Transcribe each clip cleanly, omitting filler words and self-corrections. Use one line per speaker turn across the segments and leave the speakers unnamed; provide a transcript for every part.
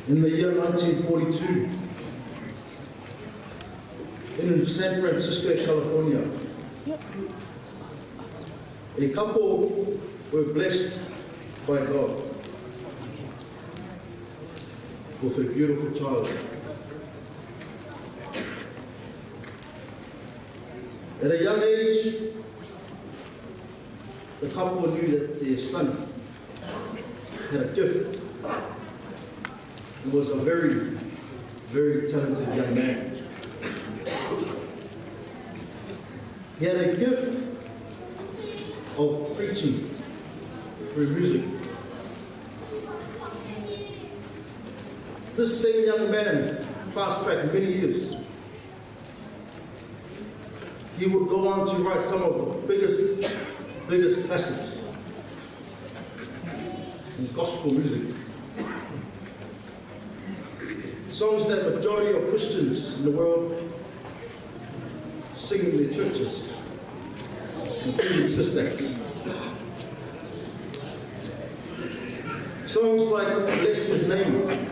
in the year 1942 in San Francisco, California. A couple were blessed by God with a beautiful child. At a young age, the couple knew that their son had a gift. He was a very, very talented young man. He had a gift of preaching through music. This same young man fast-tracked many years. He would go on to write some of the biggest classics in gospel music. Songs that majority of Christians in the world sing in their churches, including Sister. Songs like Bless His Name.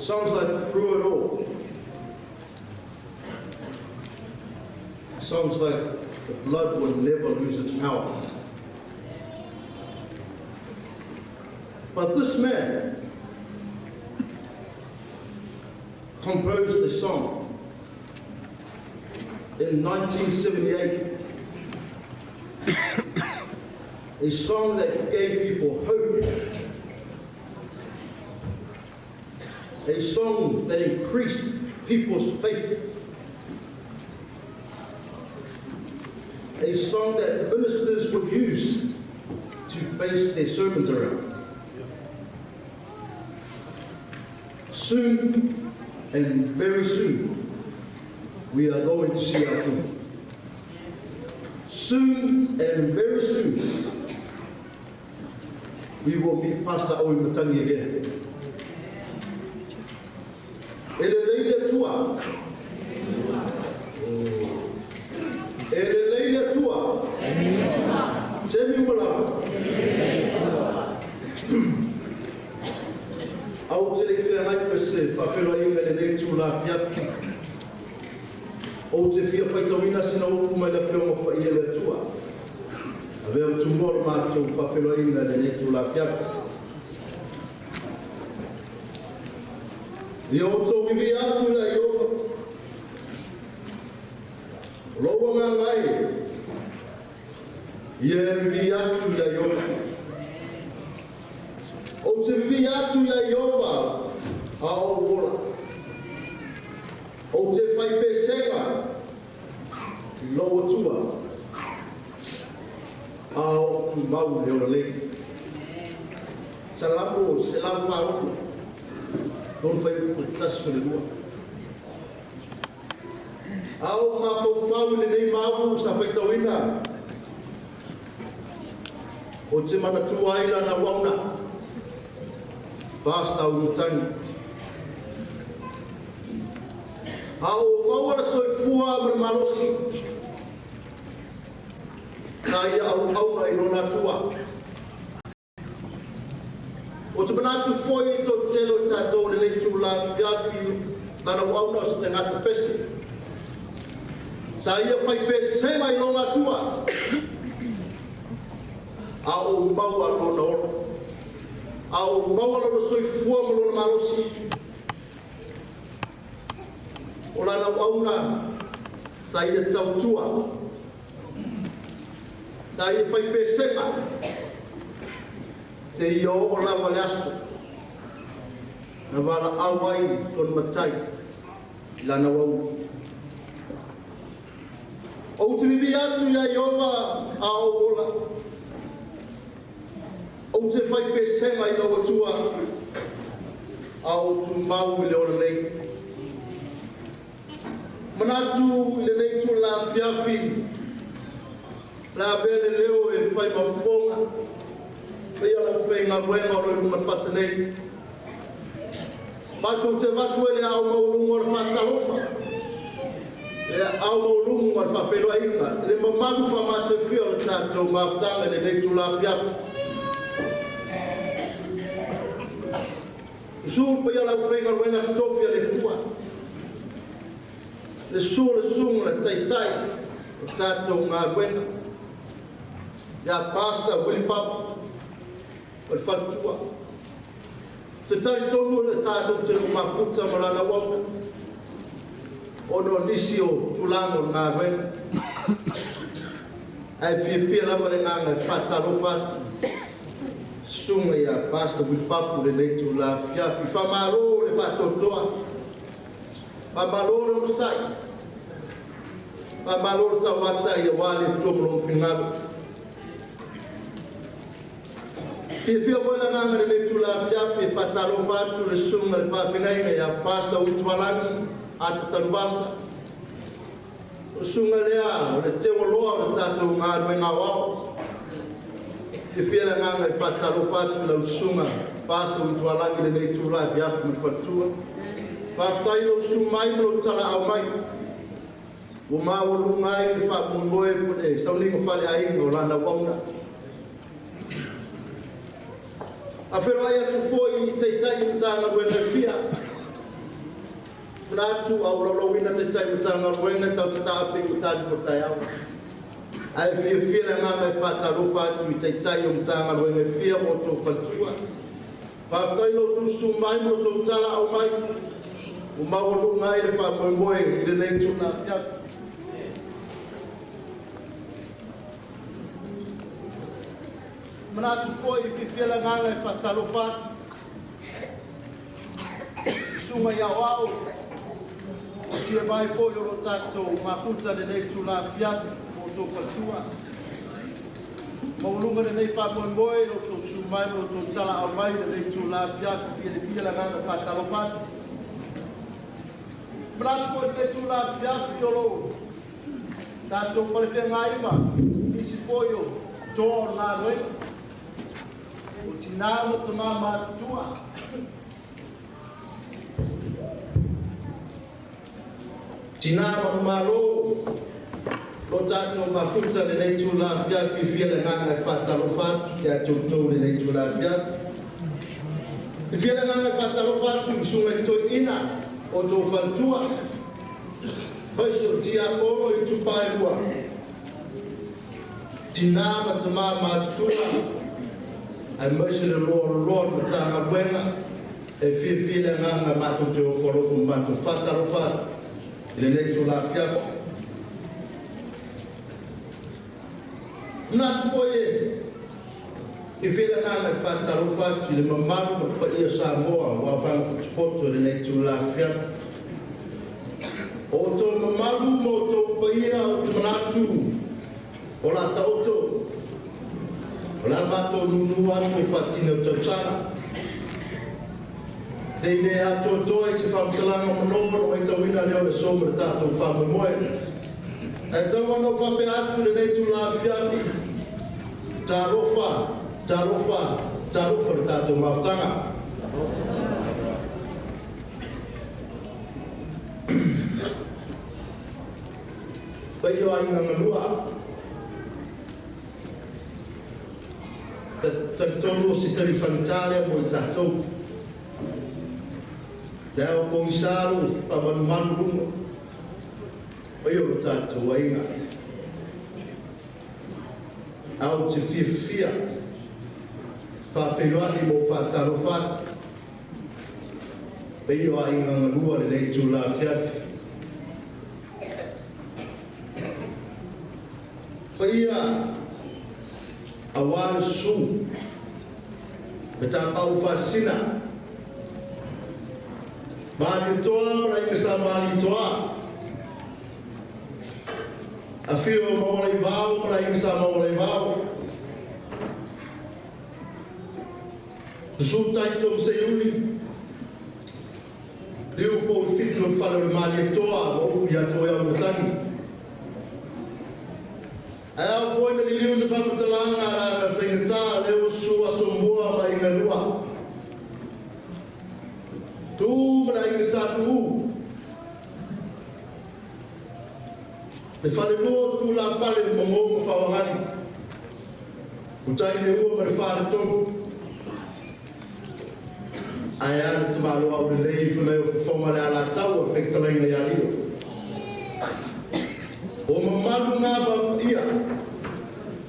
Songs like Through It All. Songs like The Blood Will Never Lose Its Power. But this man composed a song in 1978. A song that gave people hope. A song that increased people's faith. A song that ministers would use to base their sermons around. Soon, and very soon, we are going to see our King. Soon and very soon, we will meet Pastor Owen Matangi again. Eleleia tua. Eleleia tua. Temi wala. Au te fia mai pese pa pelo ai eleleia tu la fia. O te fia faitawina sina o kuma la fia mo fa ele tua. Aveva tu mor macho pa pelo ai eleleia tu la fia. Io to vivi atu la io. Lobo nga mai. Ie vivi atu la io. O te vivi atu la io ba. Ao ora. O te fai pesega. Loa tua. Ao tu mau leo le. Salapo se la fa. Don't fight with us for the war. Ao ma fau le nei mau sa faitawina. O te mana tuaila na wauna. Basta umutangi. Ao mawara soifua malosi. Kaya au ai nona tua. O te manatu foi to telo tatou le leitu la fiafi na wau no se ngata pese. Sa ia fai pese mai no la tua. A o maua no no. A o maua no soi fua mo no malosi. O la na wau na sa ia tau tua. Sa ia fai pese mai. Te io o la wale aso. Na wala awai kon matai. Lana wau. O te bibi atu ya iowa a o ola. O te fai pe sema i loa tua. A o tu mau i leora nei. Manatu i le nei tu la fiafi. La bele leo e fai mafonga. Pea la whenga wenga roi kuma whatanei. Mato te watu ele au maurungu o whatalofa. E au maurungu o whawheroa inga. Le mamaru whamate whio le tātou mawhtanga le nei tu la fiafu. Usul pa ia lau whenga wenga tofi le tua. Le sunga le tai o tātou ngā wenga. Ia pasta wilpap o le whatua. Te tari tonu le tātou te mafuta marana wau. Ono nisi o tulango ngā wenga. Ai fia lama le nganga e whataro whatu. Sunga ia pasta wilpapu le leitu la fiafi. Whamaro le whatotoa. Whamaro le musai. Whamaro le tawata ia wale tuomro mwhingaru. Fia bola nganga le leitu la fiafi. Whataro whatu le sunga le whawhingaina ia pasta uitwalangi. Ata tarubasa. Sunga lea, o le te waloa o tātou ngā ruenga wao. Te whiela nganga I whataro whatu lau sunga, pāsa o tualangi le nei tūra I whiafu me whatua. Whaftai lau sumai mlo tala au mai. O māo lungai le whamungoe pune, sauningo whale ainga o lana wauna. A whero ai atu fōi I teitai I tāna ruenga whia. Ratu au lalawina te tai mutanga ruenga tau te tāpe I tādi mo tai au. Ai fia na ngā mai whataro whatu I te tai o mutanga ruenga fia mo tō whatua. Whaftai lo tu sumai mo tō tala au mai. O mawalo ngai le whamoemoe I le nei tūna fiatu. Manatu fōi I fia na ngā mai whataro whatu. Sunga ia wao. Tia mai foi o tātou mafuta le nei tūla fiafi o tō patua. Maulunga le nei whamoemoe o tō sumai o tō tala au mai le nei tūla fiafi pia la nganga whataro whatu. Mratu foi le nei tūla fiafi o lo. Tātou pale whea ngā ima, nisi foi o tō ngā roi. O tinaro te mā mātua. Tinara malo lo tātou mafuta le nei tūla fiafi fia le nganga I whataro whatu kia tūtou le nei tūla fiafi. I fia le nganga I whataro whatu I sunga I toi ina o tō whantua. Paisa tia oro I tupai rua. Tinara te mā mātua. Ai maisa le roa le tāna wenga. E fia le nganga mātou te o whorofu mātou whataro whatu. Le nei tūla fiafi. Nā foi I whira ngānga whataro whatu I le mamaru ma pa ia Samoa wa whanga tupoto le nei tūla fiafi. O tō mamaru mo tō pa ia o te manatu o la tauto. O la mato nunu atu I whatina o tautana. Dei ne ato toi te whamtalanga manono e tawina leo le soma le tātou whamoemoe. E tawana whape atu le nei tūla fiafi. Tarofa le tātou mautanga. Pai o ainga nganua. Tantonu o si tari whantale mo I tātou. Deo komisaru pa manu rungo. Pai o tātou ainga. Au te fia. Pa whenua mo whataro whatu. Pai o ainga nganua le nei tūla fiafi. Pai a wāna su. Me tā pau whasina. Mali toa, mara inga sa mali toa. A whio maola I vau, mara inga sa maola I vau. Su taito se uni. Liu po I fitro whala le mali toa, o ia toa o matangi. Ai au na li liu se whamatalanga la whengata, leo sua sombua ma inga lua. Tu mana inga sa tu. Le whale mua tu la whale mongo ma whawangani. Utai ne ua ma le whale tonu. ai ana te malo au le lei whanau whawha le ala tau a whektalenga ia lio. O mamalu ngā ia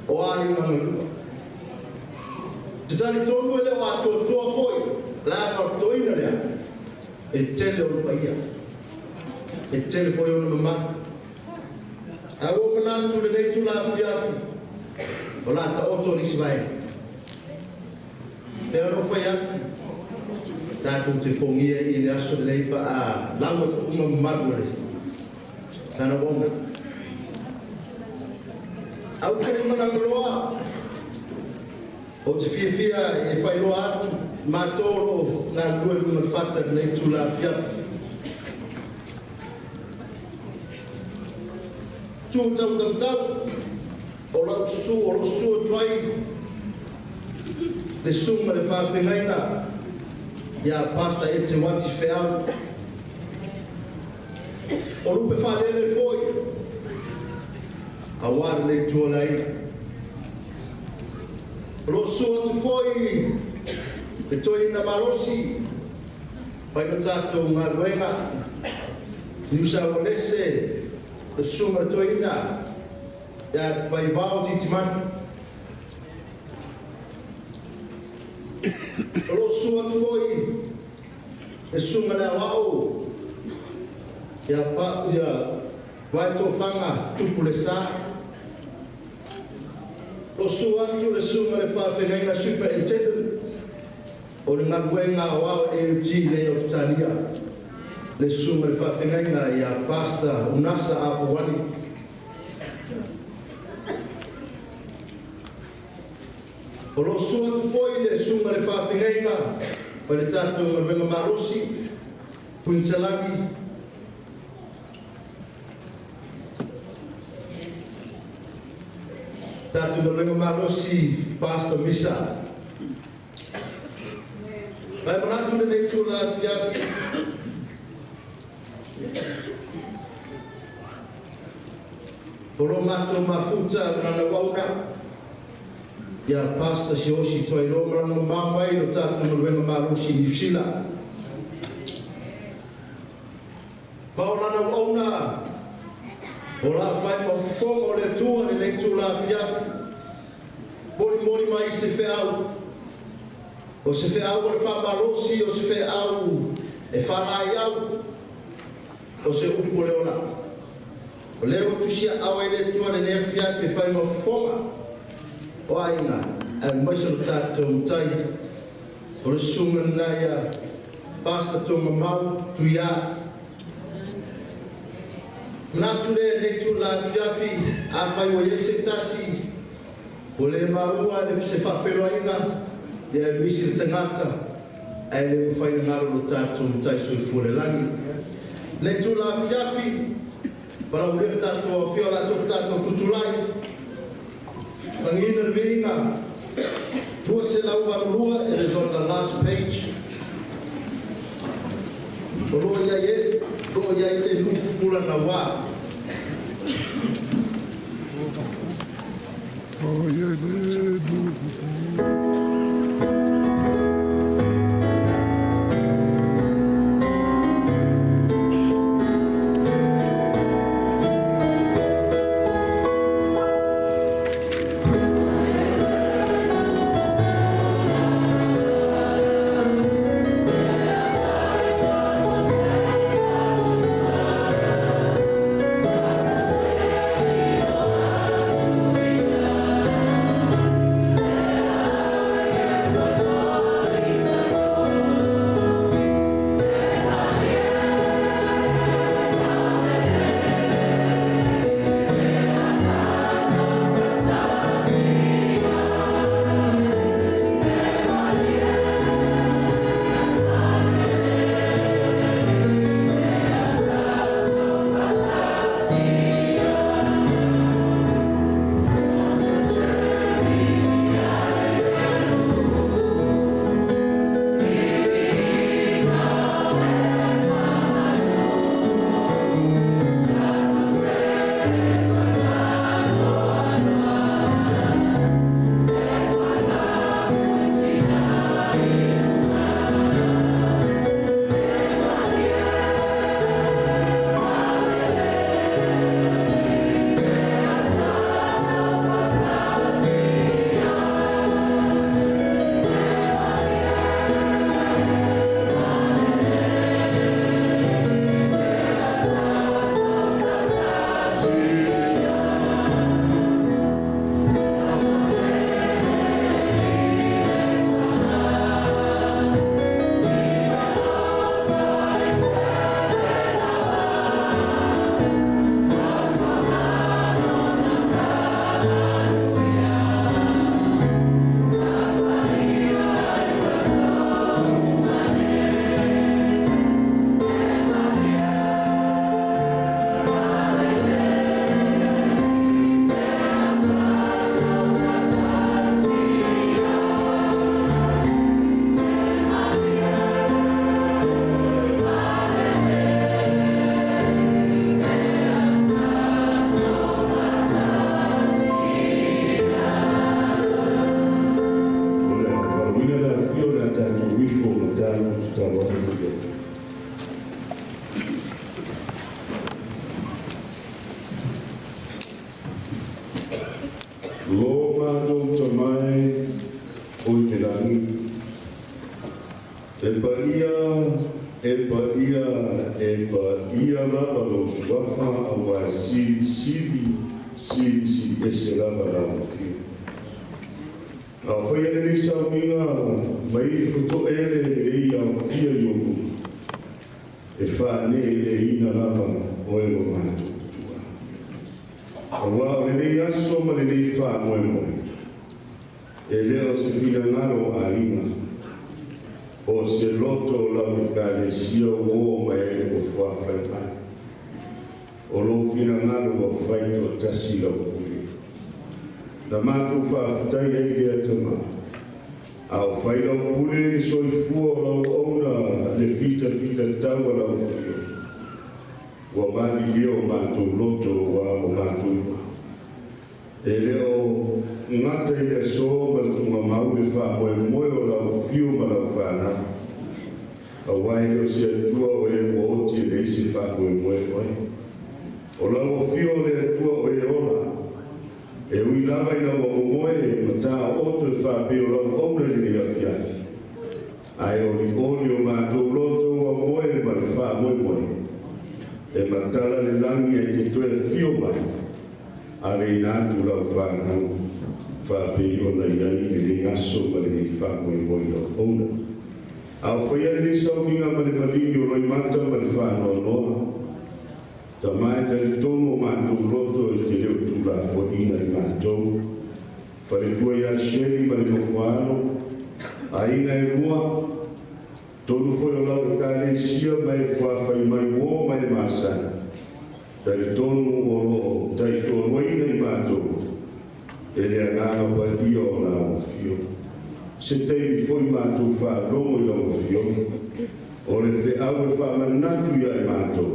o ari ngā ngalua. Te tari tonu e leo ato toa foi, la martoina lea, e tele o lupa ia. E tele foi o mamalu. A o manatu le nei tu la fiafi, o la ta oto ni sivae. Pe ano fai atu, tātou te pongia I le aso le nei pa a laua tu uma mamalu le. Kana wonga. Au kere manangaroa, o te fia e whai loa atu, mātoro ngā lua luna whata nei tu la fiafi. Tu tau tau tau, o lau su, o lau su tuai, le sunga le whawhengaina, ia pasta e te wati wheau. O rupe whalele foi, a wāra nei tua lai. Lo su atu foi, e toi na marosi, pai no tātou ngā ruenga, niusa o lese, le sunga toi ina, ia pai vāo di ti mani. Lo su atu foi, e sunga le wao, ia vai tō whanga tupu le sā. Lo su atu le sunga le whawhengaina superintendent o le ngaruenga o au AUG le o Tania. Le sunga le whawhengaina ia pasta unasa a Puwani. O lo su atu foi le sunga le whawhengaina pa le tātou ngaruenga marosi, Puinsalagi, tātou ngaruenga marosi, Pastor Misa. Pai manatu le nei tu la fiafi. Oro matou mafuta nana wauna. Ia pasta si osi toi loma ranga mamai no tātou ngaruenga marosi New Zealand. Maorana wauna. O la whai ma whongo le tua le nei tu la fiafi. Mori mai se wheau. O se wheau o le whamarosi, o se wheau e whanai au. O se upo leona. O leo tusia au e le tua le nea fiafi e whai ma whonga. O ainga, e maisa no tātou mtai. O le sunga nai a pasta tō mamau, tuia. Natu le nei tu la fiafi a whai o yese tasi. O le maua le se whawheroainga, le misi le tangata, e le mwhai ngaro lo tātou mtai soi furelangi. Le tu la fiafi, para ule tātou a whio la tātou tutulai, Pangina le vinga, lua se lau warulua, it is on the last page. O lua ia le lupu pula na wā. Oh, yeah,
mātou tamai o te rangi. E pa ia lava lo suafa a wai si ese lava la mawhia. A whaia ne ni sa minga mai futo ere rei a whia ioku. E whane e ina lava o e lo mātou. Wa le nei aso ma le nei wha moe moe. E leo se whina ngaro a ina. O se loto la wikare sia o mai o whawhai mai. O lo whina ngaro a whaito tasi la ukuri. Na mātou whawhitai e kia tama. A o whaila ukuri e soi fua o lau auna le fita taua la ukuri. Wa mani leo mātou loto wa o mātou. E leo ngata i a so ma tunga mau e wha moe moe o lau fiu ma lau whana. A wai o se atua o e o oti e leisi wha moe moe moe. O lau fiu le atua o e ola. E ui lava i lau o moe ma tā oto e wha pe o lau auna i le afiafi. Ai o li o mātou loto o moe ma le wha moe moe. E matala le langi e te toe fio mai. Ale ina tu lau whanau. Whape o na iai le ngaso ma le wha moe moe lau auna. Au whaia le sau minga ma le malingi o roi mata ma le whanau noa. Ta mai tali tono o mātou roto e te leo tu la whaina i mātou. Whare tua ia sheri ma le mawhano. A inga e mua. Tonu foi o lau kare sia mai whawhai mai o mai masana. Tari tonu o tai tonu ina i mātou. E rea ngāna pai o lau fio. Se teimi foi mātou whārongo i lau fio. O le whe au e whamanatu ia i mātou.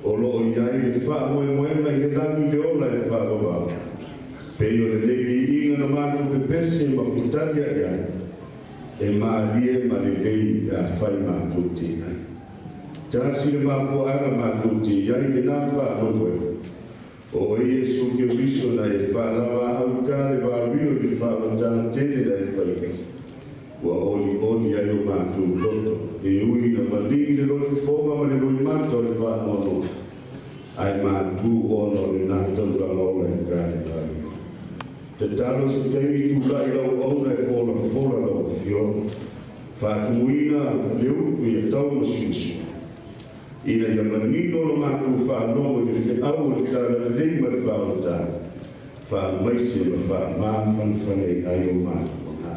O loo iai le whaamoe moe mai le langi le ola e whaarova. Pei o le lehi inga na mātou pe pese ma futaria iai. E maalie ma le lei a whai mātou tēnei. Tāsi le mafuanga mātou te iai le nā whāmoe. O e Jesu ke riso na e whālawa au kā le wārio le whāmatana tēne na e whaike. Wa oli ai o mātou roto. E ui na malingi le roi whonga ma le roi mātou le whāmono. Ai mātou ono le nātou la lola e kā le wārio. Te talo se teimi tu lai lau auna e fora lau fio. Whātumuina le upu i a tau masuisu. Ina ia manino lo mātou whānomo i le au le tāra le lei ma le whāotāra. Whāmaise ma whāmāwhanwhane ai o mātou nā.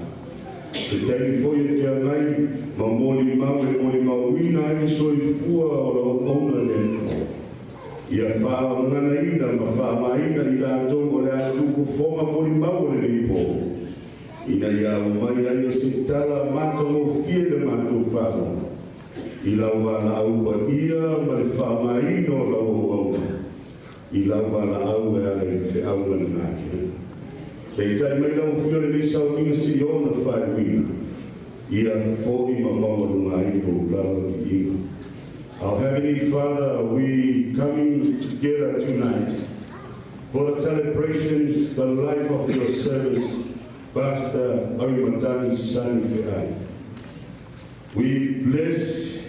Se teimi foi e te angai, ma mōli mau e mōli mau ina ai soi fua o lau auna le tua. Ia whaamangana ina ma whaamaina i rātou o le atu ko whonga mori mau le leipo. Ina ia umai ai o se tala mata o fie le mātou whaama. I lau wala au pa ia ma le whaamaina o lau o auna. I lau wala au e ale le whi au le ngāke. Te tai mai lau fio le nisau minga si ona whaewina. Ia fōi ma mamarunga i o lau i ina. Our Heavenly Father, we coming together tonight for the celebrations, the life of your servants, Pastor Arimatani Sanifiai. We bless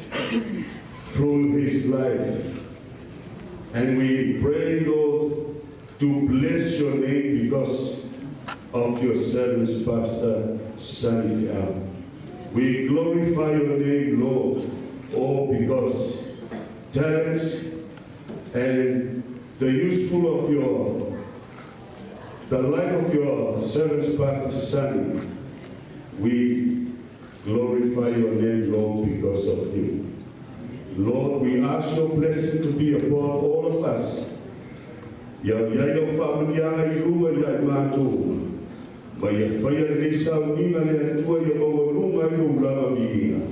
through his life, and we pray, Lord, to bless your name because of your servants, Pastor Sanifiai. We glorify your name, Lord, all because talents and the useful of the life of your servants, Pastor Sunny, we glorify your name, Lord, because of him. Lord, we ask your blessing to be upon all of us. Ya yayo familia i ruma ya mātou. Ma ya whaia le sau ninga le atua ya maua runga i rula vinga.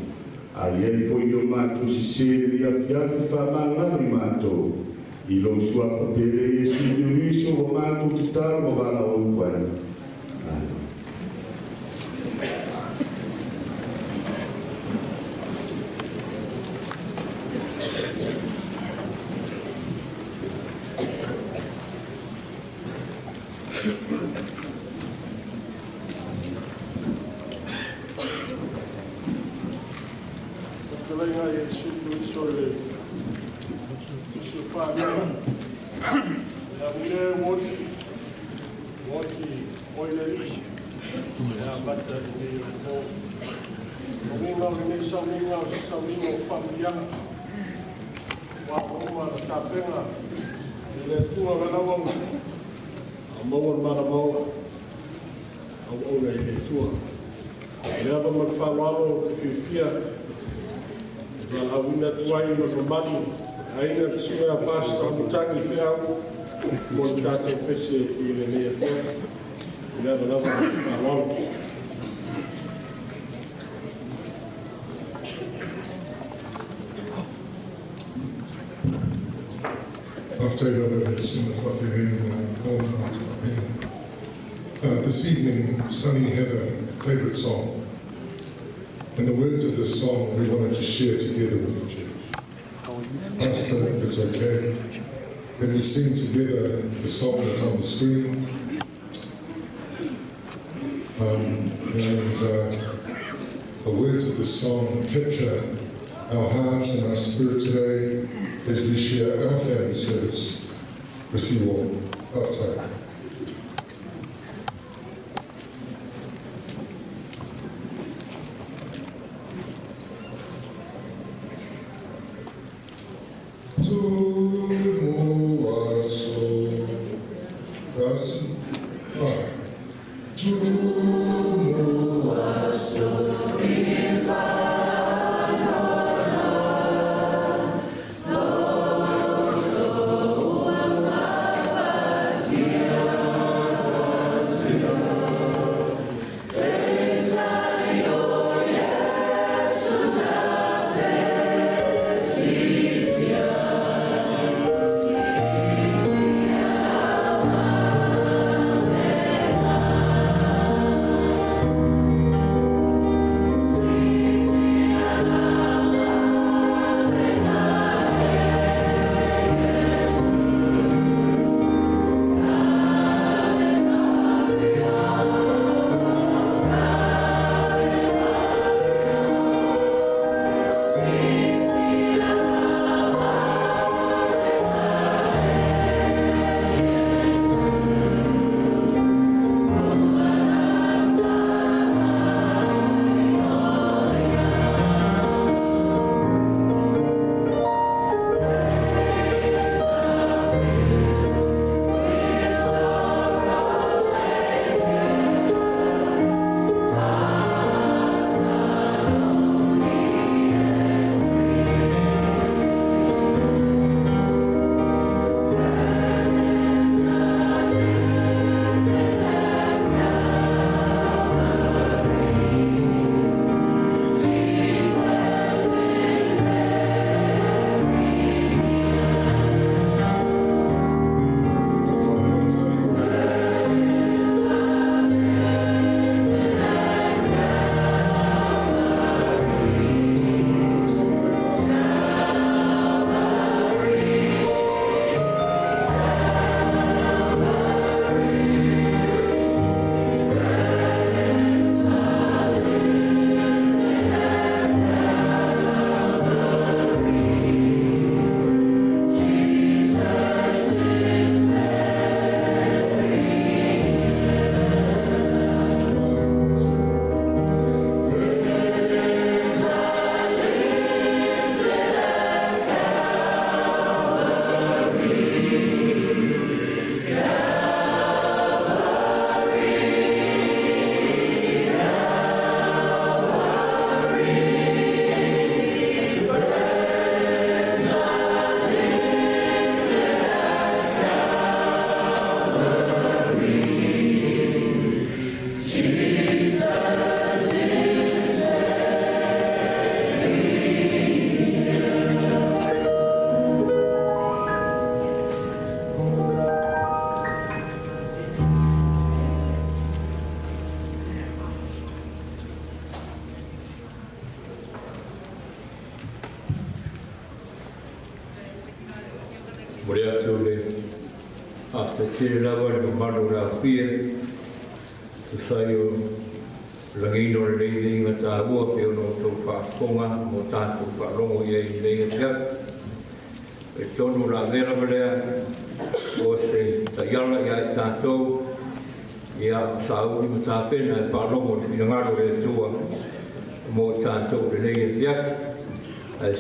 A iei foi o mātou si sere a fiafi whamangani mātou. I lo suafa pere e studio riso o mātou te taro o wala o upai.
Venga Yesu Sole. Yesu Father. Ya Woti Oilerish. Ya Bata ni ko. Munga ni samunga familia. Wa Roma ta pena. Le tua galawa. Amor maramo. Au le tua. Ya ba mafalo fifia. La awina tuai no matu. Aina sua pasta mutangi fiao. Montato pese e le mie fuori, le avevo fatto
This evening, Sunny had a favourite song, and the words of this song we wanted to share together with the church. Pastor, if it's okay, then we sing together the song that's on the screen. The words of the song capture our hearts and our spirit today as we share our family service with you all. After.
Mulher tule a te tira lawa ni manu la fie tu saio Langino le rei inga tā ua pe ono tau whaakonga mo tātou whaarongo ia I rei atia. E tonu la vera malea o se taiala ia I tātou ia sauri mo tā pena e whaarongo te ngaro e tua mo tātou le rei atia.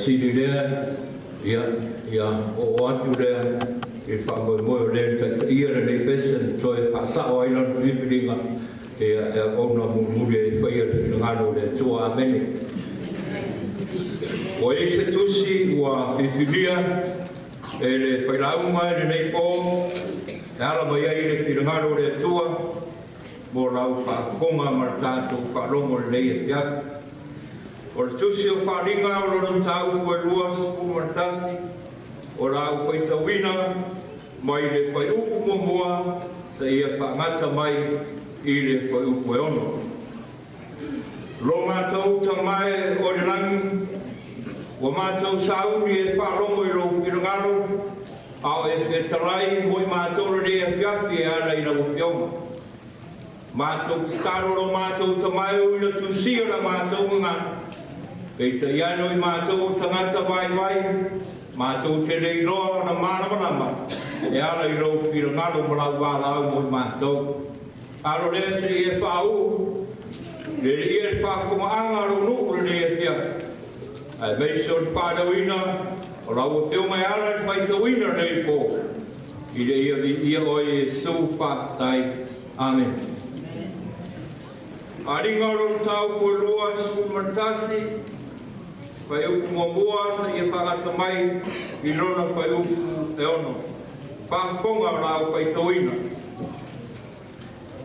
Siri lea ia o atu lea I whaamoe lea ia le rei pesa ni toi whaasao aina tuipiringa e ona mumuri e whaia le ngano le tua amene. O e se tusi ua whiwhiria e le whairaunga e le nei pō e ala mai ai le ngano le tua mo rau whaakonga mara tātou whaarongo le nei e whiaka. O le tusi o whaaringa o lorun tāu koe lua suku maratasi o rau whaitawina mai le whaiuku mua te ia whaangata mai I le whaiuku e ono. Lo mātou ta mai o le rangi, o mātou sauri e whaarongo I lo whirangaro, au e tarai moi mātou le rea whiaki e ara I rau whionga. Mātou staro lo mātou ta mai o ina tusia la mātou ngā. Kei te iano I mātou tangata vai, mātou te rei roa na mānamanama, e ara I rau whirangaro marau wālau moi mātou. Aro lea se e whāu, le e whākonga anga ro nuku le e whia. Ai mei se o le whādawina, o rau o whionga e ala e whaitawina nei pō. I le ia o e su whātai. Amen. Aringa ro tau ko lua su martasi, whai uku mua sa ia whangata mai, I rona whai uku e ono. Whākonga rau whaitawina.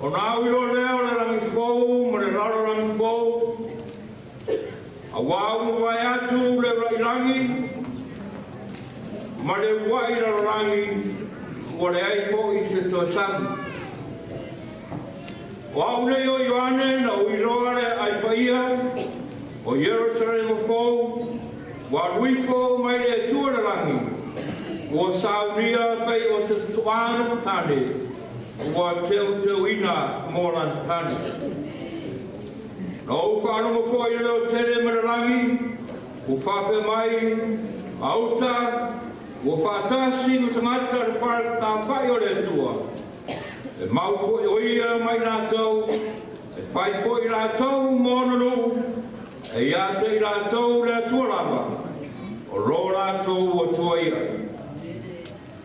O nā wiro leo le rangi fōu, ma le raro rangi fōu. A wāu vai atu le rangi, ma le wai la rangi, o le ai fōu I se tō sami. Wāu le o Ioane na uiroare ai paia, o Jerusalem fōu, wā rui fōu mai le tua le rangi, o sauria pei o se tuāna tāne. Ua teu ina moran tani. Nau whanonga fōi leo tere mararangi, u whape mai, auta, u whatasi u tangata le whare tāwhai o le tua. E mau fōi oia mai rātou, e whai fōi rātou mōnanu, e ia te rātou le tuarama, o rō rātou o tuaia.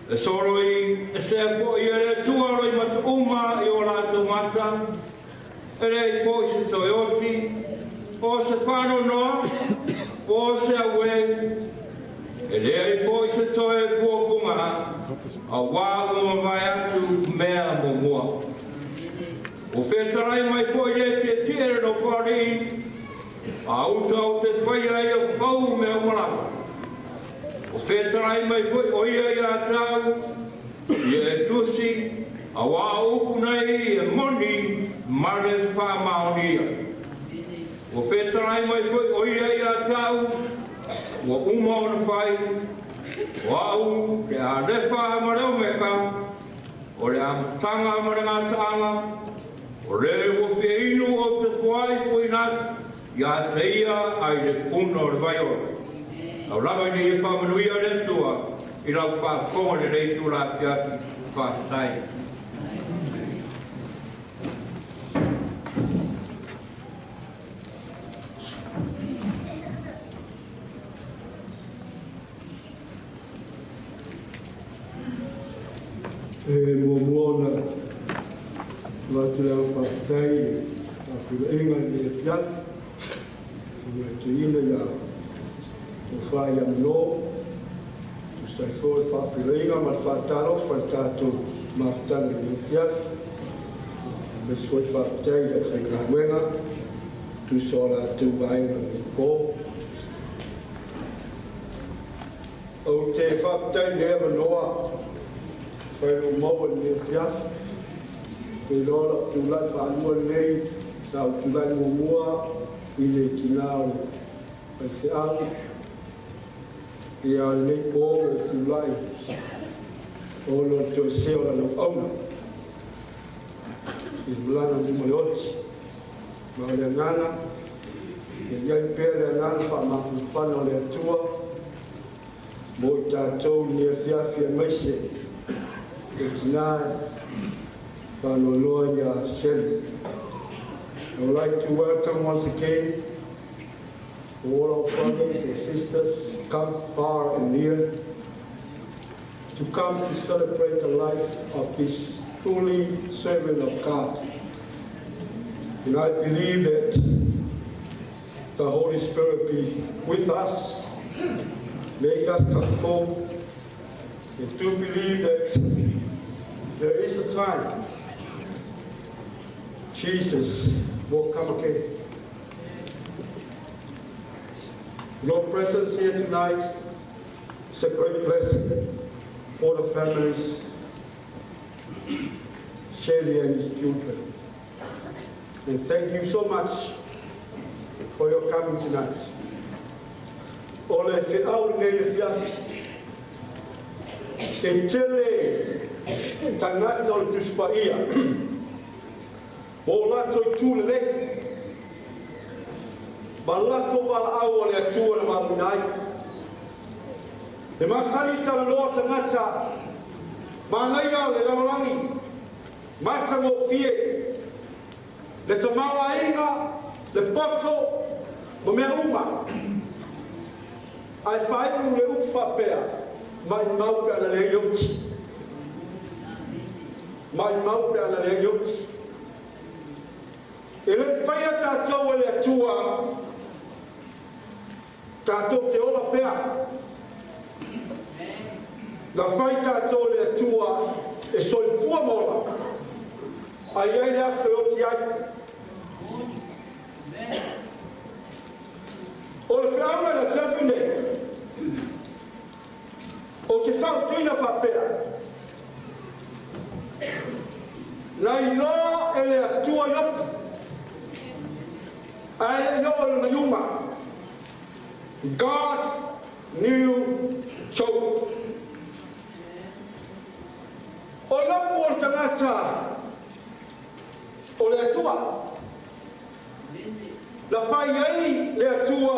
E soroi, e se po I ere tuaroi mata uma I o rātou mata, e rei po I se toi oti, o se whano noa, o se awe, e rei po I se toi puapunga, a wāunga vai atu mea mo mua. O whetarai mai po I re te tere no pari, a uta o te whairei o pau mea marama. O whetarai mai pui o ia I a tau, I e tusi, a wā upu nei e moni mare whamaonia. O whetarai mai pui o ia I a tau, o uma o na whai, o au ke a refa mareo meka, o le amatanga mare ngā taanga, o re o whieinu o te whai pui nat, I a te ia ai le puna o le vai ora. Au lava ni e whamanuia le tua, I rau whaakonga le rei tūra piaki whaatai.
E muona, watu leo whaatai, a kura inga ni e piaki, e te ina ia, o whai amino, o sai fōi whawhiringa, ma whātaro, whai tātou mawhtana ni whiaf, me fōi whawhitai e whaikawenga, tu sora tu wainga ni pō. O te whawhitai nea noa, whai no maua ni whiaf, e rola tu lai whanua nei, sau tu lai mua, I le tinao, ai whiaru, I a nei pō o tu lai, o lo to seo la no auna, I mulana ni mai oti, ma le ngana e iai pēr le ngana wha whano le atua mo I tātou ni e whiawhia maise e tina whano loa I a Shelley. I would like to welcome once again all our brothers and sisters come far and near to come to celebrate the life of this truly servant of God. And I believe that the Holy Spirit be with us, make us conform. I do believe that there is a time Jesus will come again. Your presence here tonight is a great blessing for the families, Shelley and his children. And thank you so much for your coming tonight. Ole whiau nei whiafi. E tele tangata o tuspaia. O lato I tūle nei. Ma lato wala au o le atua na waminai. E masani tala loa tangata. Ma ngai au le lawarangi. Mata ngō fie. Le tamawa inga. Le poto. Mo mea uma. Ai whairu le uwha pēr. Mai mau pēr na le ioti. Mai mau pēr na le ioti. E le whaia tātou e le atua, tātou te ola pēr. Na whai tātou e le atua, e soi fua mola. Ai ai le aso o ti ai. O le whiauma le whiawhine, o te whautuina whapea. Nai loa e le atua yopu. I know the Yuma. God knew Job. O la portangata o le atua. La fai ai le atua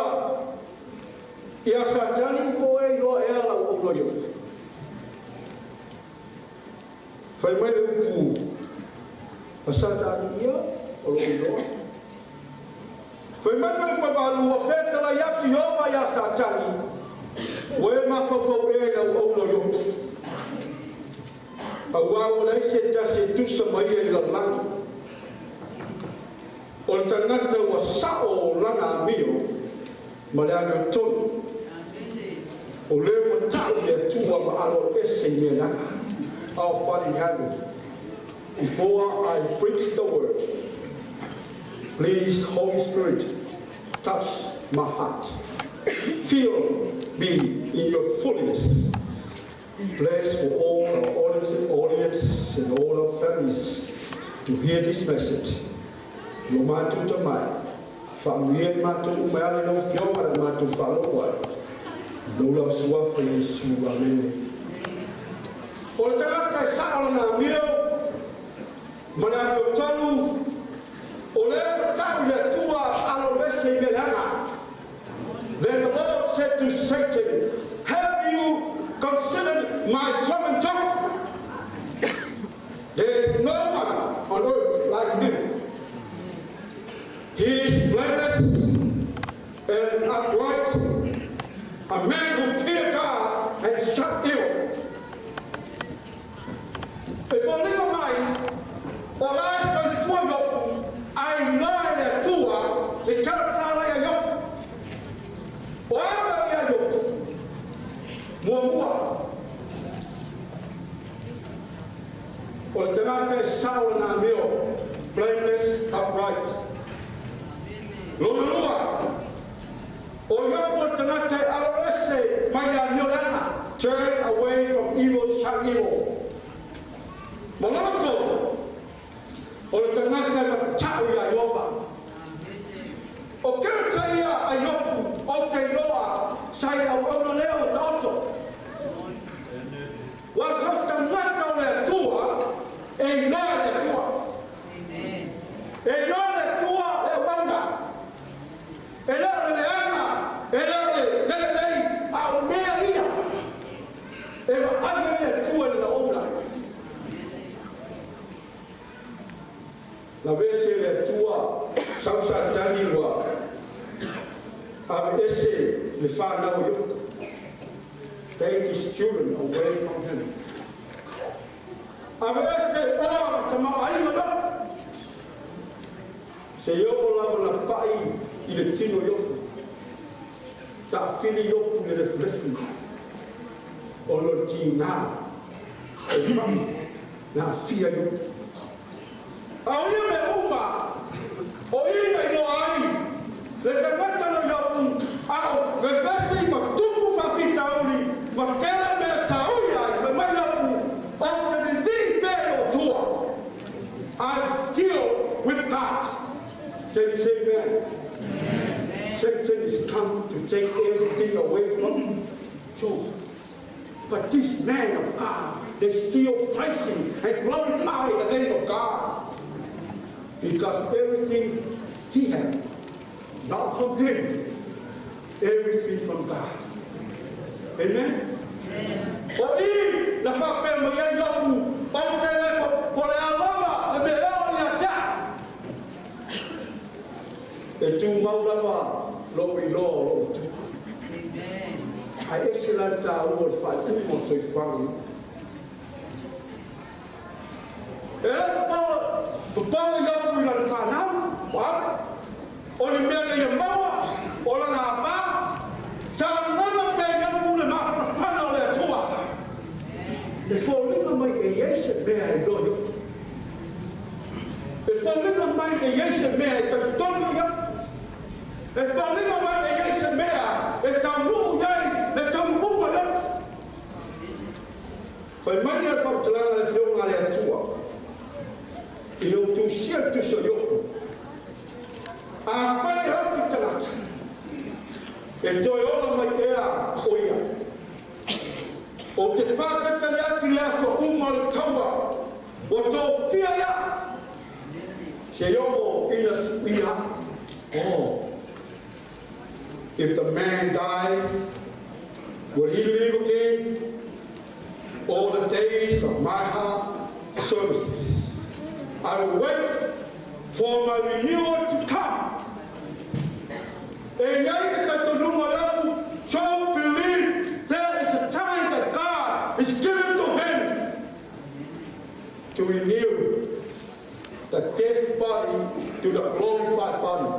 ia satani po e lo era o lo yo. Fai mai le upu. A satani ia o lo yo. Foi mais para balu a festa lá ia se ova ia satani. O e ma fofo e o no yo. A wa o se ta se tu sa mai e la lang. O tangata o sa o langa mio. Ma le ano ton. O le mo ta e tu ma alo ese ni na. Our Father in heaven, before I preach the word, please, Holy Spirit, touch my heart. Fill me in your fullness. Bless for all our audience and all our families to hear this message. No matter to my family, matter umele no fioma matter follow what. No love swap for you, amen. Ol tangata sa na mio, mana tonu. Then the Lord said to Satan, have you considered my servant Job? There is no one on earth like him. He is blameless and upright, a man who fears God and shun evil. If a little mind, or I confirm you, I know that you are the character of your whatever you are, or the Naka Saul and Amil, blameless, upright. Lulua, or your Naka Arese, Paya Milana, turn away from evil, shun evil. Monaco. O le tangata tau ia iopa. O kera taia a iopu o te loa sai au ona leo taoto. Wa kos tangata o le tua e inoa le tua. E inoa le tua e wa Our essay, the father, take his children away from him. Our essay, oh, come on, se yo la pai I le tino yo ta fili yo le reflefu o lo tina e na fia yo a o me uma o ina no ai le te mata no yo a o le pese ma tupu fa fita oli ma tela me sauia me mai yo o te di pero tua I'm still with God. Can you say amen? Satan is come to take everything away from Job. But this man of God, they still praising and glorify the name of God. Because everything he had, not from him, everything from God. Amen? O I, la fa pe mo ya yoku, o te le ko le alama, le me o ya ta. E tu maulama, lo I lo tu. Amen. Ai excellent ta o fa tu mo so fangi. Pa yoku la fa na, wa. O le me le maua, o la na pa. Sa na te yoku le ma fa na le tua. E fo le mai e yese be ai do. E fo le mai e yese me ai te tono ya. E fo le mai e yese me ai e tamu yai, e tamu wala. Fa mai e fa tla le fo na le tua. E o tu sia tu so yo. A fa e o tu tala. E to yo mai ke a oia. O te whakatare ati lea so umar taua, o tō whia ia, se yomo ina suia. Oh, if the man died, will he live again? All the days of my heart services, I will wait for my renewal to come. E ngai te tatonuma lapu, Job believed there is a time that God is given to him to renew the dead body to the glorified body.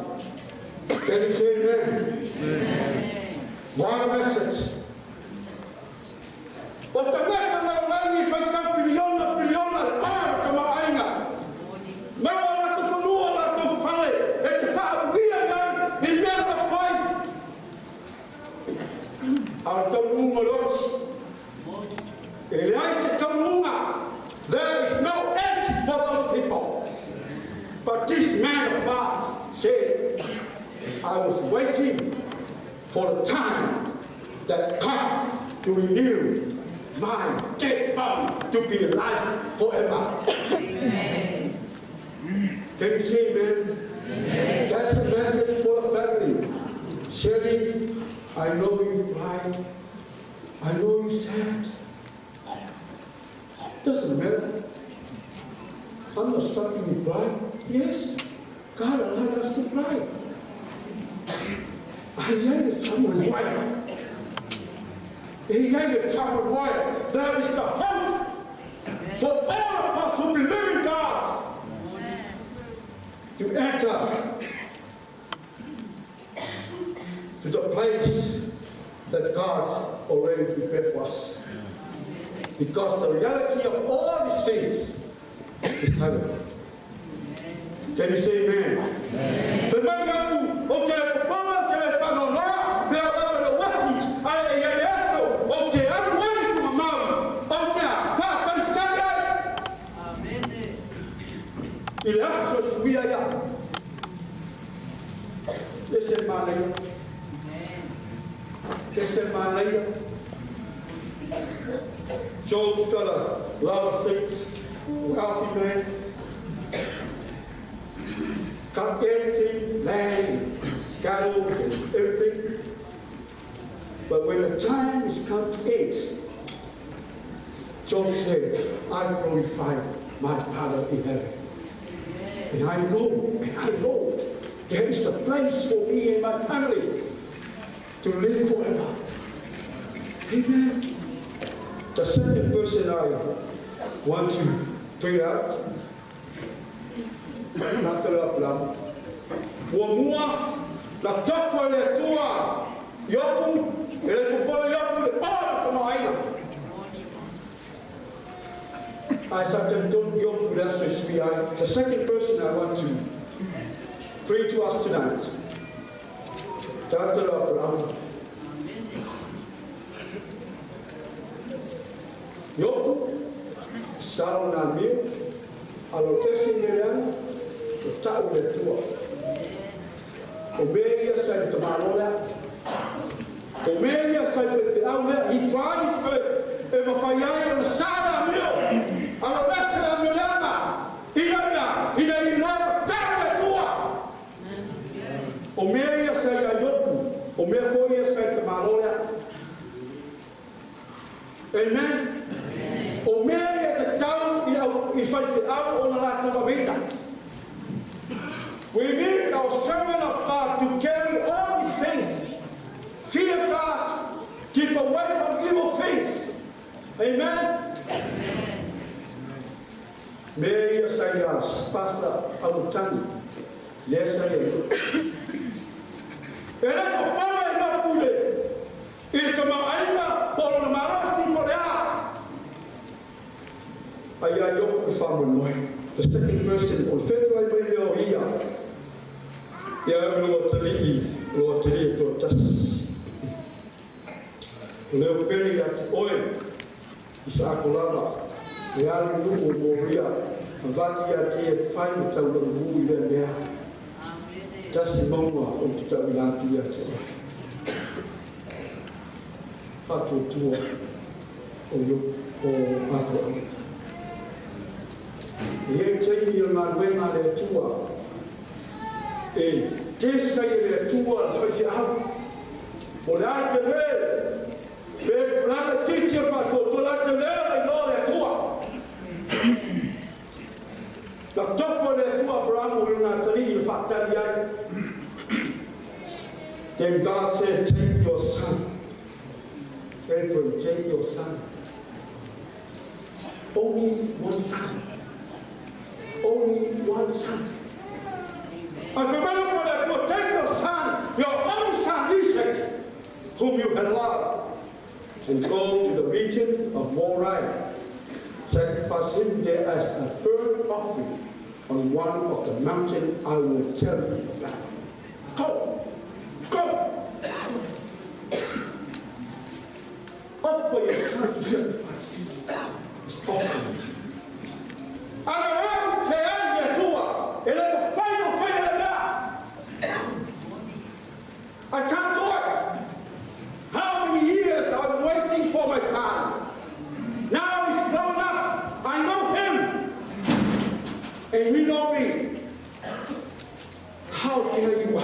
Can you say amen? Amen. What a message. O te meka na wangi whaitau piliona kama ainga. Mewa la te whanua la te whale e te whaarugia ngai I mea na whai. Our tamunga lots. There is no end for those people. But this man of God said, I was waiting for the time that God to renew my dead body to be alive forever. Amen. Can you say amen? Amen. That's the message for the family. Shirley, I know you cried. I know you sad. Doesn't matter. I'm not stopping you cry. Yes, God allowed us to cry. I needed someone white. He needed someone white. There is the hope for all of us who believe in God to enter to the place that God's already prepared for us. Because the reality of all these things is heaven. Can you say amen? Amen. Job's got a lot of things, wealthy man, got everything, land, cattle, and everything. But when the time is come to it, Job said, I glorify my Father in heaven. And I know there is a place for me and my family. to live forever. Amen. The second person I want to bring out, not the love, Wamua, la tofa le tua, yoku, ele kupola yoku le pala kama aina. I said, don't yoku, that's supposed to be the second person I want to bring to us tonight. Dr. Abraham. Yoku, sao na mil, alokesi neriana, tau le tua. Omelia sai te marola. Omelia sai te aula. He tries to e mawhaiai o na sara mio. Ala mesa a milana. Ina tau le tua. Omelia sai a yoku. Omelia foia sai te marola. Amen. Omelia te tau I fai te au o na la tuma vida. We need our servant of God to carry all these things. Fear God. Keep away from evil things. Amen. Mary saya spasa alutani. Yes, I am. Era ko pala ina pule. Ito maaina por na marasi korea. Aya yo ku family. The second person on federal radio here. Ya lo tali to tas. Leo peri at oil. Isa akolala. Ya lu moria. Avati ya tie fine tau lo mu ile mea. Tas mama on kita bilati ya te. Pato tua. O pato. Ye tei ni na wenga le tua. E tesa ile tua fai au ola te le pe la titia fa to la te le no le tua la tofa le tua bravo na tali il fatta ya then God said take your son Abraham take your son only one son I remember that you take your son, your own son Isaac, whom you had loved, and go to the region of Moriah. Sacrifice him there as a burnt offering on one of the mountains I will tell you about. Go! Offer your son to sacrifice. It's offering. I can't do it. How many years I've been waiting for my son? Now he's grown up. I know him. And he knows me. How dare you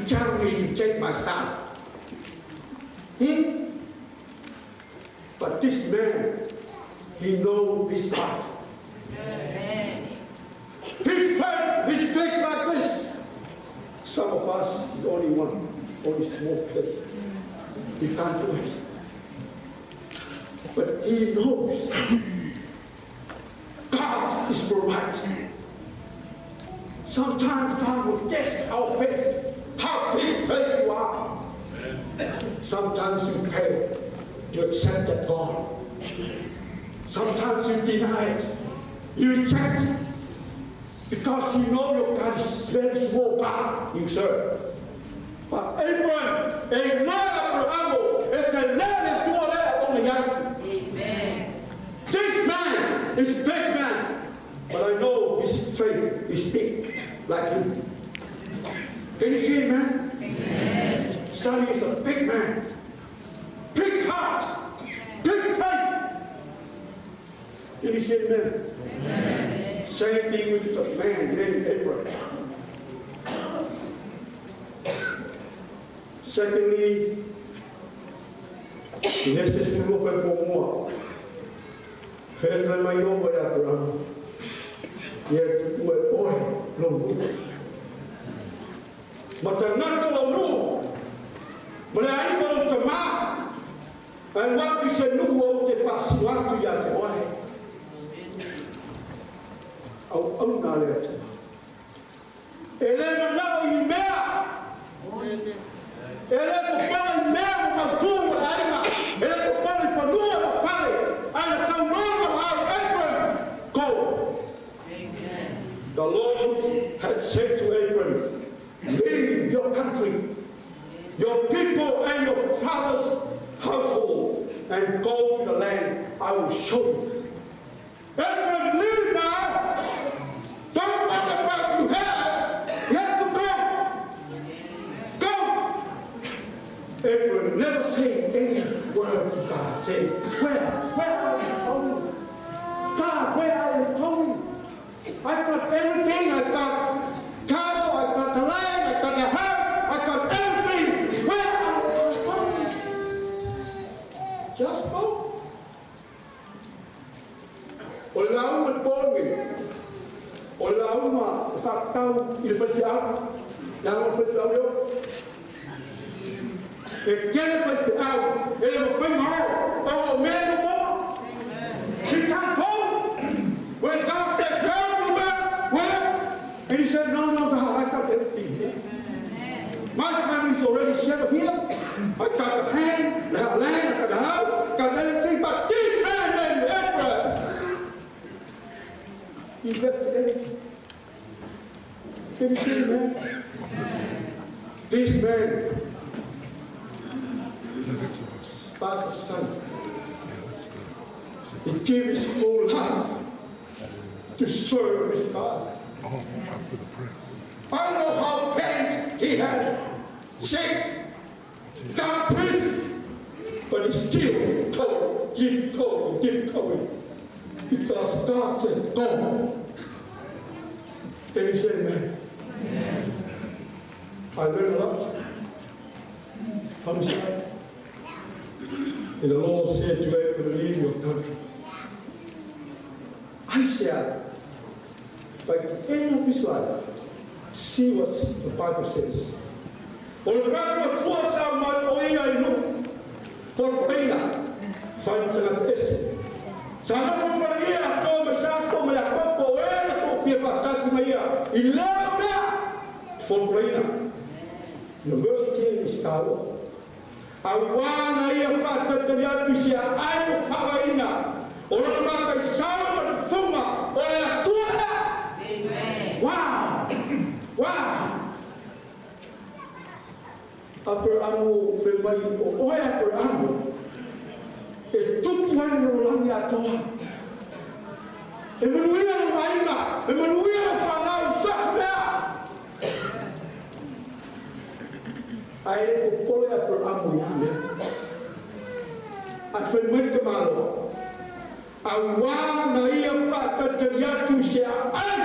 tell me to take my son? But this man, he knows his heart. His faith is big like this. Some of us, only small faith. We can't do it. But he knows God is providing. Sometimes God will test our faith, how big faith you are. Sometimes you fail to accept that God. Sometimes you deny it. You reject it. Because you know your God is very small God you serve. But Abraham, a man of it can let him do that on the young. Amen. This man is a big man, but I know his faith is big, like him. Can you see it, man? Amen. Sonny is a big man, big heart, big faith. Can you see it, man? Amen. Same thing with the man named Abraham. Secondly, nesse fulo foi por moi. Fez a maior para Abraham. E o oi, não. Mas não no. Ai watu se nuku o te whasi watu ia te oe. Au nā lea te. E le manao I mea. E le kopala I mea mo mautū o ainga. E le kopala I whanua o whare. Aina whauranga au Abram. Go. The Lord had said to Abram, leave your country, your people and your father's household, and go to the land I will show you. Abram, leave now. Don't worry about what you have. You have to go. Go. Abram never said any word to God. Said, where are you going? God, where are you going? I got everything. I got cattle. I got the land. I got the house. I got everything. Where are you going? Just go. O le au ma pōngi. O le au ma whakatau I le whasiau. Nā ma whasiau leo. E kere whasiau. E le mawhaingaro. O mea no more. She can't go. When God said, go where? And he said, no, God, I got everything here. My family's already settled here. I got the land, I got the house, got everything, but this man named Abraham, he left everything. Can you see man? This man, Father's son, he gave his whole life to serve his God. I know how pains he had, sick, dark prison, but he still told, keep going, because God said, go. Can you say amen? I learned a lot from his life. And the Lord said to Abraham, leave your country. I said, by the end of his life, see what the Bible says. O le whakua fuasa mai o ia inu, whorwhaina, whainutanga te ese. Sa nofo whaia a tō me sa tō me a koko o ea tō whia whakasi mai ia, I leo mea, whorwhaina. University in Chicago. A wana ia whakatari atu si a ai o whawaina. O le maka I sawa te whunga, o le atua. Amen. Wow! Wow! Abraham fe mai o oe Abraham e tupu ai no langi atoa. E manuia no mainga, e manuia no whanau safmea. Ai e ko pole Abraham I ime. A fe mai te malo. A wana ia whakatari atu se a ai.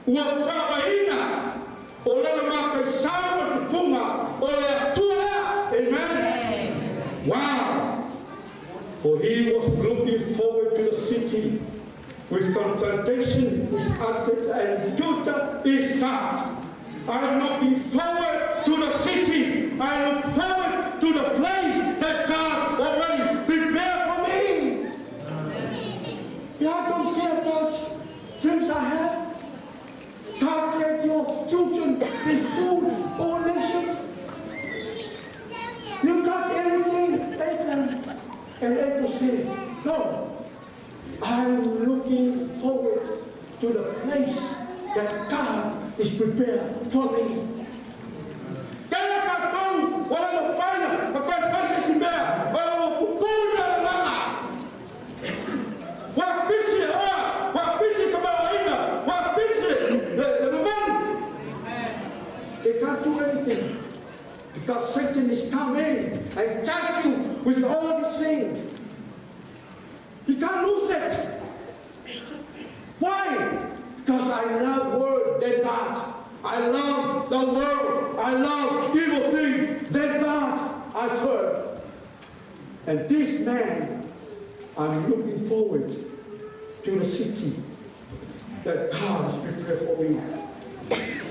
Ua whawaina. O lana maka I sawa te whunga. O le atua. Amen. Wow. For he was looking forward to the city with confrontation with Athens and Judah is God. I'm looking forward to the city. I look forward to the place that God already prepared for me. Yeah, I don't care about things I have. God said your children be food, all nations. You got everything, Abraham. And Abraham said, no, I'm looking forward to the place that God is prepared for me. They can't do anything because Satan is coming and judge you with all these things. You can't lose it. Why? Because I love word than God. I love the world. I love evil things than God. I've heard. And this man, I'm looking forward to the city that God has prepared for me.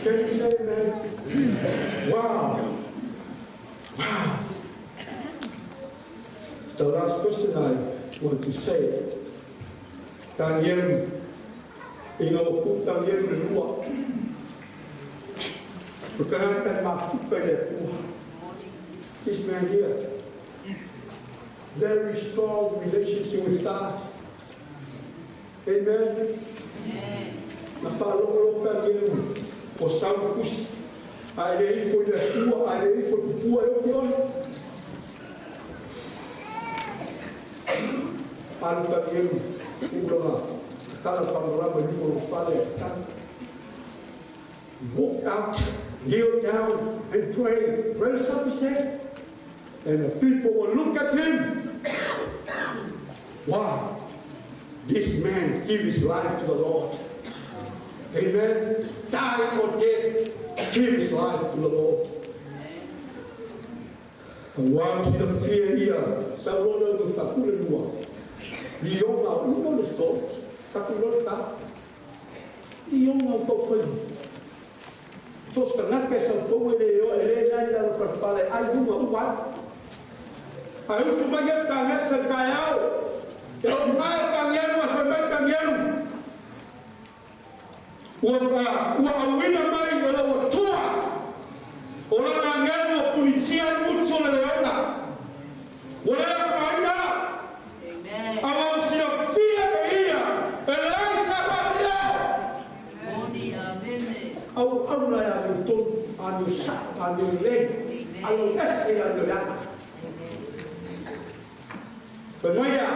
Can you say amen? Wow. Wow. The last question I want to say. Daniel, Daniel Lua. This man here, very strong relationship with God. Amen. Na falou Daniel, o salvos, aí foi da tua, aí foi do tua, eu para Daniel, walk out, kneel down, and pray. Raise up his head, and the people will look at him. Wow, this man gave his life to the Lord. Amen. Die or death, give his life to the Lord. And while he the fear here, so you know the story. You know the story. Tos kanake sa towe de yo ele nai la prepare ai uma uma. Ai usu banyak kange sa kayao. Yo mai kangen wa sa mai kangen. Wa awina mai yo la tua. Ola kangen wa politia mucho le ona. Ola kaina. Amen. Awang sia fia ia. Elai sa badia. Au na ya tu anu sa anu le anu ese anu ya Benaya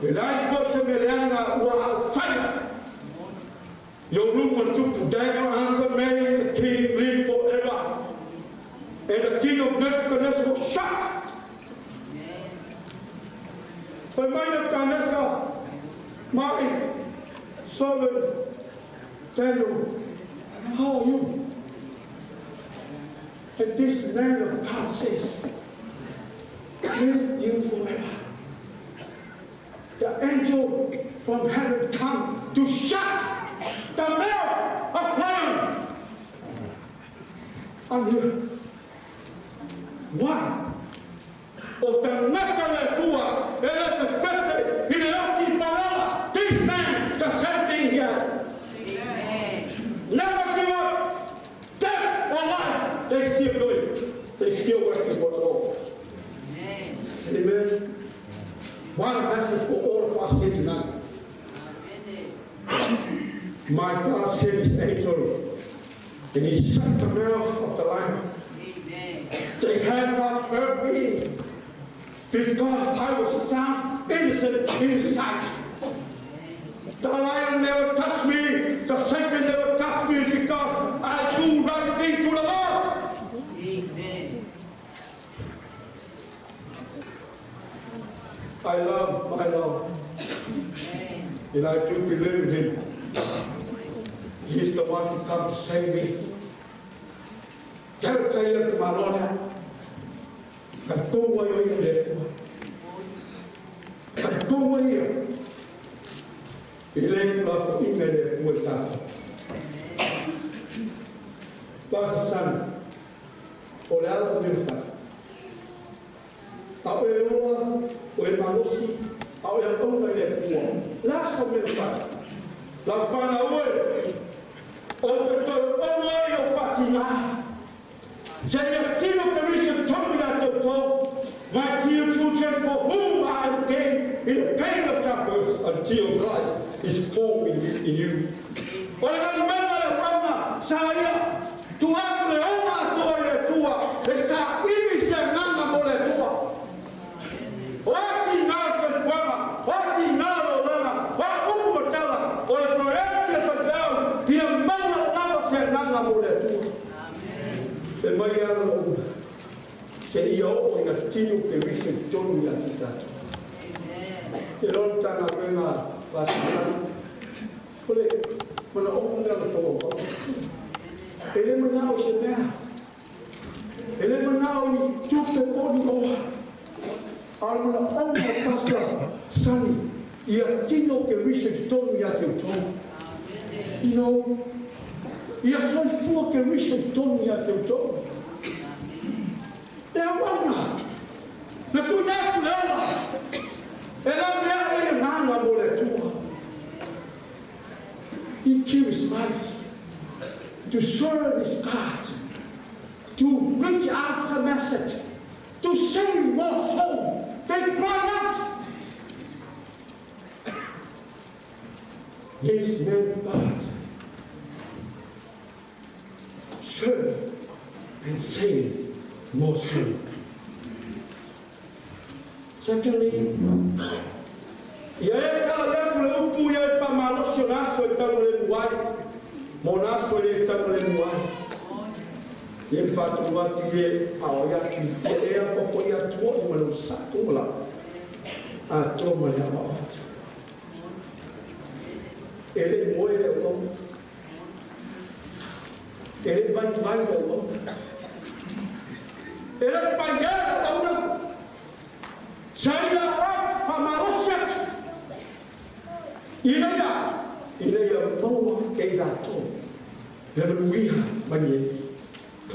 Benaya forse meleana wa al fire Your room will to Daniel answer Mary the king live forever and the king of Nebuchadnezzar was shot Benaya Nebuchadnezzar my servant Daniel how are you? And this man of God says, live you forever. The angel from heaven come to shut the mouth of hell. I'm here. Why? O te nakale tua, ele te fete, ele oti parala. This man, the same thing here. Never give up. Death or life, they still do it. They still working for the Lord. Amen. Amen. One message for all of us here tonight. My God sent his angel and he shut the mouth of the lion. They had not heard me because I was found innocent in his sight. The lion never touched me. The Satan never touched me because I do right thing to the Lord. Amen. I love my Lord. And I do believe in him. He is the one to come to save me. Quero sair de Marona. Cantou a eu Cantou a eu. Ele va for imele muerta. Pasan. Olhar o merfa. Ao eu o emalosi, ao eu não ele o. Lá só merfa. Lá fala oi. O doutor o Fatima. Saya tino commission told me that to my dear children for whom I came in the pain of chapters until Christ is formed in you. Olha a forma, saia, tu abre uma tua tua, essa iniciando mole tua. Oti na forma, oti na lona, va umotala, olha projeto fazer, e a mão na você na mole tua. E mai ana se ia o ina tino ke wisi tonu ya titato. E ron tanga wena pasana. Kole, mana o nga la toa. Ele mana o se mea. Ele mana o ni tupe poni oa. Almana o nga pasta sani. Ia tino ke wisi tonu ya titato. You know, ia só fua que Richard Tony a teu todo. É a mão. Na tua neto, to serve His God, to reach out the message, to save lost souls. They cry out. These men of God serve and save more souls. Secondly,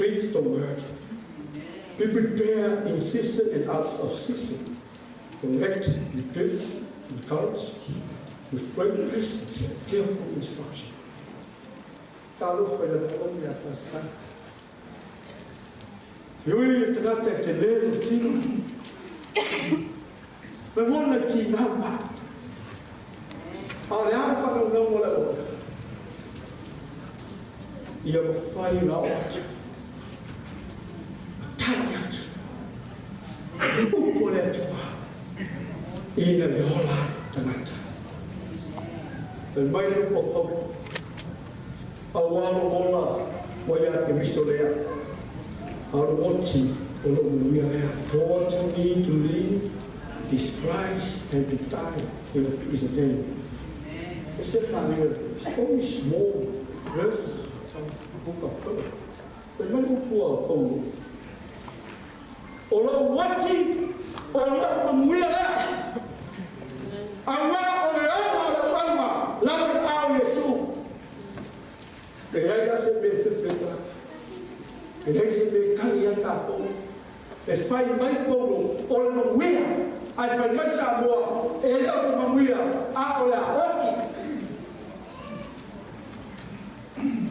preach the word. Be prepared in season and out of season. Correct, rebuke, encourage, with great patience and careful instruction. Kalau pada orang di atas sana, Yui terkata celera Cina, bagaimana Cina apa? Oleh apa kalau não oleh orang? Ia berfai laut, tanyat, upoleh tua, ina leola tanata. Dan banyak pokok awal mula wajah kemisolea, awal wajib untuk memuliakan. For to me to live is Christ and to die is a gain. It's just not here. It's only small verses. Buka Philip. Bagaimana buat kau? Orang wajib, orang memuliakan. Awak orang lalu tahu Yesus. Dia sebab sesuatu. Dia sebab kalian tahu. Fai mai kau orang memuliakan. Ai fai mai semua. Orang memuliakan. Awak wajib.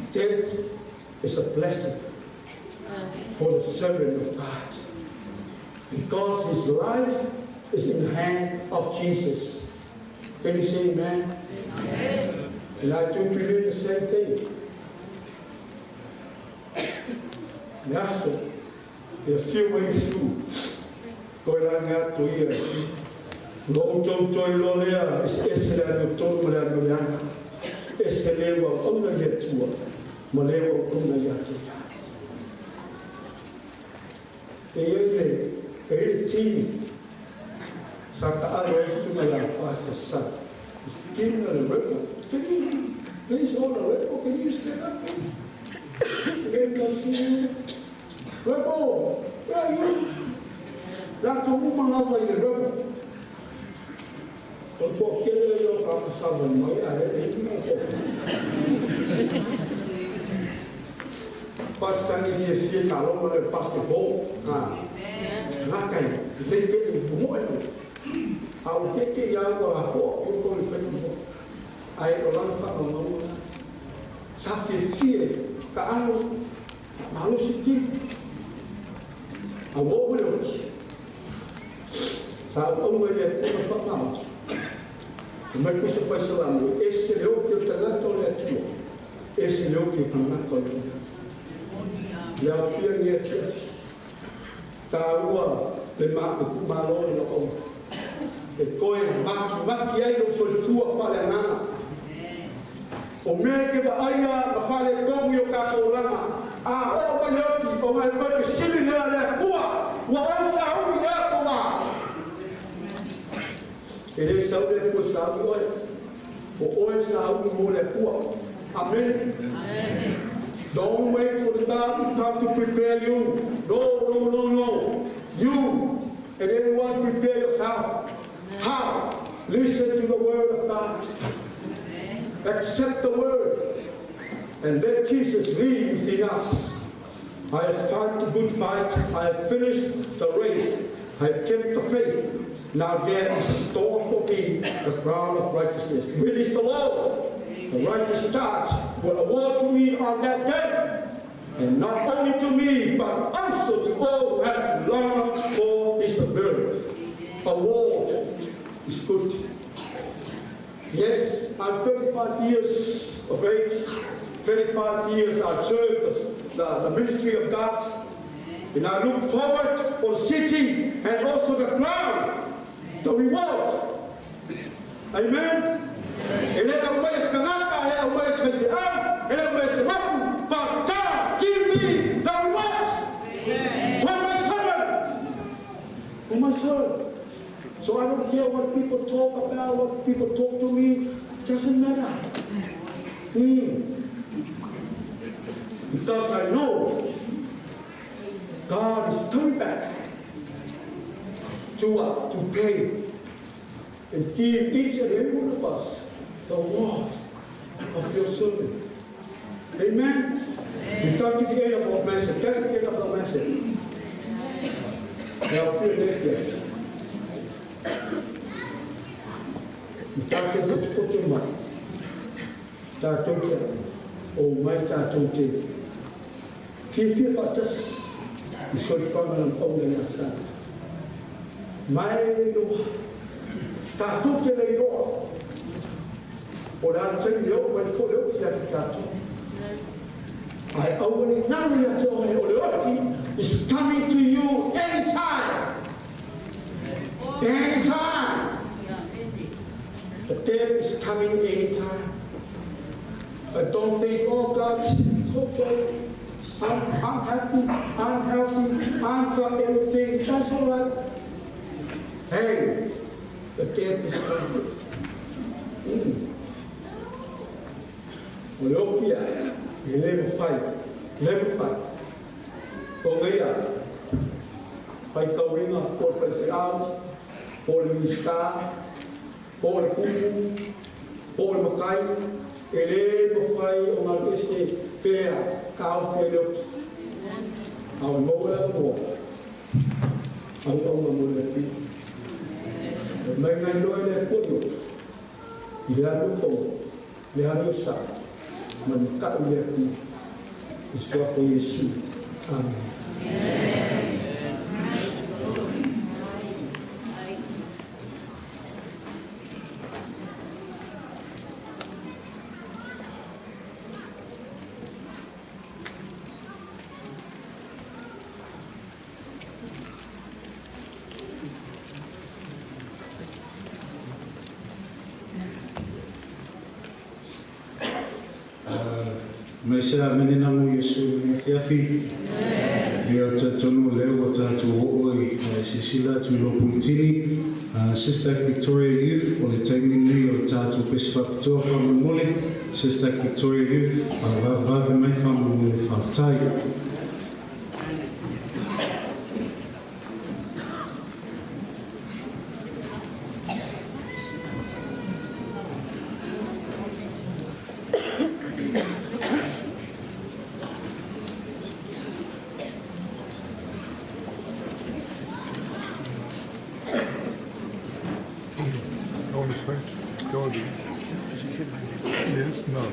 Death is a blessing for the servant of God, because his life is in the hand of Jesus. Can you say amen? Amen. And I do believe the same thing. Yes, there are few ways through. Tôi đang nghe tôi lỗ trong tôi lo lea Israel trong mà làm người ăn Israel vào ông là liệt chùa mà leo ông là liệt chùa. Cái chi sa ta rồi chúng ta làm fast sa kim là rất là please all the way can you stand up again don't see Rebel where are you ra chúng mà lâu vậy rồi còn bộ kia đây yo cả sao mình mới ai đấy pasang isi kalau mulai basketball ngakai jadi semua itu au keke yang berapa itu itu ai orang faham sakit sih kalau malu sikit awak boleh saat orang dia tu faham mereka supaya selalu esse leu que tengah tolak tu esse leu que tengah tolak ya fear ni chef tawa le mak ku malo no o e coi mak ai no so sua fale nana o me que va aya va fale como yo ka so lama a o ba yo ki o mai ko que sili na le kuwa wa on sa u ya ko wa ele sa u le ko sa u o sa u mo le kuwa amen amen. Don't wait for the time to come to prepare you. No. You and everyone prepare yourself. How? Listen to the word of God. Accept the word. And let Jesus live within us. I have fought the good fight. I have finished the race. I have kept the faith. Now there is a store for me, the crown of righteousness. Which is the Lord. the right to start will award to me on that day. And not only to me, but also to all who have longed for his ability. Award is good. Yes, I'm 35 years of age. 35 years I've served the ministry of God. And I look forward for the city and also the crown, the reward. Amen. Ele é o mais canata, é o mais festival, ele é o mais rapo, but God give me the reward for my servant. For my servant. So I don't care what people talk about, what people talk to me, doesn't matter. Because I know God is coming back to what? To pay and give each and every one of us the reward of your servant. Amen? We come to the end of our message. That's the end of our message. Now, fear next day. We come to the put your mind. Tātou o mai tātou te. Fia whatas. I soi whanga ng paunga ni asana. Mai no. Tātou te lei roa. O rāna tani leo, mai fo leo ki ati tātou. Ai awani nāri ati o he o leoti is coming to you anytime. Anytime. The death is coming anytime. But don't think, oh God, it's okay. I'm happy, I'm healthy, I've got everything, that's all right. Hey, the death is coming. Olokia, you never fight. Kongea, fight kawinga, por festival, por miska, por kufu, por makai, ele mafai o malveste pea, kao felok, au moa mo, au mo le pi. Mai ngai noi le kono, i le anuko, le anusa, man ka le pi, iskua fo Yesu. Amen.
Maisha menina mo Yesu me fiafi. Ia tatonu leo o tātou oi sisila tu lo puntini. Sister Victoria Youth o le taimini o tātou peswhakatoa whamamole. Sister Victoria Youth vave mai whamamole whaftai.
Yes, no.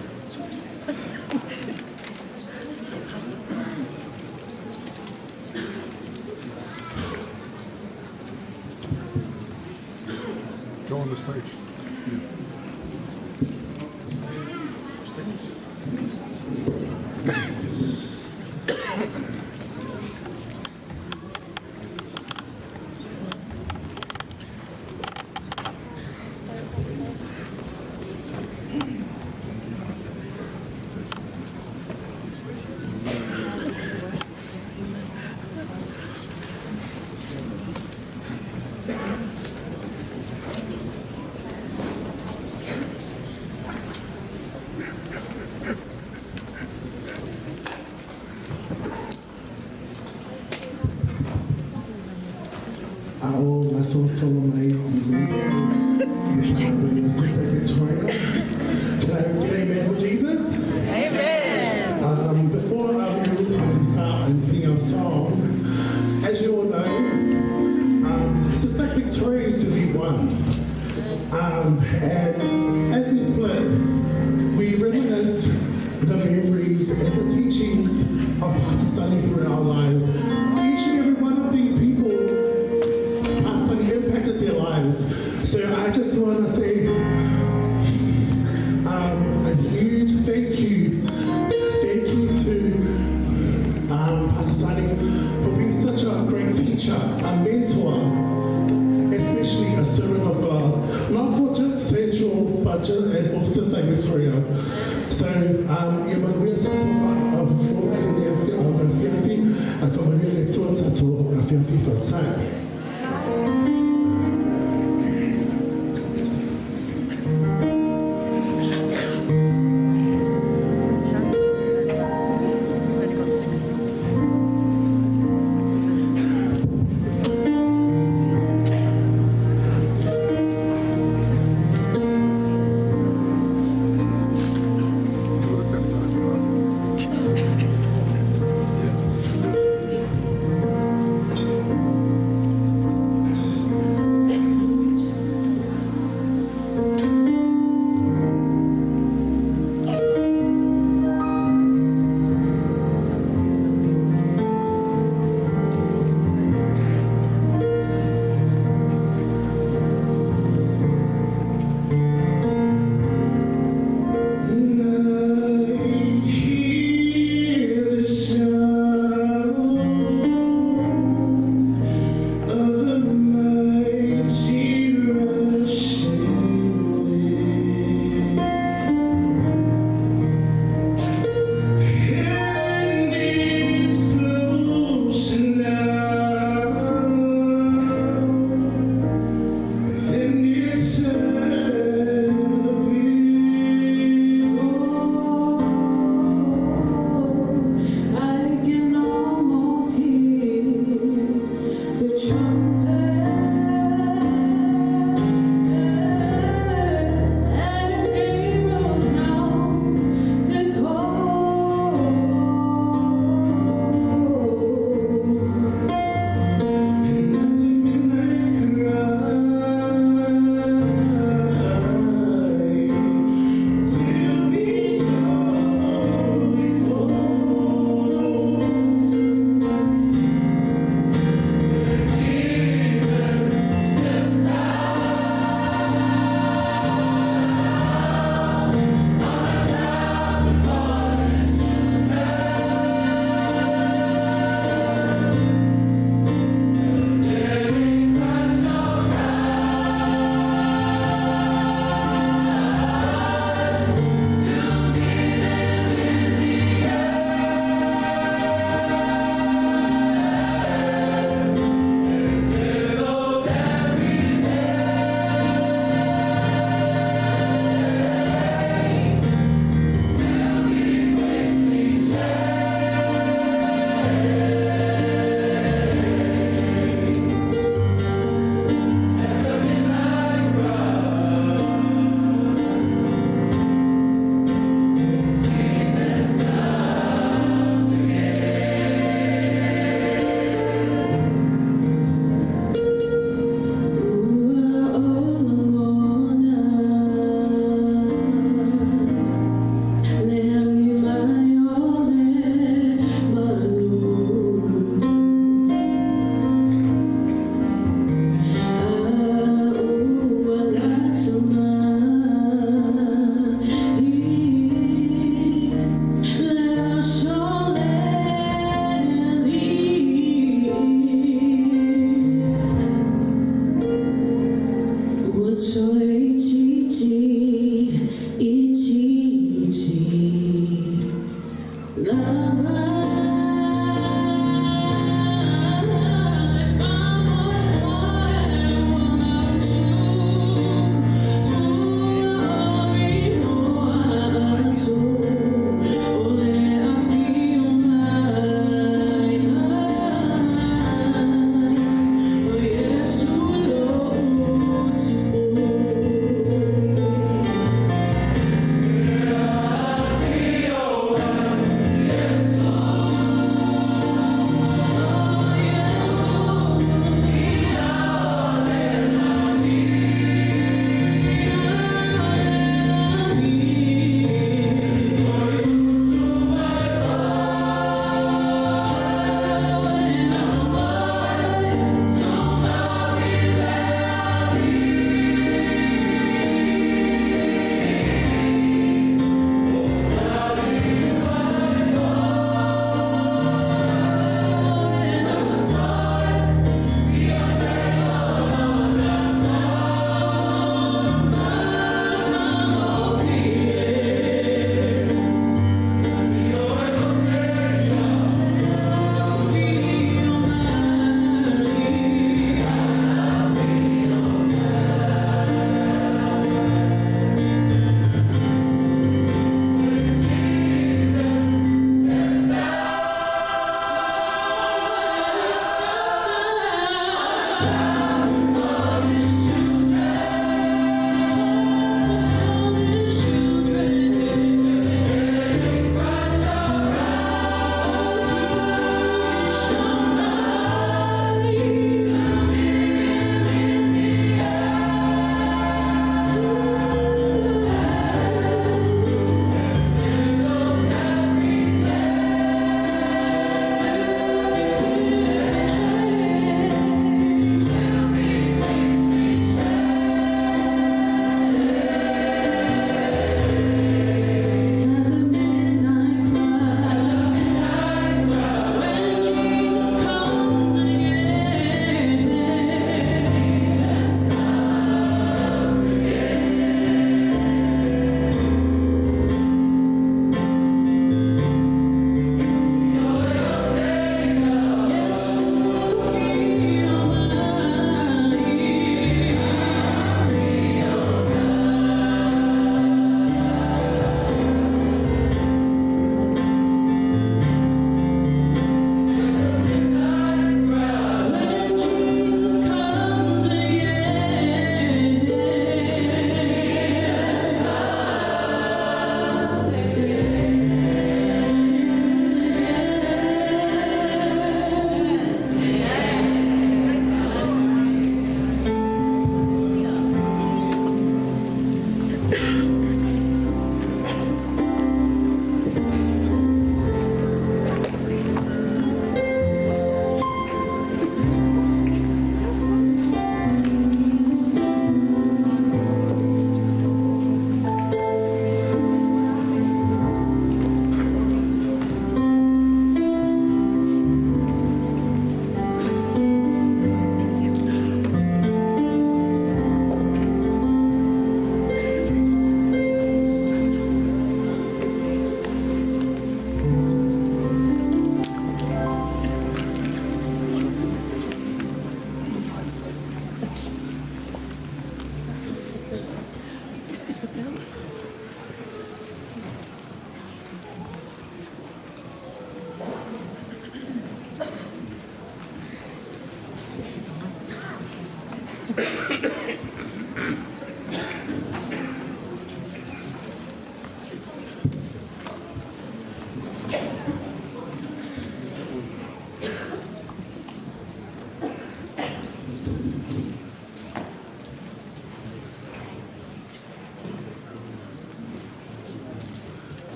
Go on the stage.
Amen with Jesus. Amen. Before I move out and sing our song, as you all know, Sister Victoria is to be one. And as we split, we truths and the teachings of Pastor Sonny through our lives. Each and every one of these people, Pastor Sonny impacted their lives. So I just want to say a huge thank you to Pastor Sonny for being such a great teacher, a mentor, especially a servant of God, not for just Central, but just and for Sister Victoria. So, yeah, but we're talking about for my fiancé, and for my next one, to a fiancé for time.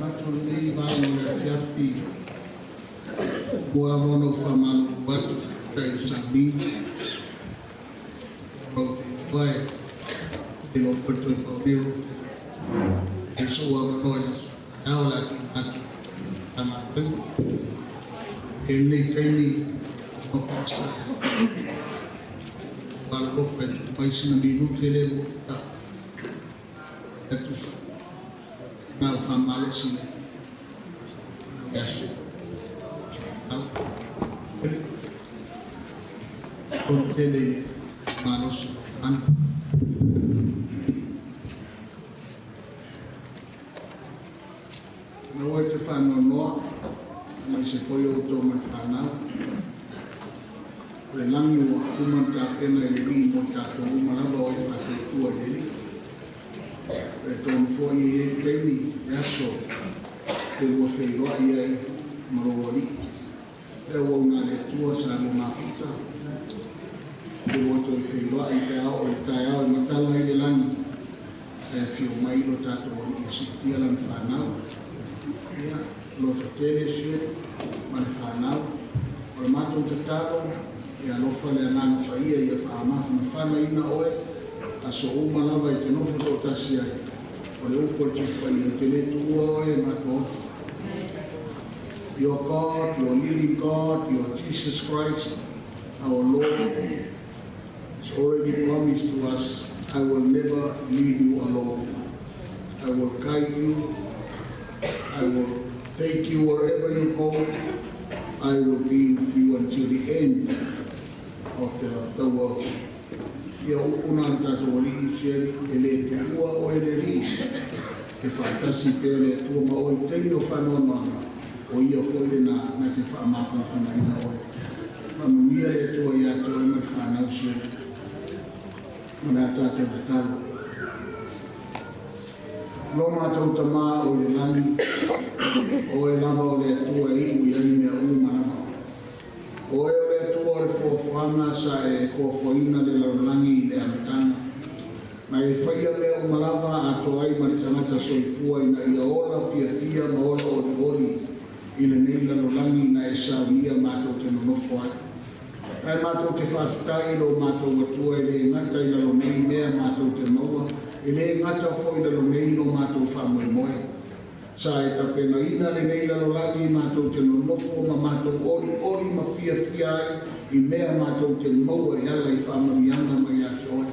Matuni valu yafi boa mono famalu batu kai sabi oke bae ilo perto pabio eso wa mono awla ati amatu ini opasa balko fet paisina minuto ele ta etu na famalo sini yes con tele manos an no te fanno no ma se poi auto man fanno le langi wa kuma ta pena le bi mo ta to ma la ba fa tu ele ton foi temi adesso devo fare io maroli devo una lettura sarà una vita devo to fare il tao ma tala ile lang fio mai lo tato di sittia lan fanao ya lo tele shi man fanao o mato tato ya lo fale nan fa ia fa ma fa ina oe aso uma lava e te no foto tasia o le upo te fai e te le tuo e mato your God, your living God, your Jesus Christ, our Lord, has already promised to us, I will never leave you alone. I will guide you. I will take you wherever you go. I will be with you until the end of the world. Ia una tato li che ele tua o ele li e fantasi pele tua ma o te no fa no o ia foi na te fa ma fa na ina o ma ia le tua ia to me fa na se na ta te talo lo ma to tama o le lani o e lava o le tua i ia ni me o ma na o e le tua fo fana sa e fo foina de la langi le antana na e faia me o malava a to ai ma tangata soifua ina ia ola fia ma ola o ile nei la langi na e sa mia ma to te no fo ai ma to te fa stai lo ma to tua ile ngata ina lo nei me ma to te no ile ngata fo ina lo nei no ma to fa mo mo sa e ta pena ina le nei la langi ma to te no fo ma to ori ma fia i mea mātou te maua i ala i whamarianga mai atoe.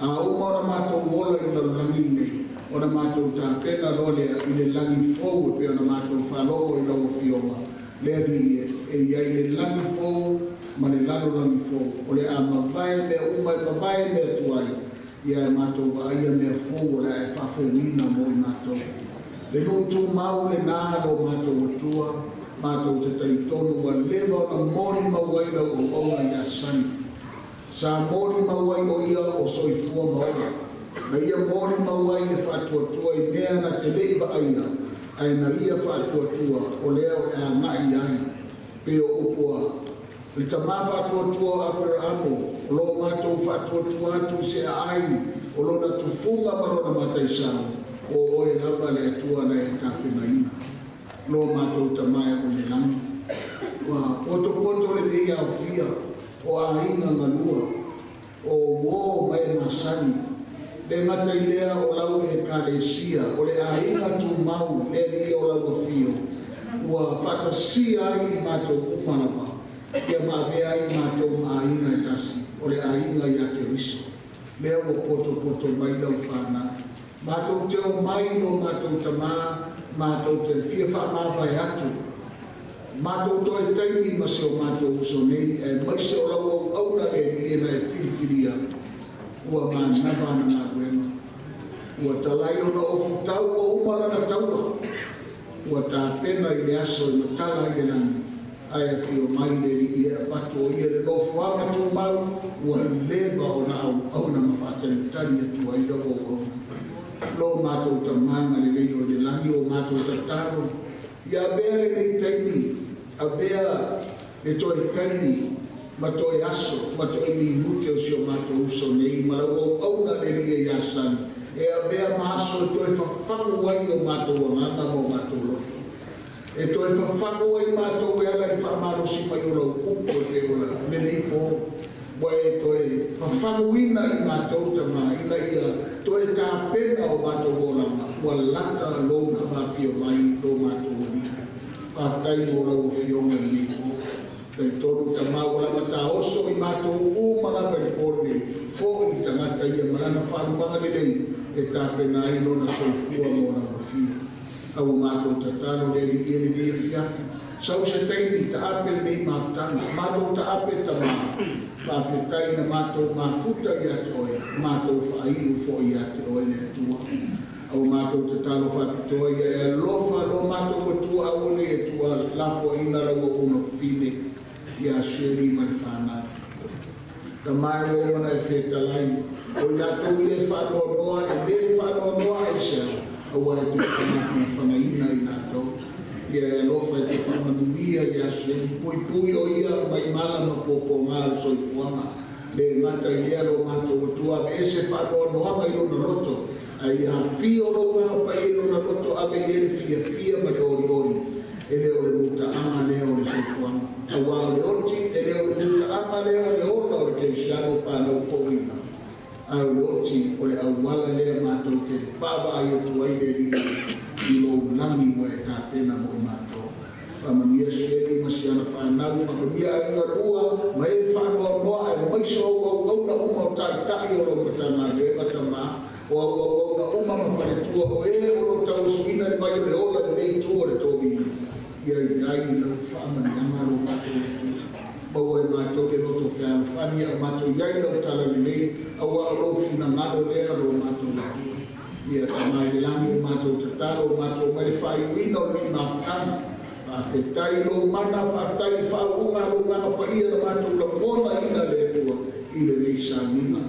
A uma ora mātou wola i la langi nei, ora mātou tā pena rolea i le langi fōu e pe ora mātou whalogo i lau whioma. Lea ni e iai le langi fōu, ma le lalo langi fōu. O le a mawai mea uma i mawai mea tuai, ia mātou wa aia mea fōu o le e whafouina mo i mātou. Le nōtou mau le nāro mātou atua, mātou te taritonu wa lewa na mori mawai la o onga ia sani. Sa mori mawai o ia o soifua maola. Na ia mori mawai le whatuatua i mea na te leiva aia. Ai na ia whatuatua o leo e a ngai ai. Peo upua. Le tamā whatuatua apera amo. O lo mātou whatuatua atu se ai. O lo na tufunga marona mataisau. O oe rapa le atua na e tāpena ina. Lo mātou tamai o le langi. Wa poto le dei au fia, o a inga ngalua, o wō mai masani, le ngata i lea o lau e kālesia, o le a inga tu mau, le li o lau fio, wa whatasia ai mātou umanawa, ia mawe ai mātou ma inga e tasi, o le a inga i ake riso, lea o poto mai lau whana, mātou teo mai no mātou tamā, mātou te fia whamawai atu. Mātou toi taimi ma seo mātou uso nei, e mai seo lau au auna e ena e whiriwhiria. Ua mā nabana ngā kuema. Ua talai ona o futau o umara na taua. ua tāpena i le aso i matala i le lani. Aia ki o mai le li ia pato o ia le nofo anga tō mau, ua leva o na au na mawhātani tari atu ai loko o au. Lo mātou ta manga le lei o le lani o mātou ta taro. Ia bea le lei taimi, a bea le toi taimi, ma toi aso, ma toi mi mute o si o mātou uso nei, ma lau au na le li ia sani. E a bea maaso toi whawhangu wai o mātou o nganga mo mātou loto. E toi whawhangu ai mātou e ala i whamaro si mai o lau upo te ola, nenei po, wae toi whawhangu ina i mātou tama, ina ia, toi tā pena o mātou o lama, wa lata lo na mawhio mai lo mātou o ni. Whawhkai mo lau o whionga ni po, kai tonu tama o lama tā oso i mātou o maranga i pōne, fō i tangata ia maranga wharumanga ni nei, e tā pena ai lo na soifua mo na mawhio. Au mātou tatalo le li ia ni fiafi. Sau se teini ta ape nei mawhtanga. Mātou ta ape ta mā. Whawhetai na mātou mawhuta i ate oe. Mātou whairu fo i ate oe le tua. Au mātou tatalo whapitoa i e lofa lo mātou matua au ne e tua lafo ina raua uno fine. Ia sheri mai whanata. Ta mai o mana e whetalai. O i atou i e whanoa noa e le whanoa noa e sea. Awa e te whanaina i nātou. Ia e lofa e te whamanuia i ase. Pui o ia mai mala ma popo ngāra soifuama. Le mata i lea lo mātou atua. E se whanoa noanga i lona loto. Ai a fio lo ngā pa i lona loto. Abe i ele fia ma le ori ori. E leo le muta ama leo le soifuama. Awa o le oti. E leo le muta ama leo le ola o le keisiano whanau poina. Au le oti o le awala lea mātou te pāwa ai atu ai le ria i lo langi wa e tā pena mo i mātou. Whamania se eri masiana whanau, whamania ai ngā rua, ma e whanau noa e maiso au na uma o tai o lo matana le matama, o au na uma ma wharetua o e o lo tau suina le mai o le ola le nei tua le tōbi. Ia i ai na whamania ngā lo mātou atu. Mau e mātou ke loto whiana whani a mātou iai lau tala ni nei, au a lo fina ngaro lea lo mātou atu. Ia ta mai le langi o mātou tataro, mātou mai whai wina o ni mawhana. Whawhetai lo mana, whawhetai whaunga lo ngana pa ia na mātou la mona ina le tua i le nei sa nima.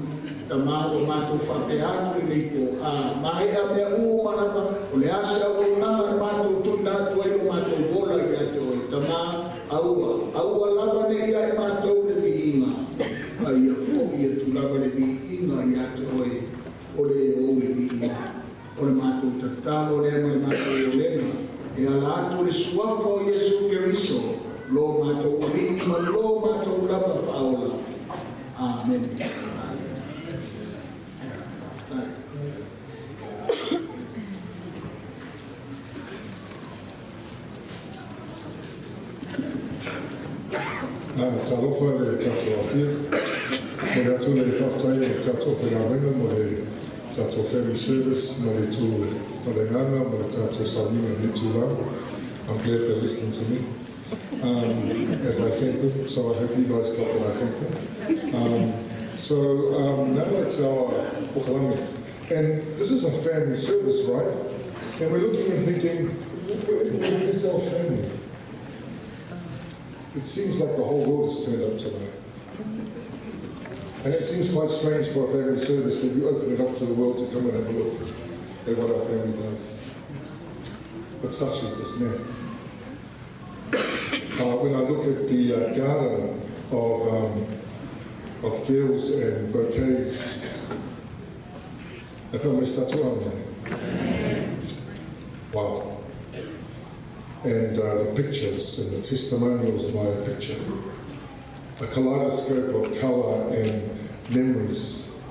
Ta mātou whape atu le nei po, mahe a mea uu manapa, o le asa o nanga mātou tuna atu ai lo mātou bola i ate oi. Ta mā aua lava ne ia i mātou le mi inga. Ai a fō ia tu lava le mi inga i ate oe. O le o le mi inga. O le mātou tatalo le ama le mātou o lena. E ala atu le suafa o Yesu Keriso. Lo mātou o li ima lo mātou lava whaola. Amen.
Talofa le tatou awhia. Mo le atu le whaftai le tatou whenawena, mo le tatou family service, mo le tū whalenganga, mo le tatou saunga ni tūrau. I'm glad they're listening to me. As I thank them, so I hope you guys got that I thank them. Now it's our Pokalangi. And this is a family service, right? And we're looking and thinking, where is our family? It seems like the whole world has turned up tonight. And it seems quite strange for a family service that you open it up to the world to come and have a look at what our family does. But such is this man. When I look at the garden of girls and bouquets, wow. And the pictures and the testimonials by a picture, a kaleidoscope of colour and memories,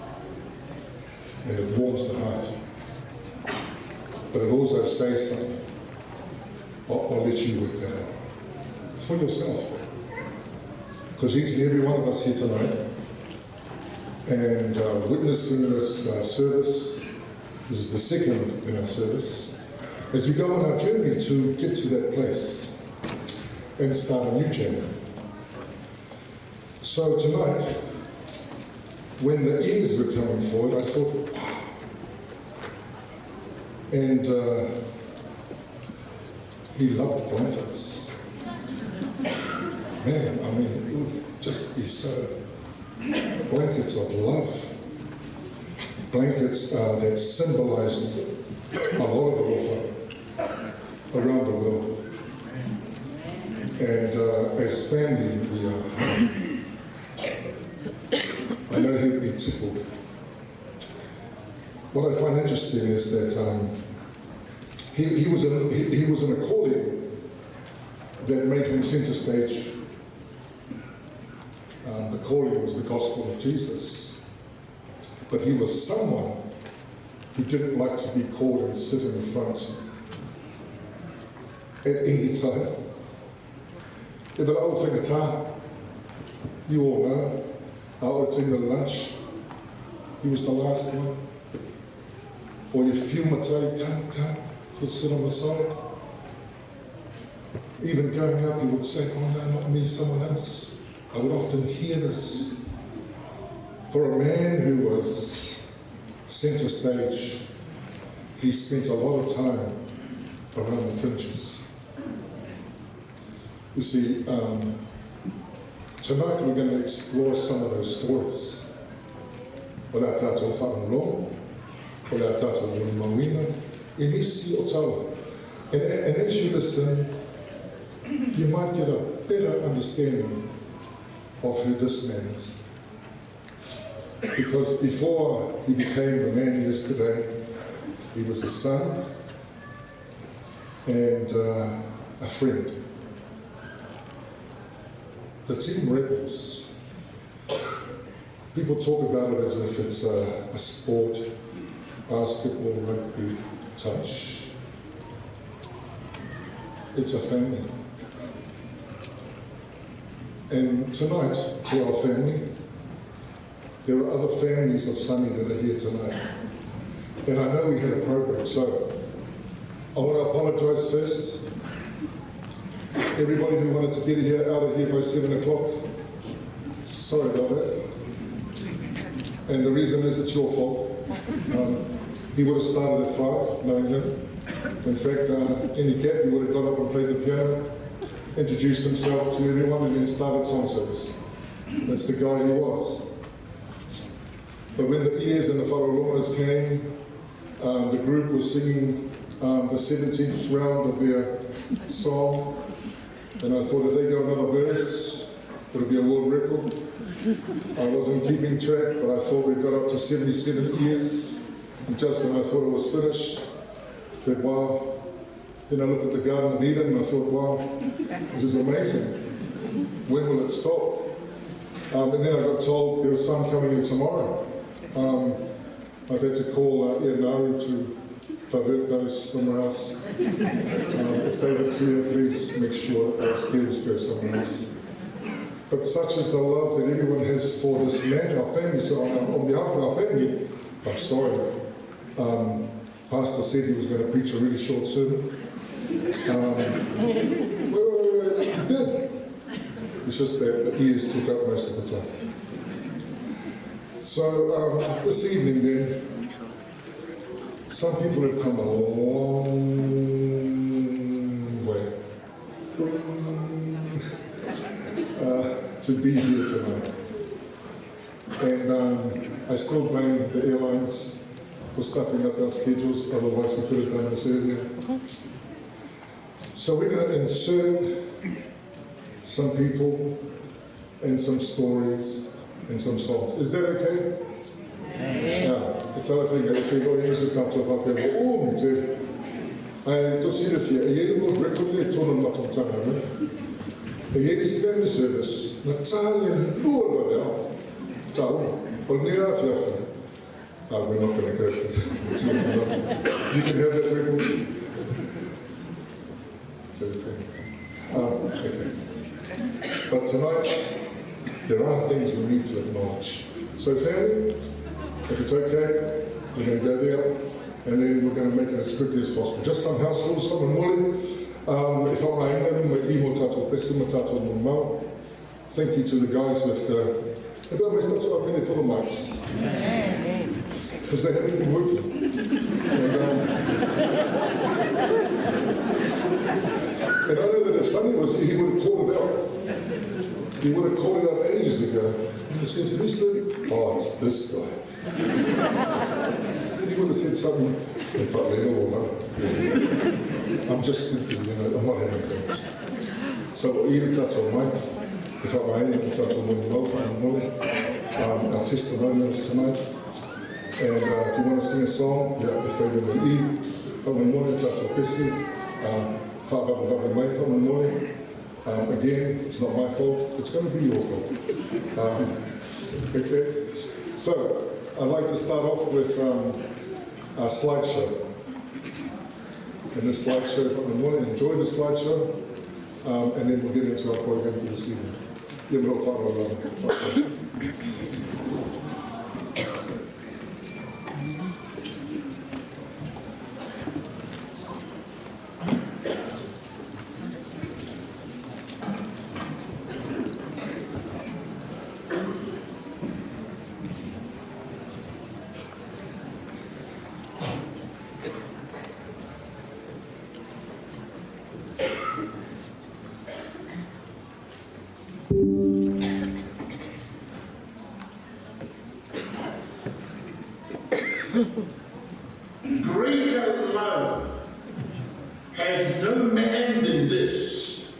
and it warms the heart. But it also says something. I'll let you work that out for yourself, because each and every one of us here tonight, and witnessing this service, this is the second in our service, as we go on our journey to get to that place and start a new journey. So tonight, when the ears were coming forward, I thought, wow. And he loved blankets. Man, I mean, it would just be so, blankets of love. Blankets that symbolized a lot of the wafa around the world. And as family, we are, I know he'd be tickled. What I find interesting is that he was in a calling that made him center stage. The calling was the gospel of Jesus. But he was someone who didn't like to be called and sit in the front at any time. The old thing you all know, our the lunch, he was the last one. Or your fumatai, come, could sit on the side. Even going up, he would say, oh no, not me, someone else. I would often hear this. For a man who was center stage, he spent a lot of time around the fringes. You see, tonight we're going to explore some of those stories. Ola tātou whakanolo, ola tātou mawina, inisi o taua. And as you listen, you might get a better understanding of who this man is. Because before he became the man he is today, he was a son and a friend. The Team Rebels, people talk about it as if it's a sport, basketball, rugby, touch. It's a family. And tonight, to our family, there are other families of Sunny that are here tonight. And I know we had a program, so I want to apologise first. Everybody who wanted to get out of here by 7 o'clock, sorry about that. And the reason is it's your fault. He would have started at 5, knowing him. In fact, any gap, he would have got up and played the piano, introduced himself to everyone, and then started song service. That's the guy he was. But when the ears and the whakarongas came, the group was singing the 17th round of their song, and I thought if they go another verse, it'll be a world record. I wasn't keeping track, but I thought we got up to 77 years. And just when I thought it was finished, I thought, wow. Then I looked at the Garden of Eden and I thought, wow, this is amazing. When will it stop? And then I got told there was some coming in tomorrow. I've had to call Ian Naru to divert those somewhere else. If David's here, please make sure that those kids go somewhere else. But such is the love that everyone has for this man, our family. So on behalf of our family, I'm sorry. Pastor said he was going to preach a really short sermon. He did. It's just that the ears took up most of the time. So this evening then, some people have come a long way to be here tonight. And I still blame the airlines for stuffing up our schedules, otherwise we could have done this earlier. So we're going to insert some people and some stories and some songs. Is that okay? Yeah. It's other thing that I go use the touch of up there. Oh, me too. I don't see the fear. I had a good record there, told not on time. I had this family service. Natalia, no, no, we're not going to go for it. You can have that record. Okay. But tonight, there are things we need to acknowledge. So family, if it's okay, we're going to go there, and then we're going to make it as quickly as possible. Just some house rules, someone willing. If I'm thank you to the guys with the about my stuff, so I've been for the mics. because they haven't been working. And I know that if Sonny was here, he would have called it out. He would have called it out ages ago. He would have said, who's the? Oh, it's this guy. And he would have said something, if I let or no. I'm just thinking, I'm not having things. So you can touch on Mike. If I may, you can touch on Wendy Lofa and Molly. Our testimonials tonight. And if you want to sing a song, if they will eat, if I may, touch on Bessie. Again, it's not my fault, it's going to be your fault. Okay? So, I'd like to start off with our slideshow. And this slideshow, if I want to enjoy the slideshow, and then we'll get into our program for this evening.
Greater love has no man than this,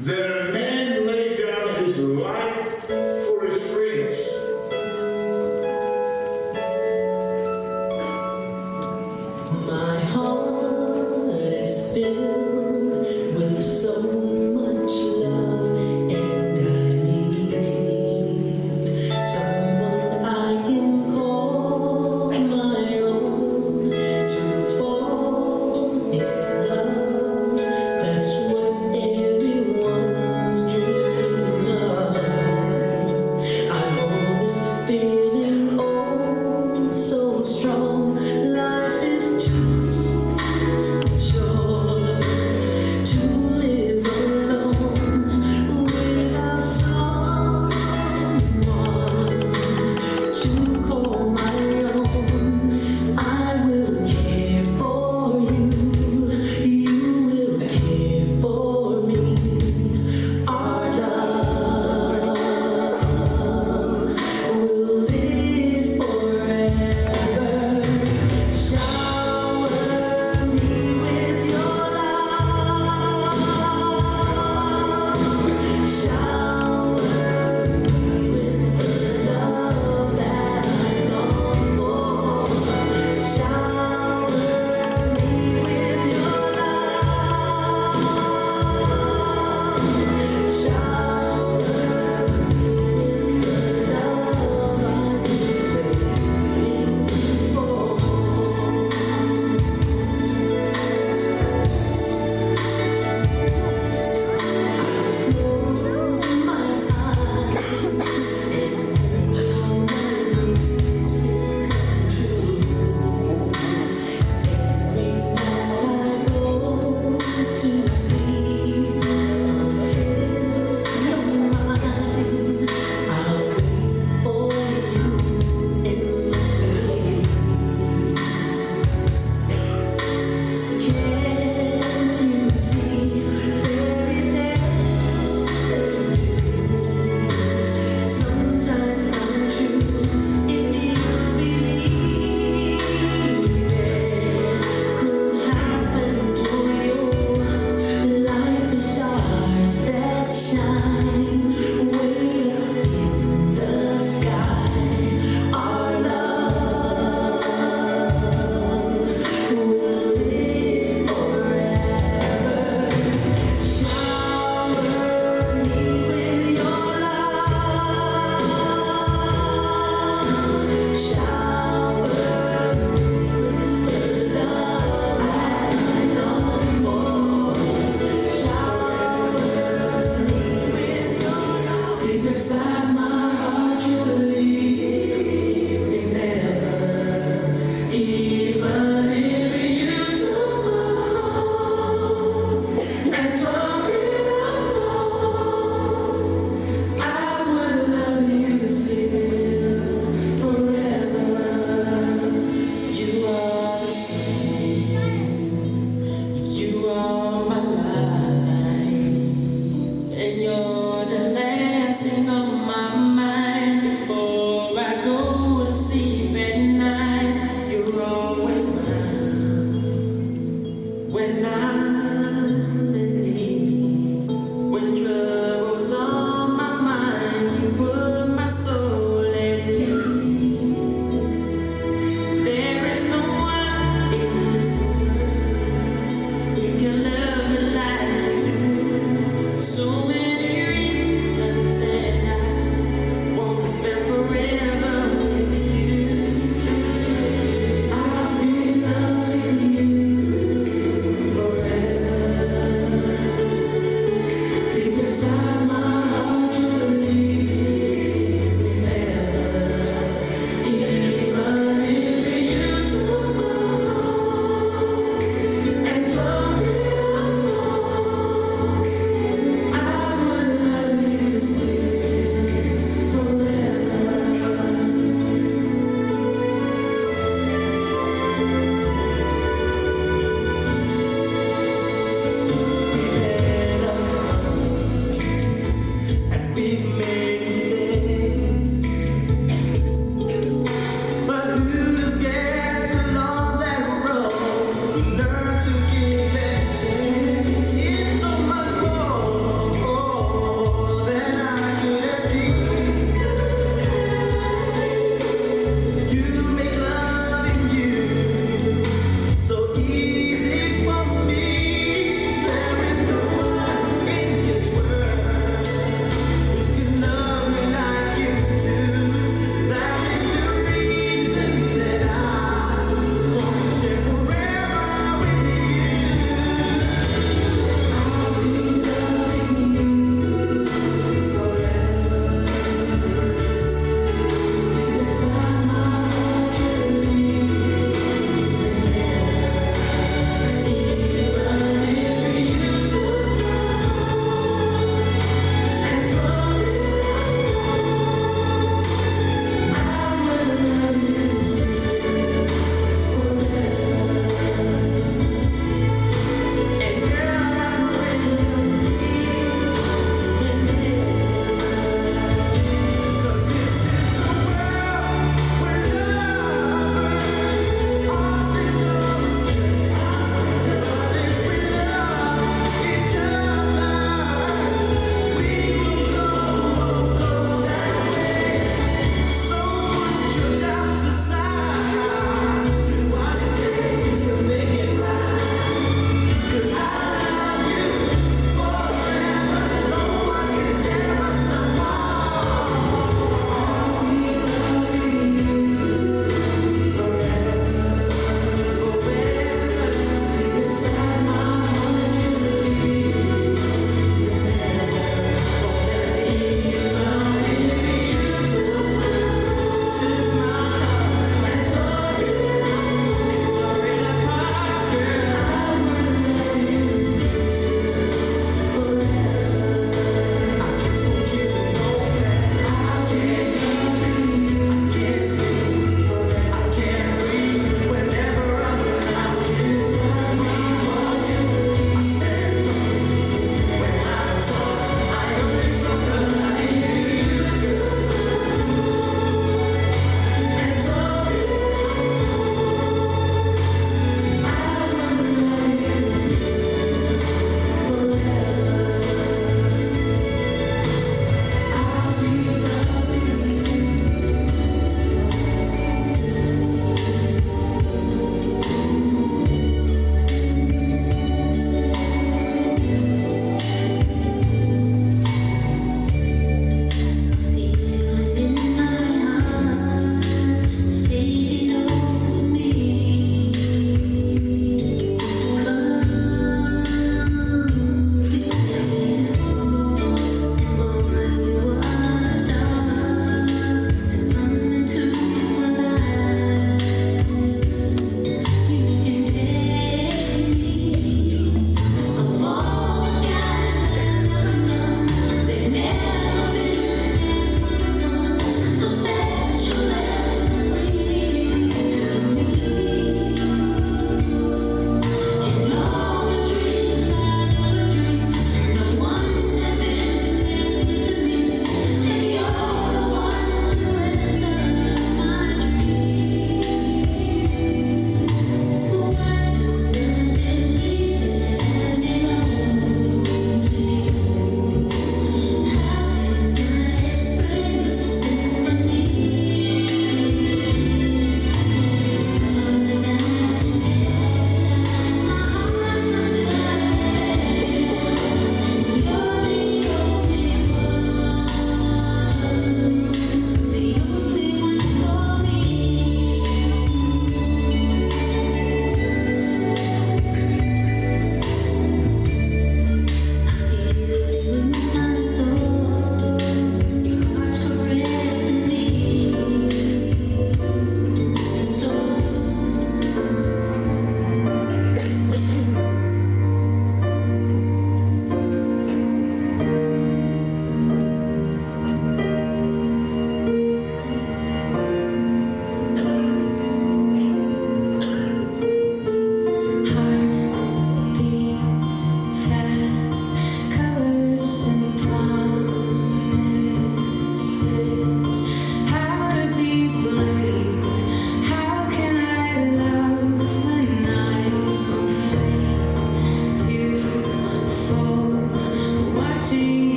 that a man lay down his life for his friends.
My heart is filled with so much love, and I need someone I can call my own to fall in love. That's what everyone's dream.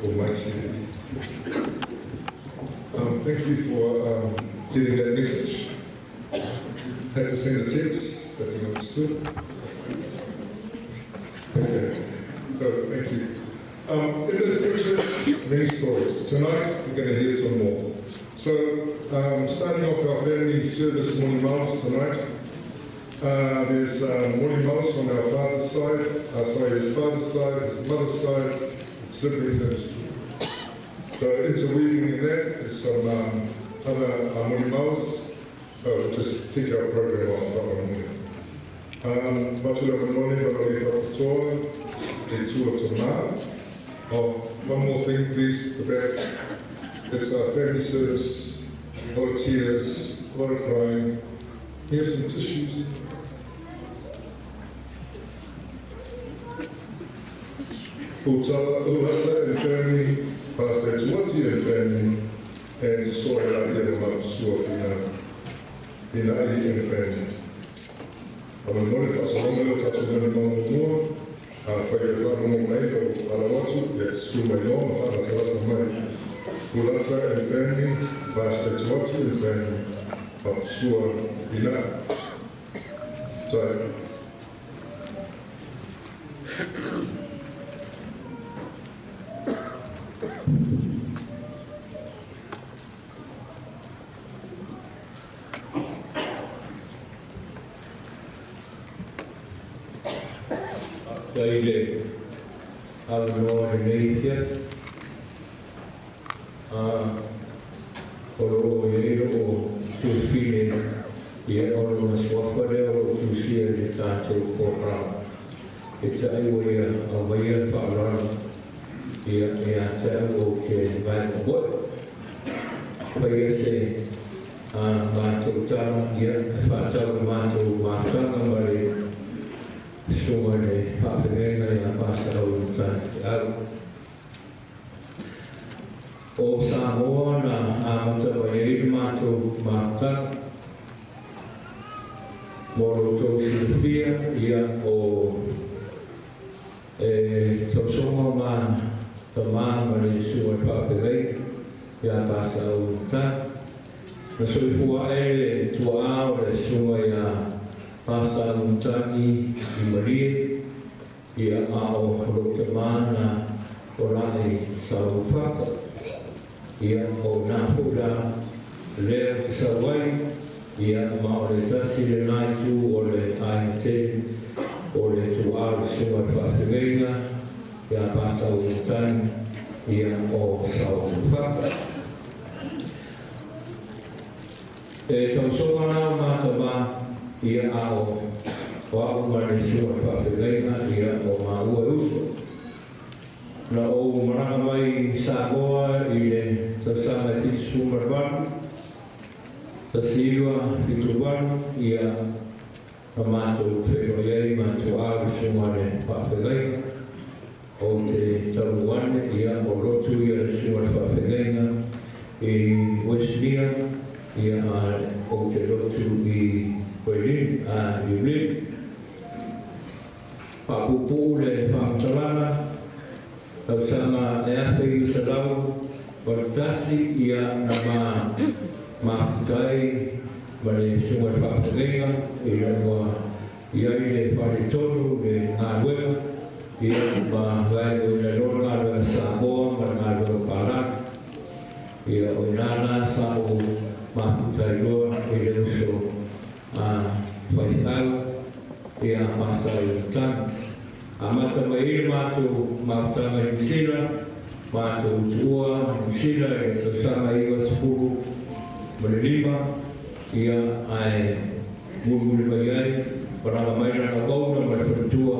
Almighty. Thank you for getting that message. Had to send a text that you understood. Okay, so thank you. In those pictures, many stories. Tonight, we're going to hear some more. So, starting off our family service morning mass tonight, there's morning mass on our father's side, his father's side, his mother's side, his siblings and his children. So interweaving in that is some other morning mass. So we'll just kick our program off that one morning. Matula Manone, Baroli Haputoa, e Tua Tama. One more thing, please, the back. It's our family service, a lot of tears, a lot of crying. We have some tissues. Uhata and family, Pastor Tuati and family, and sorry, I didn't love Suafina, Inai and family. I'm a monitor, so I'm going to touch on the more. Whaiawha mo mai o Arawatu, yes, through my law, Whanatawata mai. Ulata and family, Pastor Tuati and family, of Suafina. So,
Taile Alanoa Neithia Oro Yero o Tufine Ia Oro Swafare o Tusia de Tato Kora Ita Iwaya Awaya Paran Ia Eata o Te Van Bot Paya Se Mato Tana Ia Fatau Mato Matanga Mare Sumane Papagena ya pasta au o Samoa na amata wairi mato mata moro to Silvia ia o tosoma ma tama mare sumane papagena ya pasta au na soifua tua o suma ya Pasa Mutani i Maria, ia ao Rotamana o Rai Saupata, ia o Nahura Leo Te Sawai, ia Maore Tasi le Naitu o le Aite, o le Tuaru Suma Whawhenga, ia Pasa Mutani, ia o Saupata. E tausongana matama, ia ao wa'u mare sua whawhenga ia o ma'ua uso. Na o maranga mai Samoa i le tausanga tisu marwanu, tasiwa fituwanu ia a mātou whenoi mātou aru suma le whawhenga o te taruane ia o rotu ia le suma le whawhenga i Westmere ia o te rotu i Berlin, Berlin. Papupu le Pamtalana, Tausanga Eafe Salau, Bartasi ia nama Mafutai, Mare Suma Whawhenga, i ranua iai le wharetonu le Ngāwea, ia ma vaiu le lora ngāwea Samoa, ma ngāwea Paran, ia o nana sa'u Mafutai loa, i le uso Whaitau, ia masa i Tan. Mata mai mātou mautanga New Zealand, mātou tua New Zealand, e tausanga iwa sepuru Manilima, ia ai murmuri mai ai, paranga mai rana kauna mai whatua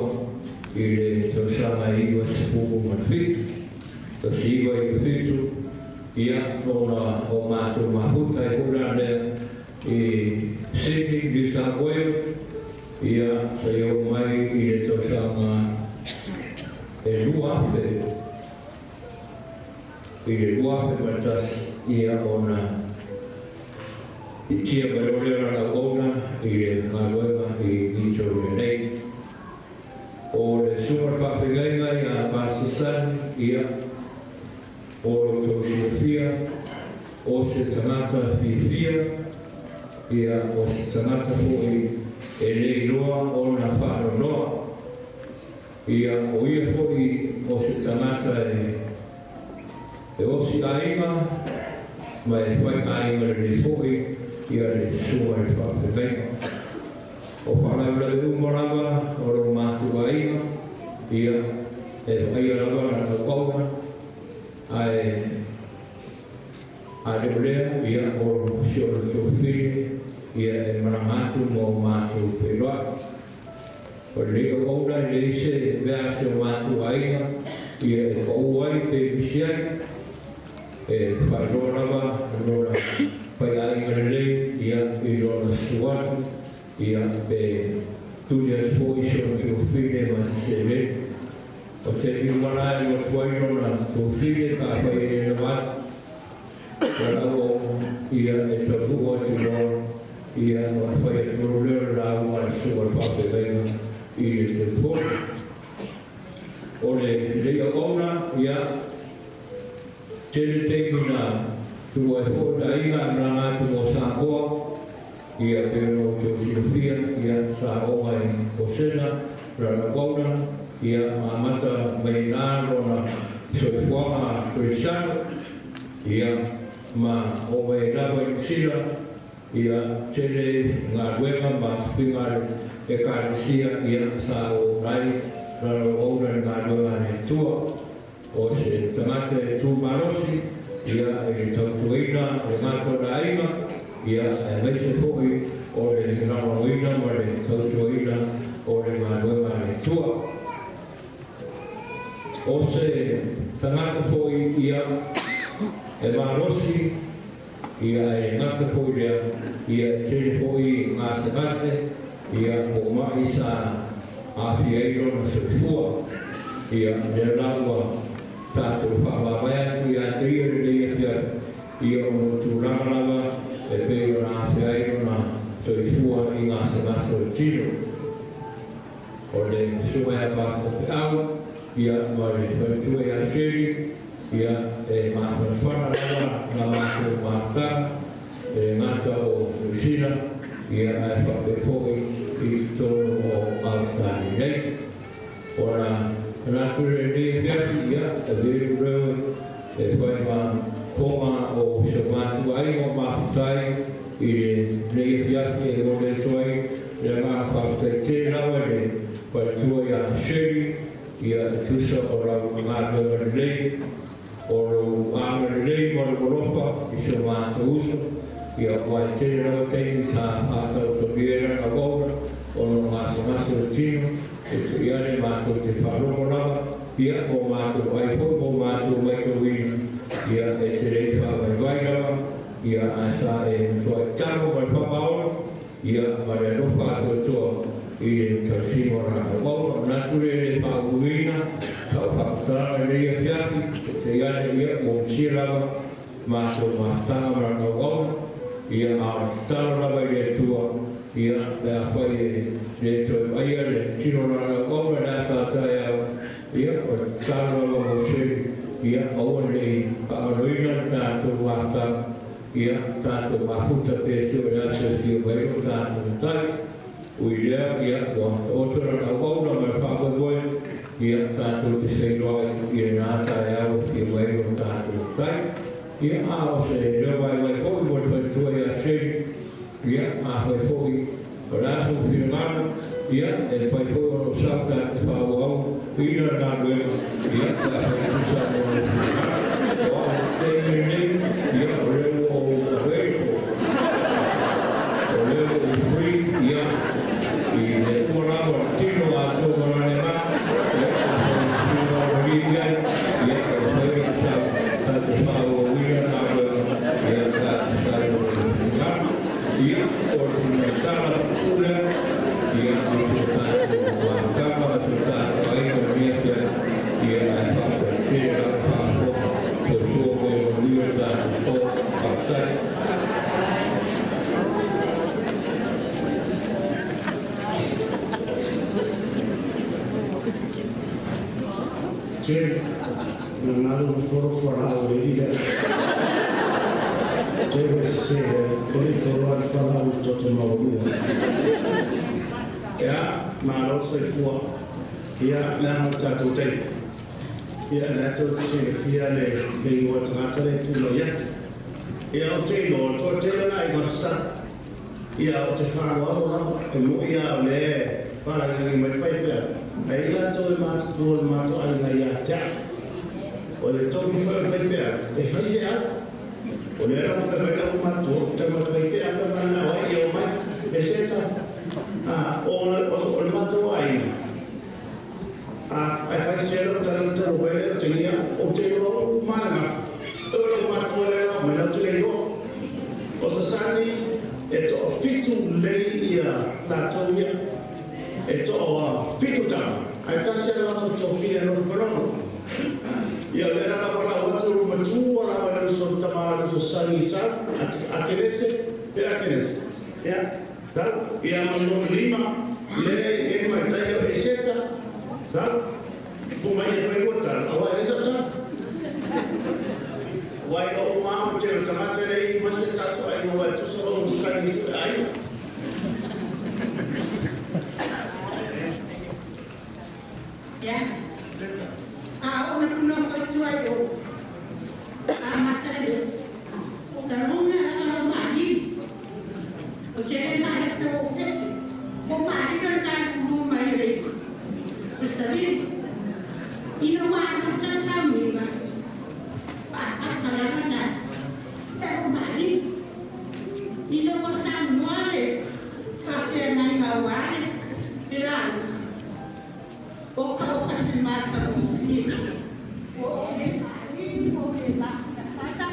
i le tausanga iwa sepuru Manifitu, tasi iwa i Manifitu, ia o mātou mahuta i hura lea i Sydney, New South Wales, ia sa iau mai i le tausanga e luafe, i le luafe matas ia ona i tia marolera la ona i le ngāwema i Victoria nei. O le sumar whawhengainga i a Pasasani ia o tō whiawhia, o se tangata whiwhia, ia o se tangata hoi e rei roa o na whāro noa. Ia o ia hoi o se tangata e osi aima, ma e whai aima re hoi, ia re sua e whawhiwenga. O whalaura e umarawa o ro mātu aima, ia e whai arawa na kauna, ai a rea ia o siora tō whiri, ia e maramatu mō mātu whiroa. O reo oura e ise vea se o mātu aina, ia e kouai pe bisiai, e whai rorawa, rora whai aina rei, ia i rora suatu, ia pe tunia spoi se o tō whiri ma se rei. O te iumarai o tuairona tō whiri ka whai e na matu, Rara o ia e te hua te roa, ia o whai e tō reo rau a sua whawhiwenga i e te pō. O le reo ona, ia, tere te mina tua e hōta inga nā ngātu o Sāpoa, ia pero te o Sinofia, ia sa oma e o Sena, rara ona, ia amata mai nā rona soe whanga Kristano, ia ma o me rawa i sira, ia tere ngā ruenga ma tupinga e kāresia ia sa o rai, rara oura ngā ruenga ne tua, o se tangata e tū marosi, ia e tautuina, e ngāto raima, ia e meise hoi, o le ngāroina, ma le tautuina, o le ngā ruenga ne tua. O se tangata hoi ia, e marosi, ia e ngata hoi rea, ia e tere hoi ngā sakase, ia o mai sa awhiairo na sefua, ia ne rawa tātou whakawawaya tu ia te ia rei whia, ia o tū rangarawa, e peo na awhiairo na sefua i ngā sakase o tino. O le sumea pāsta te au, ia mare whaitue a sheri, ia e mātua whanarawa ngā mātua mātanga, e ngātua o Usina, ia e whakewhoi i tōno o Austari nei. Ora, nāture nei whiaki, ia, e veru reu, e whai mā kōma o se mātua ai o māputai, i nei whiaki e o le toi, e ngā whakewhoi te rawa ne, whai tua ia sheri, ia e tusa o rau ngā rawa nei, o āmere rei mara koropa i se mātua uso, ia wai tere rawa teini sa pātau to biera a gōra, o no mātua mātua tino, e tu iare mātua te wharongo rawa, ia o mātua ai hoi, o mātua maito wina, ia e te rei whawai vai rawa, ia a sa e tua e tano mai whapaona, ia mare ropa atua toa, i e tau simora a gōra, nature e whauwina, tau whakutara rei a whiaki, te iare ia o sirawa, mātua mātanga mara a gōra, ia a taro rawa i e tua, ia a whai e tau aia le tino rara gōra nā whātai au, ia o taro rawa o siri, ia aua nei whaaroina tātou mātanga, ia tātou mahuta pēsio e asa whio wairo tātou tai, ui rea ia o otora na gōra mai whakawai, ia tātou te whairoi i e nātai au whio wairo tātou tai, ia a o se rewai mai hoi mo te whaitua a seri, ia a hoi hoi o rātou whiongana, ia e whaihoi o sauka te whauau, ina nā ruenga, ia tā hoi kusa o whiongana, o a te nei, ia o reo o weiro, o reo o hui, ia i te umarawa tino a tō marane mā, ia a hoi whio o ringai, ia o hoi o sauka tātou whauau, ia o te tāra pūrea, ia o te tātou wākama, te tātou aina miatia, ia a whaka tēra whāko, te tōko e o rio tātou tō whakatari. Tēra.
ngalo foro fora o ile deve se poi trovare fora un toto nuovo ya ma lo sai fuo ya la nota to te ya la to se fia le o trattare tu lo ya ya o te lo to te la i sa ya o te fa lo e mo ya le para che mi fai per ai la to ma to ai la ya ta o le to mi fai per e fai per o le era per me ma to te ma fai per ma na wa io mai e senta o le ma to ai ai fai selo tanto bene tenia o te lo mana o le ma to le ma na te le go o sa sani e to fitu le ia la to ia e to fitu ta ai ta se la to fine no però ia le la la o to ma tu la ma so ta ma so sani sa a kenese e a kenese ya sa ia ma no lima le e ma ta ia e seta sa kuma ia foi botar o ai sa ta wai o ma o te ta le ma se ta ai no vai tu so o sani ai
ya ona kuno ko tua yo mata yo da ronga na mari o che na to o mari no ka ku mai le sabe ino wa ta sa mi ba ta la na ta o mari ino ko sa muare ka te na ma wa ila o ka se mata o filho o le la fata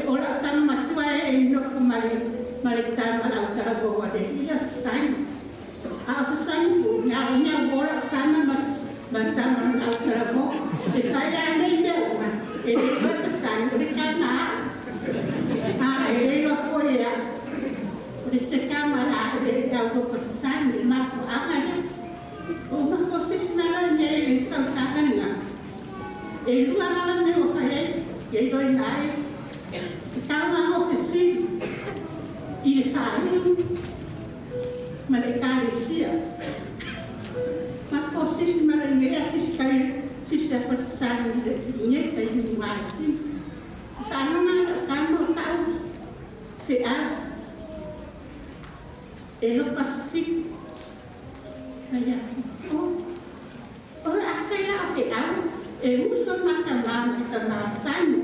o la tama matua e no male tama la tara bo wade ila sai a sa sai fu nya bola tama ma tama la tara bo e sai ya nei de ma e de sa sai de kama a e no foria de se kama la de ya ko pasani ma ko anga o ma ko se na ne e ka sa kana e lu ana ne o kai e do nai kama mo ke si i fai ma le cari sia ma così ma le mie si sta passando niente di male fanno male fanno caldo che ha e lo pacifico ma ya ora che ha e uso ma chiamare sanno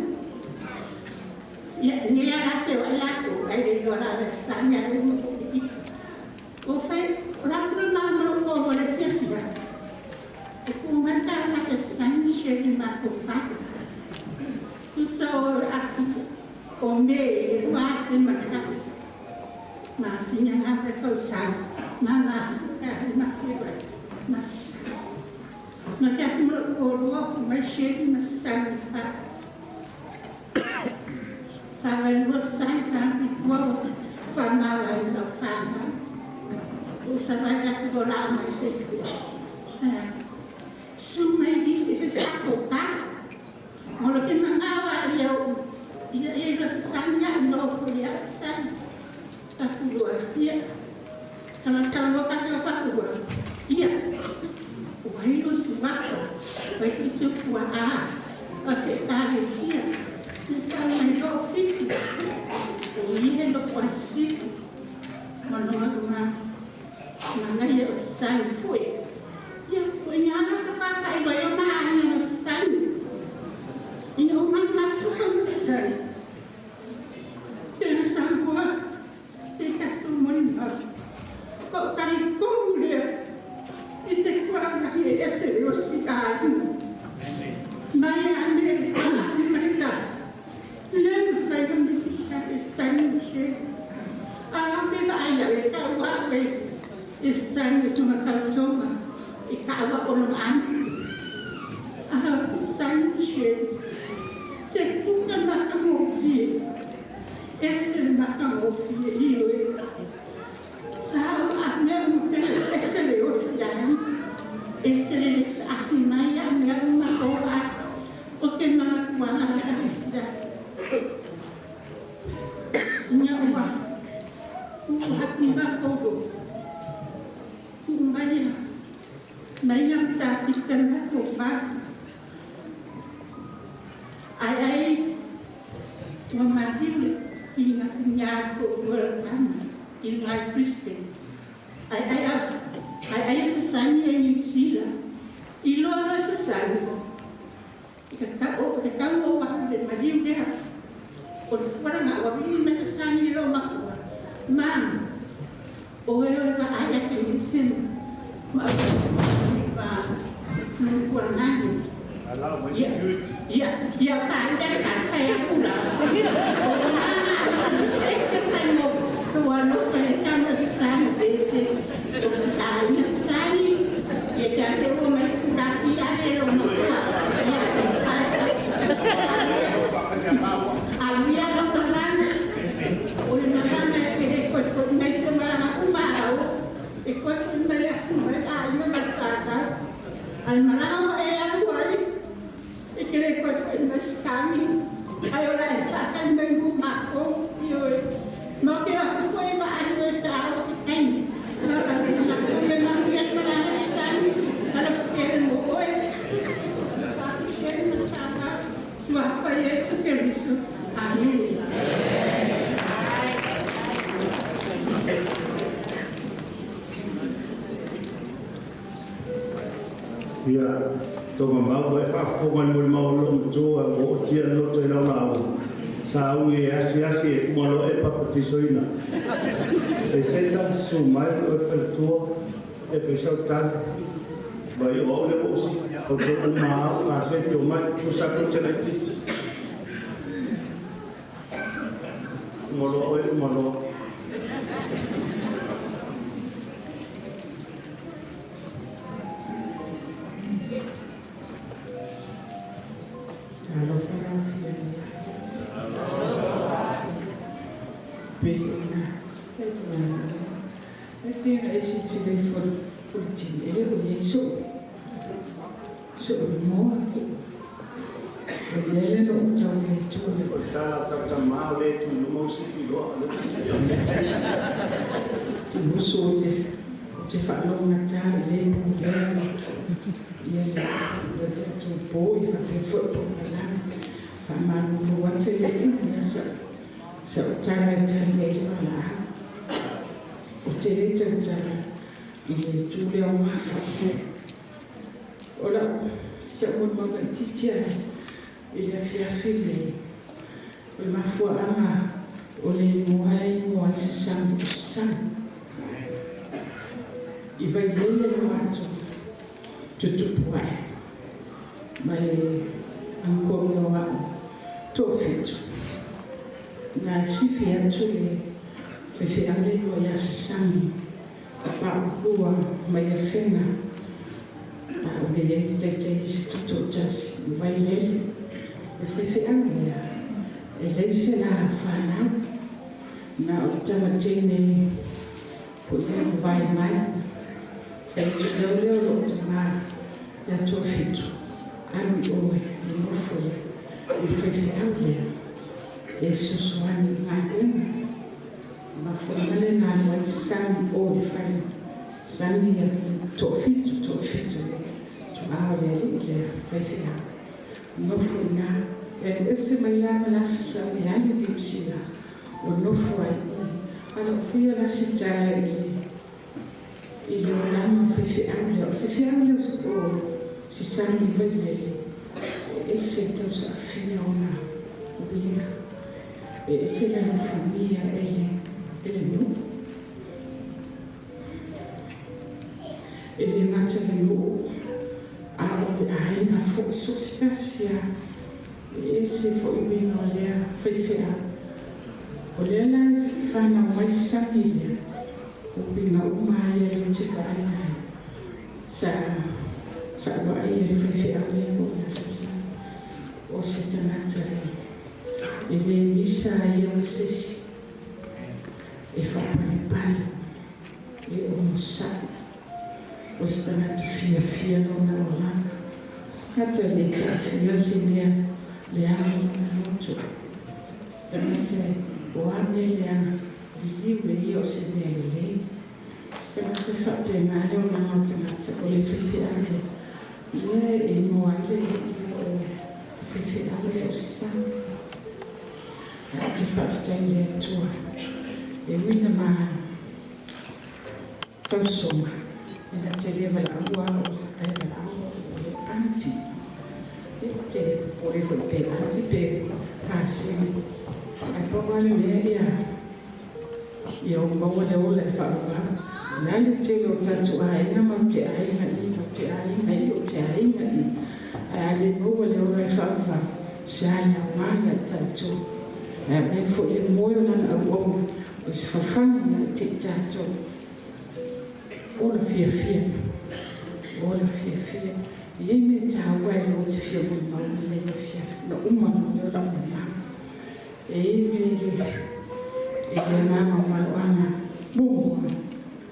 ni la se wala ko ai de ora da sanya o fai rapna ma ko vole sefia e ku marca ma che sanya che ma ko fa tu so o me wa se ma kas ma sinya ha ko sa ma ma fi ma che mo ma che ma sanya fa Saben bosan kami kuat pamalan lafana. Usahakan aku bolam itu. Sumai di sini aku kan. Kalau kita mengawal dia rasanya no kuliah san. Aku dua dia. Kalau kata apa dua. Iya. Wahai suaka, wahai suaka. Asyik tadi siap. Então, eu fico, o dinheiro quase fico, mas eu saio, foi. E eu fui, não vai cair, eu não saio. E eu não saio. Eu saio, fica sumando. Colocar em cura. Isso é quando essa velocidade. Mas a minha Lembra foi como se chama sangue. Ah, me vai a ver o ave. Esse sangue é uma calçoma e cava o antes. Ah, sangue. Se puta mata meu filho. Esse mata meu filho e eu. Sabe a minha mulher esse é o oceano. Esse é assim mais a minha uma coisa. Porque não quando a cidade nyawa hati kodo kumbaya mayam ta kitana ko ba ai mamadi inga kanya ko berkam inga Kristen ai sesanya yang sila ilo ala sesanya kakak waktu madi dia orang awak ini macam sani rumah tua, mam, orang ayat yang sen, ya kan saya pula. Except mo tuan lo saya kamu sani desi, tanya sani, ya jadi rumah sudah ada rumah tua. Había los planes, o el plano que después con medio malama umaro, después con medio año marcada, al malama era guay, y que después con el sani, hay una estaca en el maco, y hoy no quiero que fue para el trabajo si hay, no la verdad que no había para el sani, para que el moco es, para que el masama, su apariencia que lo hizo. Amém.
Ya, toma mau e fa fongan mo mau lo to o tia lo to na mau. Sa u e asi mo lo e pa petisoina. E senta su mai o e to e pesau tan. Vai o le o si o to ma a se que o mai tu sa ko tele tit.
Umolo, umolo.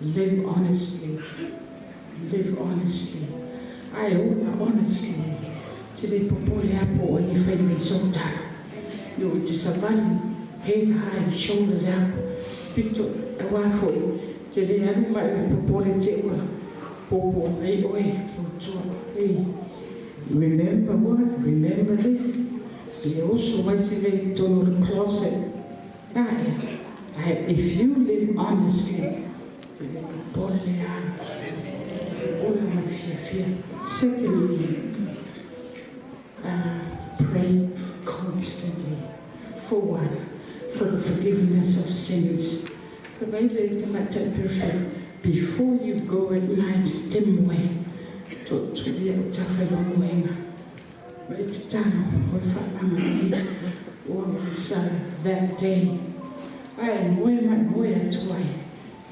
Live honestly. Live honestly. I own honestly. Today, Popoli Apple, when you find me so tired, you will survive. Head high, shoulders up. Pito, a waffle. Today, I don't mind Popoli Chewa. Popo, hey, hey. Remember what? Remember this? He also was in the closet. If you live honestly, secondly, pray constantly. For what? For the forgiveness of sins. Before you go at night, Timway, to be able to follow Wayne. But it's done with that day. ai moe manoe atuai.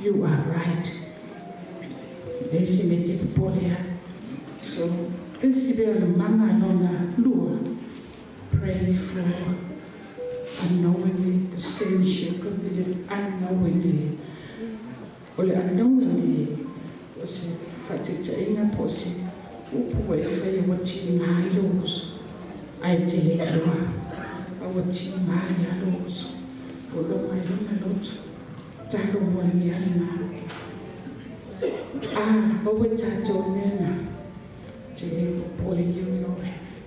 You are right. Esi me te popolea. So, esi be ona manga lona lua. Pray for unknowingly the sins you committed unknowingly. Ole unknowingly was fatitaina posi upu e fai wati mai los. Ai te le lua. Wati mai los. Olo mai lona lot. Taro wani alina. Owe tato nena. Te le popole you know.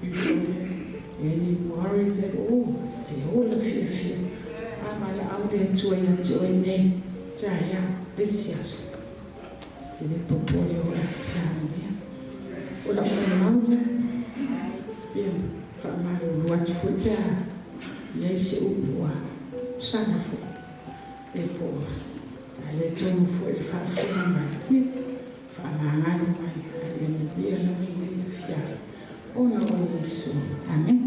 You don't have any worries at all. Te ola fia. Amala aude tuaya tuene. Jaya, precious. Te le popole ola samia. Ola maula. Bien, famalo wat futa. Yese upua. Sana fu. Epo. Ale tomu fu e fa fu mai. Fa mangano mai. Ale ni bia la fia. Ona o Yesu. Amen.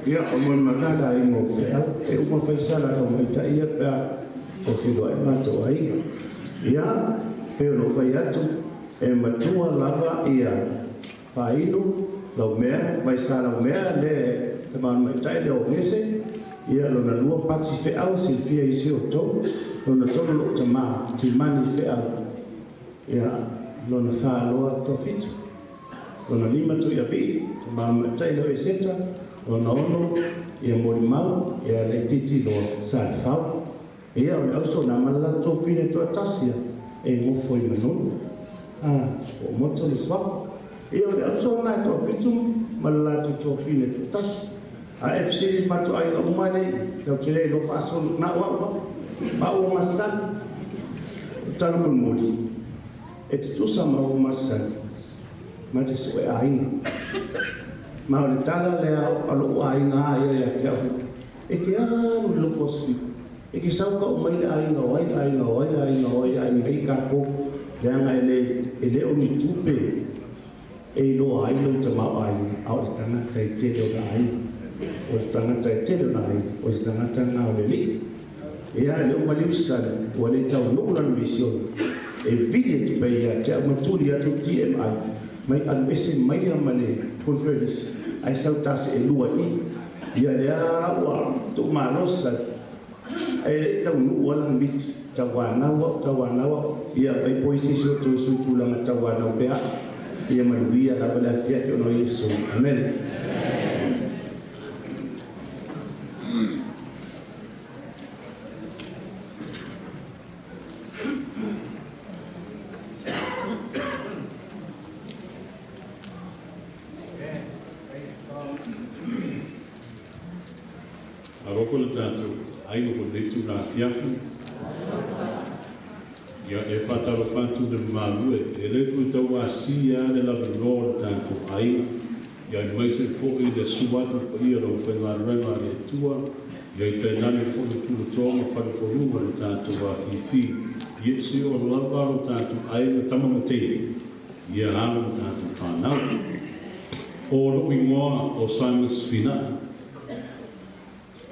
Ia o mo magada I mo fe e o mo fe sala o mo ta ia pa o ke do ma to ai ia pe no fa ia tu e matua lava ia fa inu lo me vai sala o me le e ma mai tai le o nese ia lo na lua pati fe au si fia I si o to lo na to lo ta ma ti mani fe au ia lo na fa lo to fitu lo na lima tu ia bi ma mai tai le seta o no ia mo mau ia le titi do sa fau ia o also na mala to fine to tasia e mo foi mano o mo to le swa ia o also na to fitum mala to fine to tas AFC ma to ai o mai to tele no fa so na wa ma o masan tala mo moli e tu sa ma o masan ma te so ai ma le tala le alo ai nga ia te au e ke alo lo posi e ke sau ka mai ai nga ai ka ko le nga ele o ni tupe e no ai lo te ma ai au te tanga te do ai o te tanga te do ai o te tanga tanga o le li e ai lo ma liustan o le tau no na mission e vile te pe ia te amaturi atu TMI mai al ese mai amale conference ai sautas e lua I ia le ala tu manosa e tau nu wala mit tawana ia pai poisi so tu su tu la tawana pea ia maluia la pela fia que no Yesu amen.
Fiafi ia e fatalo fatu de malue e le tu tau asia le la lor tanto ai ia mai se fo I de suatu ia ro fe la rema le tua ia te nani fo tu to fa ko ru le tanto va fifi ia se o la va tanto ai le tamamate ia alo tanto fa na o lo I mo o Simon Spina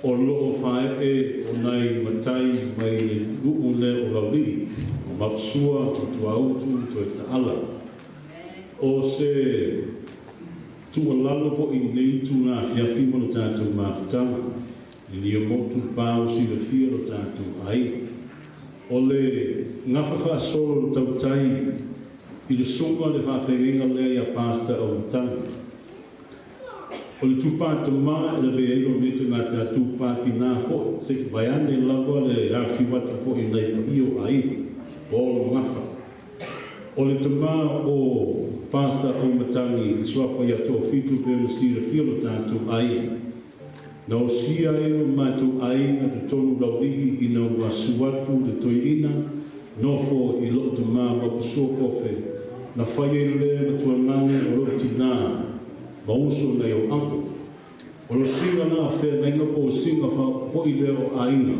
o loo whae e o nei matai mai lu'ule o lauli o mapsua o tuautu to e ta'ala o se tualalo fo I nei tūna whiawhi mo le tātou mawhitanga I ni o motu pāo si le whia lo tātou ai o le ngawhawha solo lo tautai I le sunga le whawhenga lea ia pāsta o mtangi o le tupata maa e le veelo me te ngata tupati nā fo se ki vai ane lawa le rafi watu fo I nei pa io ai o lo ngafa o le tama o pasta o matangi I swafa ia tō fitu pe le si le filo tātou ai na o sia e o mātou ai na tu tonu laulihi I na wasuatu le toi ina no fo I lo tama wapuso kofe na whaia I le na tuanane o lo tina ma uso nei o anko. O lo singa nā whea nei no po singa fo I leo aina.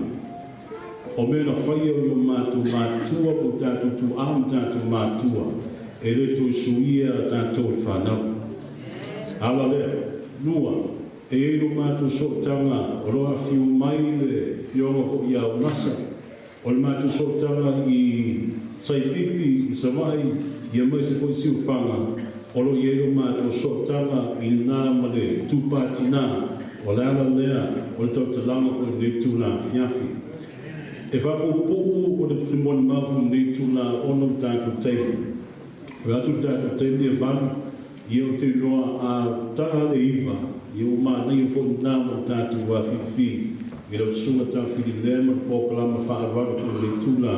O mena whaia o mātou mātua po tātou tu am tātou mātua. E le tu suia tātou whanau. Ala lea, nua,
e ero mātou sotanga o roa fiu mai le fionga ko ia o nasa o le mātou sotanga i Saipipi i Samai ia mai se foi siu whanga o lo ero mātou sotanga i nā ma le tūpātina o le ala lea o le tautalanga ko le tūna fiafi e whapopopo o le primoni mafu le tūna ono tātou teimi o atu tātou teimi e vanu i o te roa a tara le iwa i o maa nei o fōi nāma tātou a whiwhi i rau sunga tā whiri lema pōkalama whaarwara ko le tūna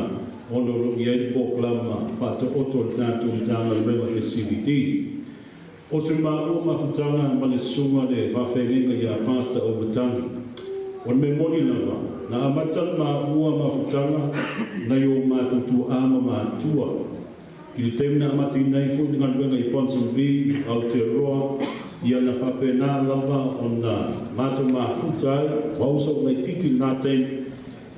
ono lo i eiri pōkalama whaata oto le tātou tāna rewa e CBD. O se maa o mawhutanga ma le sunga le whawhenga i a pasta o Matangi. O me moni lava, na amatan maa ua mawhutanga na i o mātutu ama mātua. I le teimina amati nei fōi ngā ruenga i Ponsonby, Aotearoa, ia na whapena lava o na mātou mawhutai, wausa o mai titi nā teim,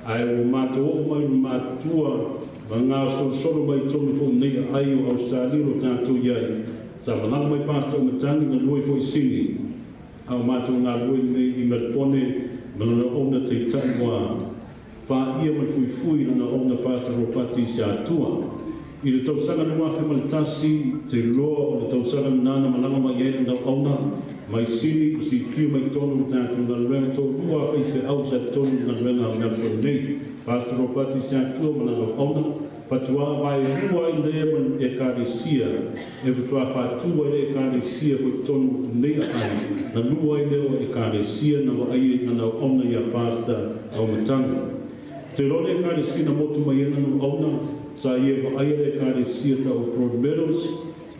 ai o mātou o mai mātua, ma ngā solo mai tonu fōi nei ai o Australia o tātou iai, sa mananga mai pasta o Matangi na loi fōi singi, au mātou ngā loi nei i Melpone, mana ona te taua, wha ia mai fui na ona pasta ropati si atua, i le tausanga na mafe ma le tasi, te loa o le tausanga nana malanga mai ere na auna, mai sini o si tiu mai tonu tātou na luenga tō rua whaife au sa tonu na luenga au ngā nei. Pastor Ropati si atua malanga auna, fatua vai rua i lea man e kāresia, e fatua fatua e kāresia fai tonu nei ai, na rua i leo e kāresia na wa ai na nau auna i a pastor au matanga. Te rone e kāresia na motu mai ena no auna, sa ia wa aia le kāresia ta o Broad Meadows,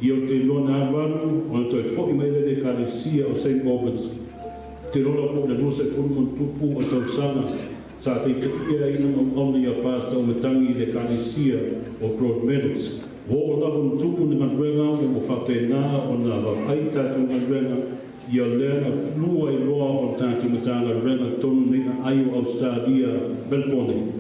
i o te lona arwanu, o na toi whoki mai le kāresia o St. Albans. Te rona po le rosa e whurumon tupu o tausanga, sa te te ia ina o auna i a pasta o Matangi le kāresia o Broad Meadows. Wo o lawan tupu ni ngā o whapena o na whapai tātou ngā i a lea lua i loa o tātou matanga renga tonu nei ai o Australia, Melbourne,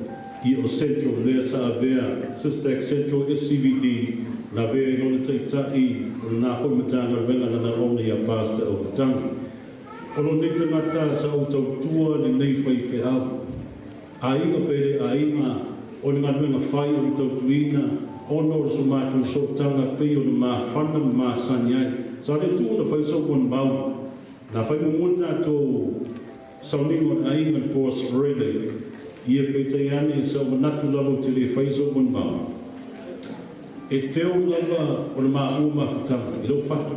i o Central Lea sa avea, Sister Central SCVD, na vea i lona teitai o na whai matanga renga na ona i a pasta o Matangi. O lo nei te mata sa o tautua ni nei whai whiau. A inga pere a inga, o ni ngā renga whai o ni tautuina, ono o sumatu so tanga pei o ni maa whana maa sanyai. Sa le tu na whai so kon bau, na whai mumuta to sauningon a inga Boss Rele, ia pei ane sa o natu lalo te le whai so kon bau. E teo lava o ni maa ua mawhutanga, i lo whatu.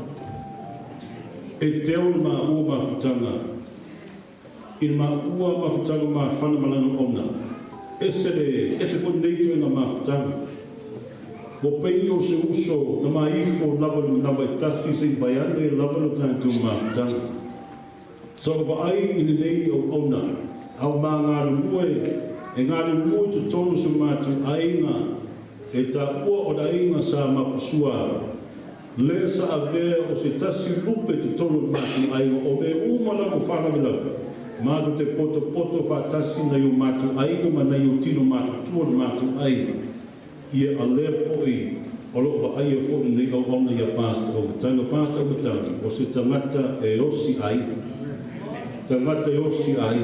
E teo ni maa ua mawhutanga, i maa ua mawhutanga maa whana malanga ona. Ese kon neito i ngā mawhutanga. Mo pei o se uso na maifo lava no lava i tasi se baiane lava no tātou mawhutanga. So wa ai i nei o ona, au mā ngā rumue, e ngā rumue tu tonu su mātou ainga, e tā ua o da inga sa mapusua. Le sa avea o se tasi lupe tu tonu mātou ainga, o me umana o whanawilaka. Mātou te poto whātasi na i o mātou ainga, ma na i o tino mātou tua mātou ainga. Ia a lea fōi, o loo wa aia fōi nei au auna ia pasta o Matangi. Pasta o Matangi, o se tangata e osi ai. Tangata e osi ai.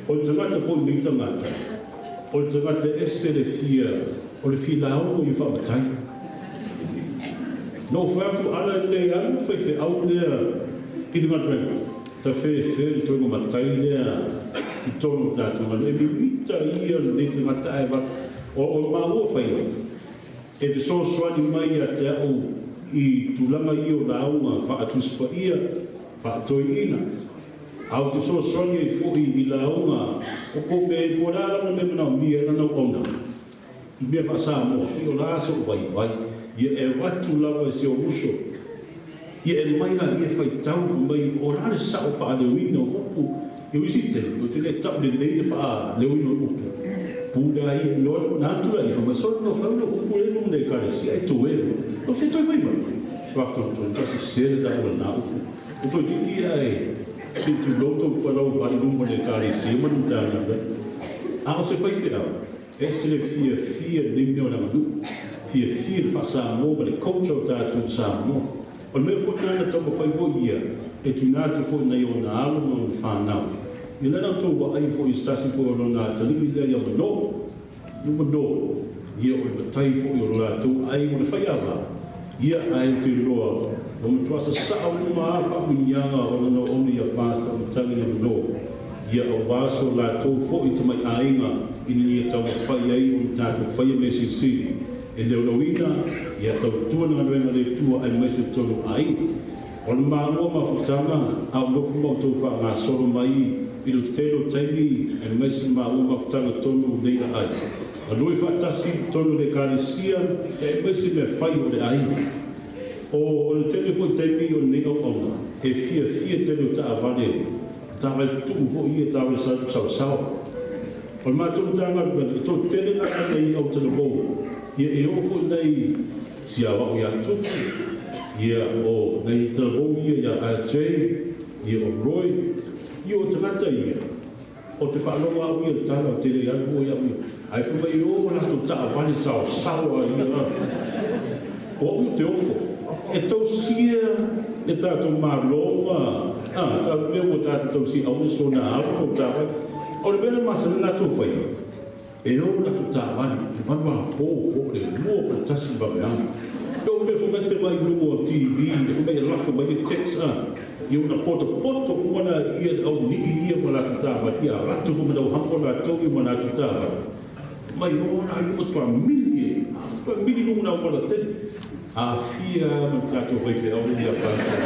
O le tangata fōi nei tangata. O le tangata ese le fia, o le fia lao i wha Matangi. No whātu ala le anu, whai au lea i le matrenga. Ta whai toingo Matangi lea i tono tātou. E mi mita ia le tangata e wata. O māua whaia, e te sōswani mai a te au i tūlanga i o launga whaatuspa ia, whaatoi ina. Au te sōswani e fui i launga, o ko me porara me mana mia na nau ona. I mea whaasa mo, i o laso vai, ia e watu lava se o uso. Ia e maina i e whai tau mai o rane sa o whaaleuina o upu. I wisi te, o te le tau le leile whaaleuina o upu. Pura i no natura i fa so no fa no pure no de carecia e tu no se tu vai mai quatro tu se ser da na o tu titi ai tu loto para o vai no de carecia mas não tá nada a você vai virar esse le fia de mil na manu fia fa sa mo de culture tá tu sa mo o meu foto na tomo foi voia e tunatu fo na yo na alu no whanau. I lena tō wa ai fo I stasi fo o na tali I ia mano. I mano. Ia o na tai fo I o la tō ai o na whaiawa. Ia ai te roa. O me tuasa saa o ma awha minyanga o na no oni a pasta o tangi ia mano. Ia o waso la tō fo I tamai ainga I ni ia tau whai ai o na tātou whai a mesi siri. E leo lawina, ia tau tua na renga le tua ai mesi tonu ai. O na mānua mawhutanga, au lofu mau tau wha ngā soro mai, I lo telo taimi, ai mesi mānua mawhutanga tonu nei ai. A nui whatasi tonu le kāresia, ai mesi me whai o le ai. O le telefo taimi o nei au auna, e fia telo ta avane, ta vai tuku ho ia ta vai sau. O le mātou tanga, tō tele na nei au tana bou. Ia e ofo nei si awa o ia tuku, ia o nei telefon ia a Jay, ia o Roy, ia o tanata ia. O te whanonga au ia tanga o tere anu o ia ui. Ai whumai o na to taa wani sao a ia. O au te ofo. E tau sia, e tātou marloma, tātou mea o tātou si au so na aru o tāwai. O le mena masa na tō whai. E o na tu tāwani, te whanua ho le mua pa tasi bameanga. Tau me whumete mai lungo o TV, e whumei lafo mai e text, I una poto umana ia au ni ia mana tu tāwani, ia ratu whumena o hampo na tau I mana tu tāwani. Mai o na I o tua mili nunga o mana teni. A fia ma tātou whaiwhi au ni a pāsa.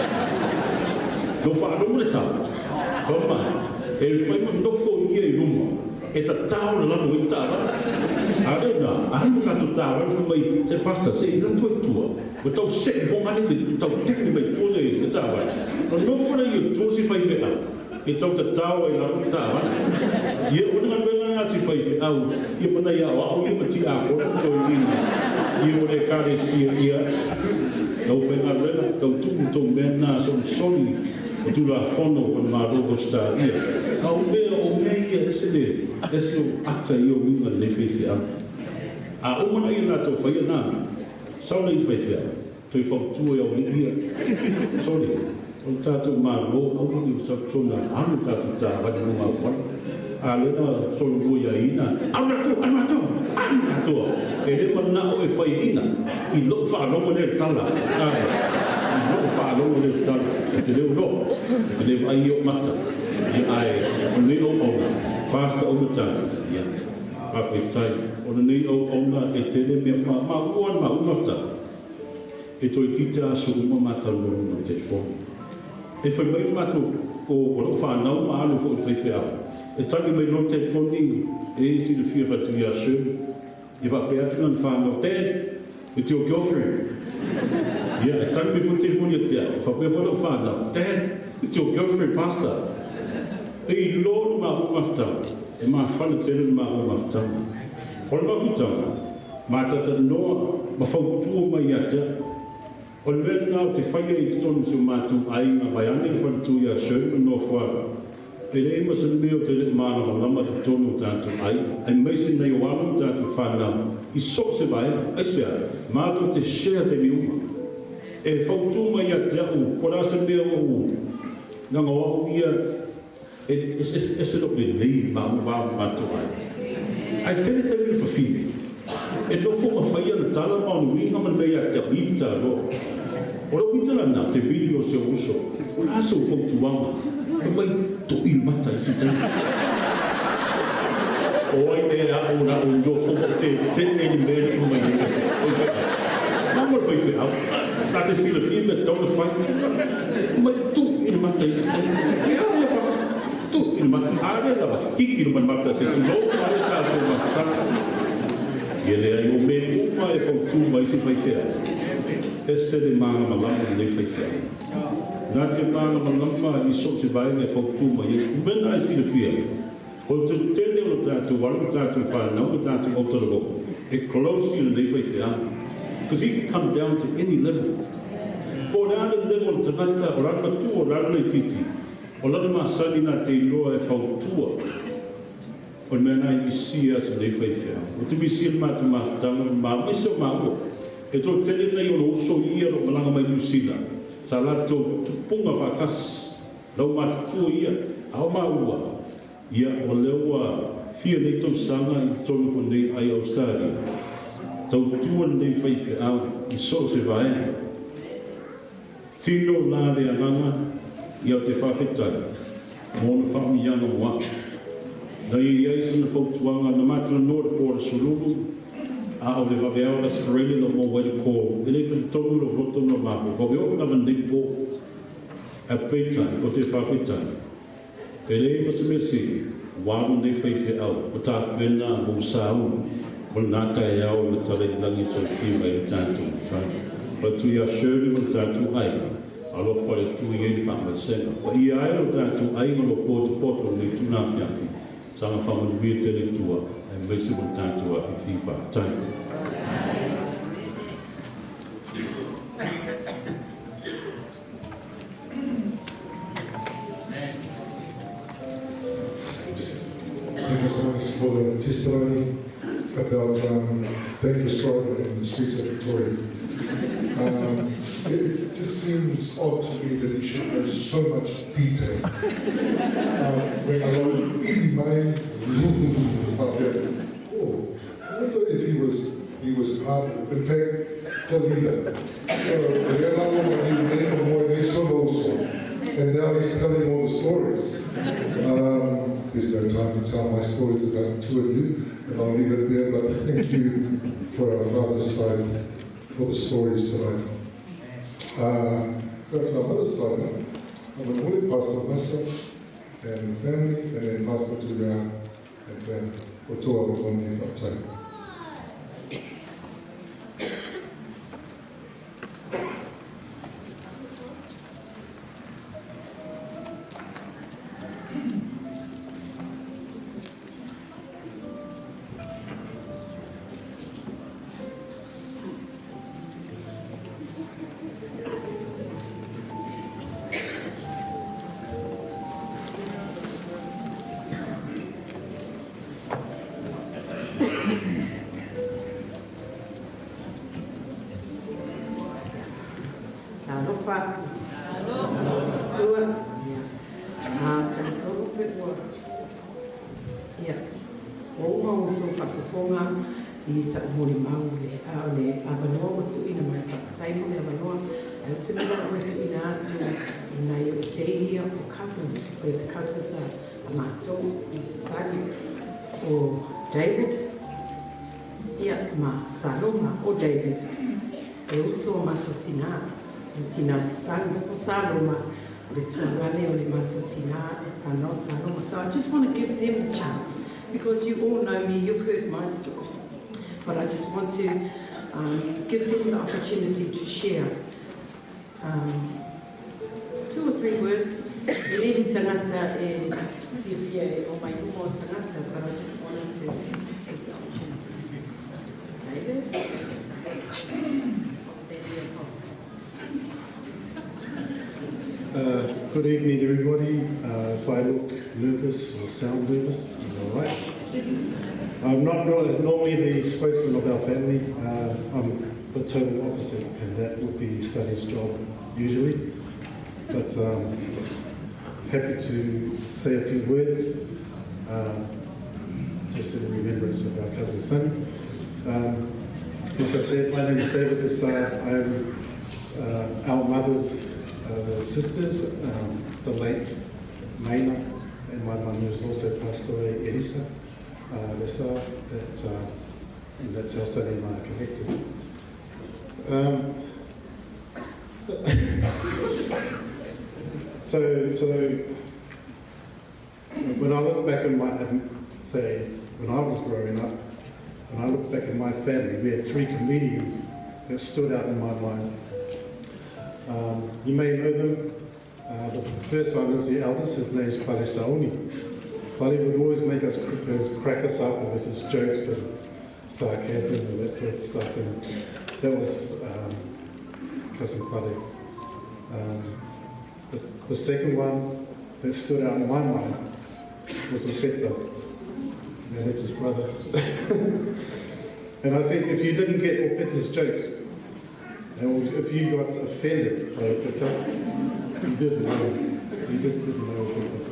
No whaanonga le tāwani. Koma, e whaima nofo ia I runga. E ta tau na lano I tāra. A reina, a hinu kato tāra, fu mai, te pasta, se ina tua tua. Ma tau se vongani, tau tekni mai tūne I tāra. No nofona I tūsi whai whea. E tau ta tau ai lano tāra. Ia unanga nuenga ngā si whai whea au. Ia mana ia au, ia mati a kora, tau I ina. Ia o le kāre sia ia. Tau whenga rena, tau tūmu tō mena, soni. O tūra whono o mā rogo star ia. Au mea o mea ia ese o ata I o minga le whaiwhea. A umana I nā tau whaia nā. Sauna I whaiwhea. Toi whautua I au li ia. Sorry. O tātou mā rogo, au mingi o sautona, anu tātou tā wani mo mā kwana. A lena solo rua ia ina. Anu nātua. E le mana o e whai ina. I lo whaanonga le tala. I lo whaanonga le tala. E te leo no. E te leo ai o mata. I ai o nei o ona. Fasta o matata. Ia. Awhi tai. O nei o ona e tele mea ma uan ma umata. E toi tita aso uma mata loro no telefoni. E whai mai mato o lo whanau ma alu fo I whaiwhea. E tangi mai no telefoni e si le fia whatu I aso. I whapea tuna na whanau. Dad, with your girlfriend. Yeah, e tangi mai fo telefoni a tea. Whapea whanau whanau. Dad, with your girlfriend, pastor. E lo ma umafta. E ma whana tele ma umafta. Ole ma futanga. Ma tata noa, ma whautua mai atea. O le mea nā te whaia I tonu su mātu ainga mai ane I whanatu I a Sherman no whara. E rei ma san meo te rei māna o lama te tonu tātu ai. Ai meise nei o alu tātu whanau. I sok se vai, ai sea, mātu te share te miuma. E whautua mai a te au, kora se mea o nanga wau ia, e se lo me nei mātu ai. Ai tene te mea whawhiwi. E no fo ma whaia na tala maunu inga man mei a te ita ro. O lo ita na te video se uso. O la se o whautuanga. E mai to I mata I si tani. O ai e a o na o yo fo te e ni mea I mai ina. Nā mara whai whi au. Nā te sila whia me tauna whai. O mai tu I mata I si tani. Ia pasa. Tu I mata. Are lawa. Kiki I mata se tu lo. Are tātou mata. Ia lea I o me uma e whautu mai si whaiwhea. E se le māna malama le whaiwhea. Nā te māna malama I so se vai me whautu mai. Mena I si le whia. O te tene o tātou waru, tātou whanau, tātou otarago. E close I le whaiwhea. Because he can come down to any level. O rāna level tanata, o rāna tu, o rāna le titi. O rāna masani nā te iroa e whautua. O mea nai I si asa nei whaiwhea. O te misia mātu mawhatanga, mā mesa mā ua. E tō tele nei o no oso ia ro malanga mai Lucina. Sa la tō punga whatas. lau matutua ia, au maua, ia o leua fia nei tau sanga i tonu fo nei ai Australia. Tau tua nei whaiwhi au i so se vaena. Tino la le anganga i au te whawhetai, mōna whami iana wa. Nei i eisi na whautuanga na matana nora kōra sururu, a o le whaweaura skarele no mō wai kō, e le tonu ro roto no mako, whaweo na vandei pō, a peitai o te whawhetai. E le masamesi, wāmu nei whaiwhi au, o tātu pēnā mō sāu, o nāta e au na tale langi tō whiu ai o tātu tātu. Pa tu ia shirley o tātu ai, alo whare tu i eni whamai senga. Pa ia ai o tātu ai o poto poto nei tūnā whiawhi, sanga whamanu mia tele tua, e mesi o tātu a whiwhi whawhitai.
Thank you so much for the testimony about dangerous driving in the streets of Victoria. It just seems odd to me that he should have so much detail. When I wrote in my I wonder if he was part of it. In fact, the leader. So, and now he's telling all the stories. There's no time to tell my stories about two of you, and I'll leave it there, but thank you for our father's side, for the stories tonight. Go to our mother's side now. I'm an only pastor, myself, and family, and then pastor to the and family. For two of them, only if I have time.
David, Saloma o David, e uso matutina, tina sang o Saloma, le tuangane o le matutina, and not Saloma. So I just want to give them the chance, because you all know me, you've heard my story. But I just want to give them the opportunity to share 2 or 3 words. Leaving tangata e Pifia o mai umo tangata, but I just wanted to take the opportunity. David?
Good evening, everybody. If I look nervous or sound nervous, I'm all right. I'm not normally the spokesman of our family. I'm the total opposite, and that would be Sunny's job usually. But happy to say a few words, just in remembrance of our cousin Sunny. Like I said, my name is David Issa. I'm our mother's sisters, the late Maina, and my mum who's also passed away, Elisa Lessa, and that's how Sunny and I are connected. So when I look back in when I was growing up, when I look back in my family, we had 3 comedians that stood out in my mind. You may know them. The first one is the eldest. His name is Pale Saoni. Pale would always make us crack us up with his jokes and sarcasm and that sort of stuff. And that was cousin Pale. The second one that stood out in my mind was Lepeta. And that's his brother. And I think if you didn't get Lepeta's jokes, and if you got offended by Lepeta, you didn't know.
We just didn't know better.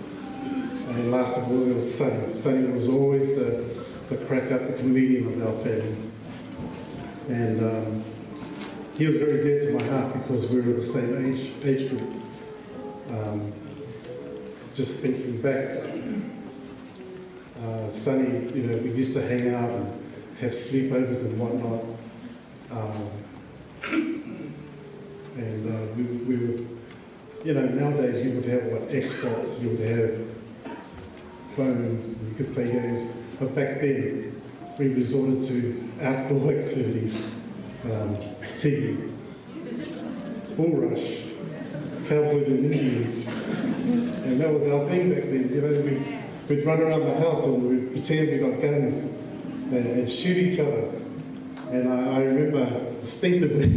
And last of all, there was Sonny. Sonny was always the crack up, the comedian of our family. And he was very dear to my heart because we were the same age group. Just thinking back, Sonny, you know, we used to hang out and have sleepovers and whatnot. And we were, you know, nowadays you would have Xbox, you would have phones, you could play games. But back then, we resorted to outdoor activities, TV, bull rush, cowboys and Indians. And that was our thing back then. You know, we'd run around the house and we'd pretend we got guns and shoot each other. And I remember distinctively,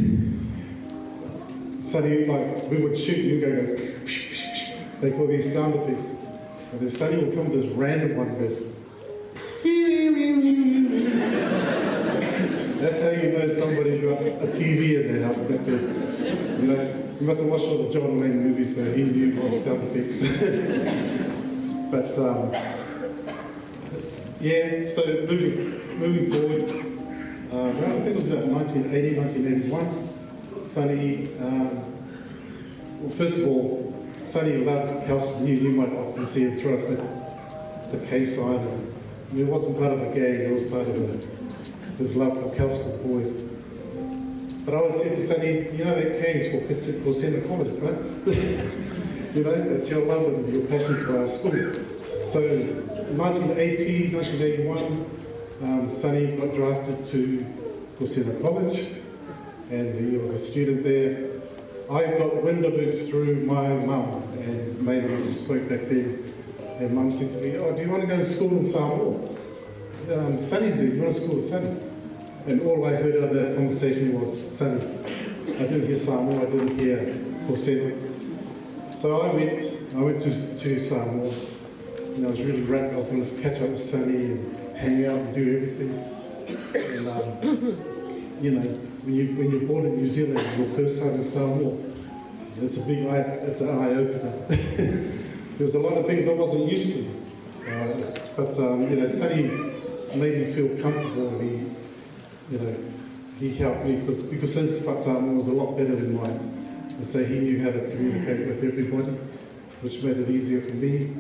Sonny, like, we would shoot and go, they call these sound effects. And then Sonny would come with this random one goes, that's how you know somebody's got a TV in their house back then. You know, you must have watched all the John Wayne movies, so he knew all the sound effects. But, yeah, so moving forward, around, I think it was about 1980, 1981, Sonny, well, first of all, Sonny loved Kelston. You might often see him throw up the K-side. I mean, it wasn't part of a gang, it was part of his love for Kelston boys. But I always said to Sonny, you know that K is for Corsena College, right? You know, that's your love and your passion for our school. So, 1980, 1981, Sonny got drafted to Corsena College, and he was a student there. I got wind of it through my mum, and Maynard spoke back then, and Mum said to me, oh, do you want to go to school in Samoa? Sonny's there, you want to school with Sonny? And all I heard of that conversation was Sonny. I didn't hear Samoa, I didn't hear Corsena. So I went to Samoa, and I was really wrapped. I was going to catch up with Sonny and hang out and do everything. And, you know, when you're born in New Zealand, your first time in Samoa, it's an eye-opener. There's a lot of things I wasn't used to. But you know, Sonny made me feel comfortable. He helped me because his Samoa was a lot better than mine. And so he knew how to communicate with everybody, which made it easier for me.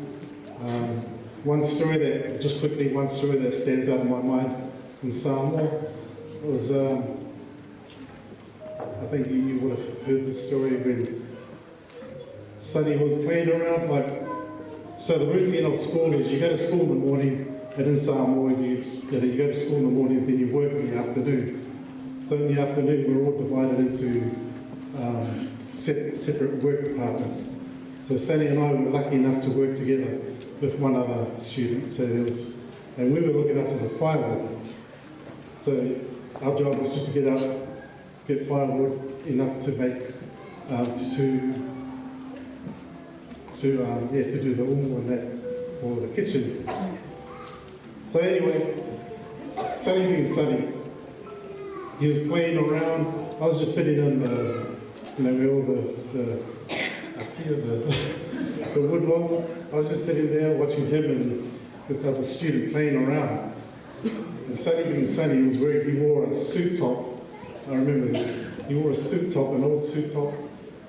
One story that stands out in my mind in Samoa was, I think you would have heard the story when Sonny was playing around, so the routine of school is you go to school in the morning, and in Samoa you go to school in the morning and then you work in the afternoon. So in the afternoon we're all divided into separate work departments. So Sonny and I were lucky enough to work together with one other student. And we were looking after the firewood. So our job was just to get out, get firewood enough to make to do the umu and that for the kitchen. So anyway, Sonny being Sonny, he was playing around. I was just sitting in where all the wood was. I was just sitting there watching him and this other student playing around. And Sonny being Sonny, he wore a suit top. I remember this. He wore a suit top, an old suit top,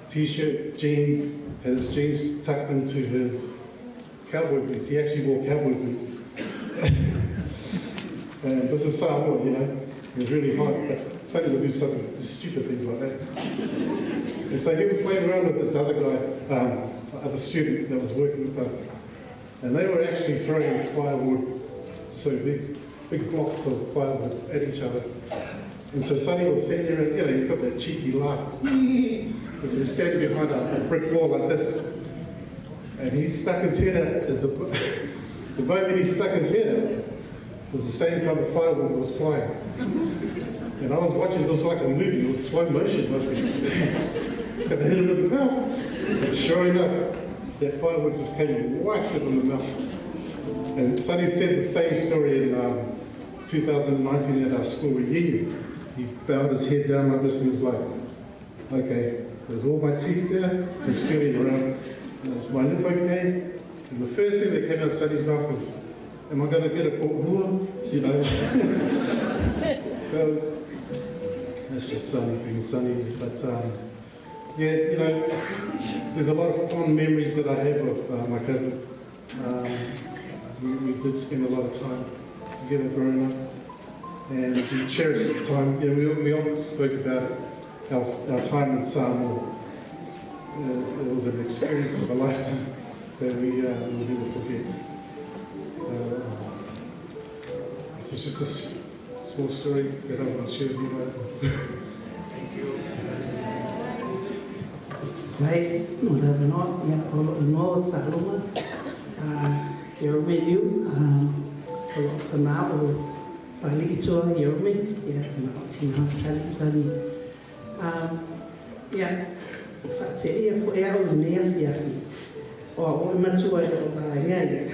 t-shirt, jeans, had his jeans tucked into his cowboy boots. He actually wore cowboy boots. And this is Samoa, you know. It was really hot, but Sonny would do something stupid things like that. And so he was playing around with this other guy, other student that was working with us. And they were actually throwing firewood, so big blocks of firewood at each other. And so Sonny was sitting there and, you know, he's got that cheeky laugh. Because he's standing behind a brick wall like this. And he stuck his head out. The moment he stuck his head out was the same time the firewood was flying. And I was watching, it was like a movie, it was slow motion. I was like, it's going to hit him in the mouth. And sure enough, that firewood just came and whacked him in the mouth. And Sonny said the same story in 2019 at our school reunion. He bowed his head down like this and was like, okay, there's all my teeth there. He's feeling around. Was my lip okay? And the first thing that came out of Sunny's mouth was, am I going to get a portmua? You know. Well, that's just Sunny being Sunny. But yeah, you know, there's a lot of fond memories that I have of my cousin. We did spend a lot of time together growing up, and we cherished the time. You know, we often spoke about our time in Samoa. It was an experience of a lifetime that we will never forget. So it's just a small story that I want to share with you guys. Thank you.
Saya mula benot ya kalau imo saluma Yerome liu kalau kenal balik itu Yerome ya kenal Cina tadi ya saya foi ao nem ya o matu ai ya ya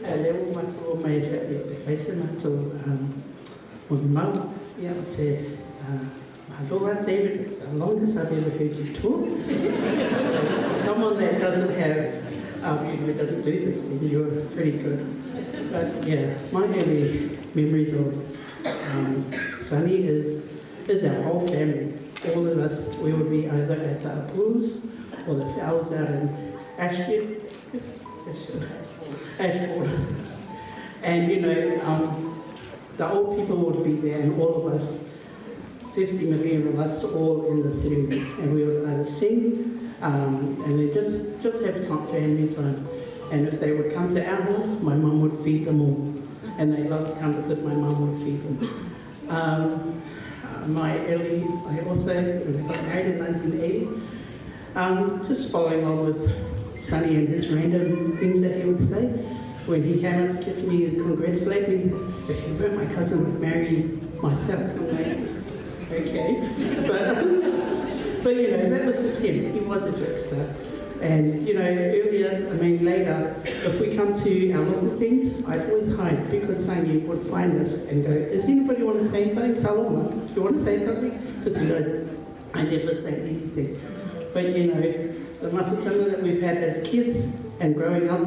ale o matu mai ya faz matu o mau ya se hello, David. It's the longest I've ever heard you talk. Someone that doesn't have, doesn't do this, you're pretty good. But yeah, my early memories of Sunny is our whole family. All of us, we would be either at the pools or the fowls out in Ashford. And you know, the old people would be there, and all of us, 50 million of us all in the sitting room, and we would either sing and then just have family time. And if they would come to our house, my mum would feed them all, and they loved to come because my mum would feed them. I also got married in 1980. Just following on with Sunny and his random things that he would say. When he came up to kiss me and congratulate me, if you weren't my cousin, would marry myself. I'm like, okay. But you know, that was just him. He was a trickster. And you know, later, if we come to our local things, I'd always hide because Sunny would find us and go, does anybody want to say something? Saloma, do you want to say something? Because you know, I never say anything. But you know, the mawhutanga that we've had as kids and growing up,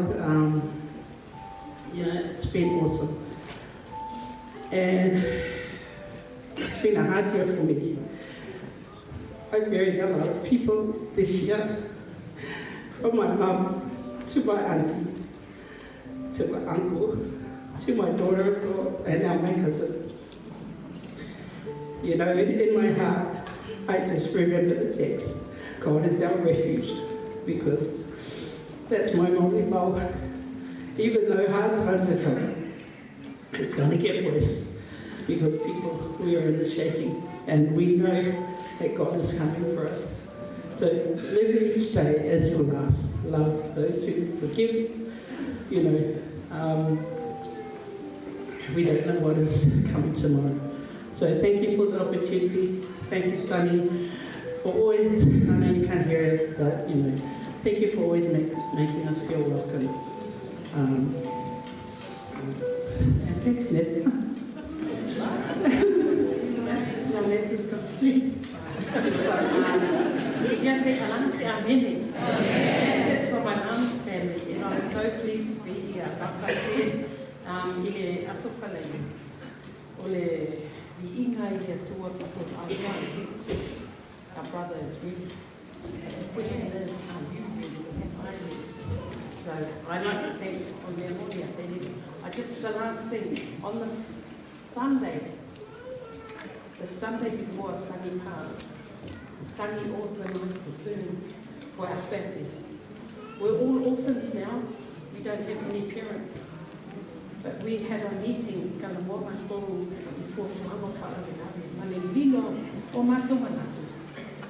you know, it's been awesome. And it's been a hard year for me. I buried a lot of people this year, from my mum to my auntie, to my uncle, to my daughter, and now my cousin. You know, in my heart, I just remember the text, God is our refuge, because that's my only goal. Even though hard times are coming, it's going to get worse, because we are in the shaking, and we know that God is coming for us. So live each day as your last. Love those who forgive. You know, we don't know what is coming tomorrow. So thank you for the opportunity. Thank you, Sunny, for always, I know you can't hear it, but you know, thank you for always making us feel welcome. And thanks, Ned. Ned is going to sleep.
For my mom's family, you know, I'm so pleased to be here. Like I said, our brother is really. The question is, so I'd like to thank on their morning. Just the last thing, on the Sunday before Sunny passed, Sunny organised the Zoom for our family. We're all orphans now. We don't have any parents. But we had a meeting before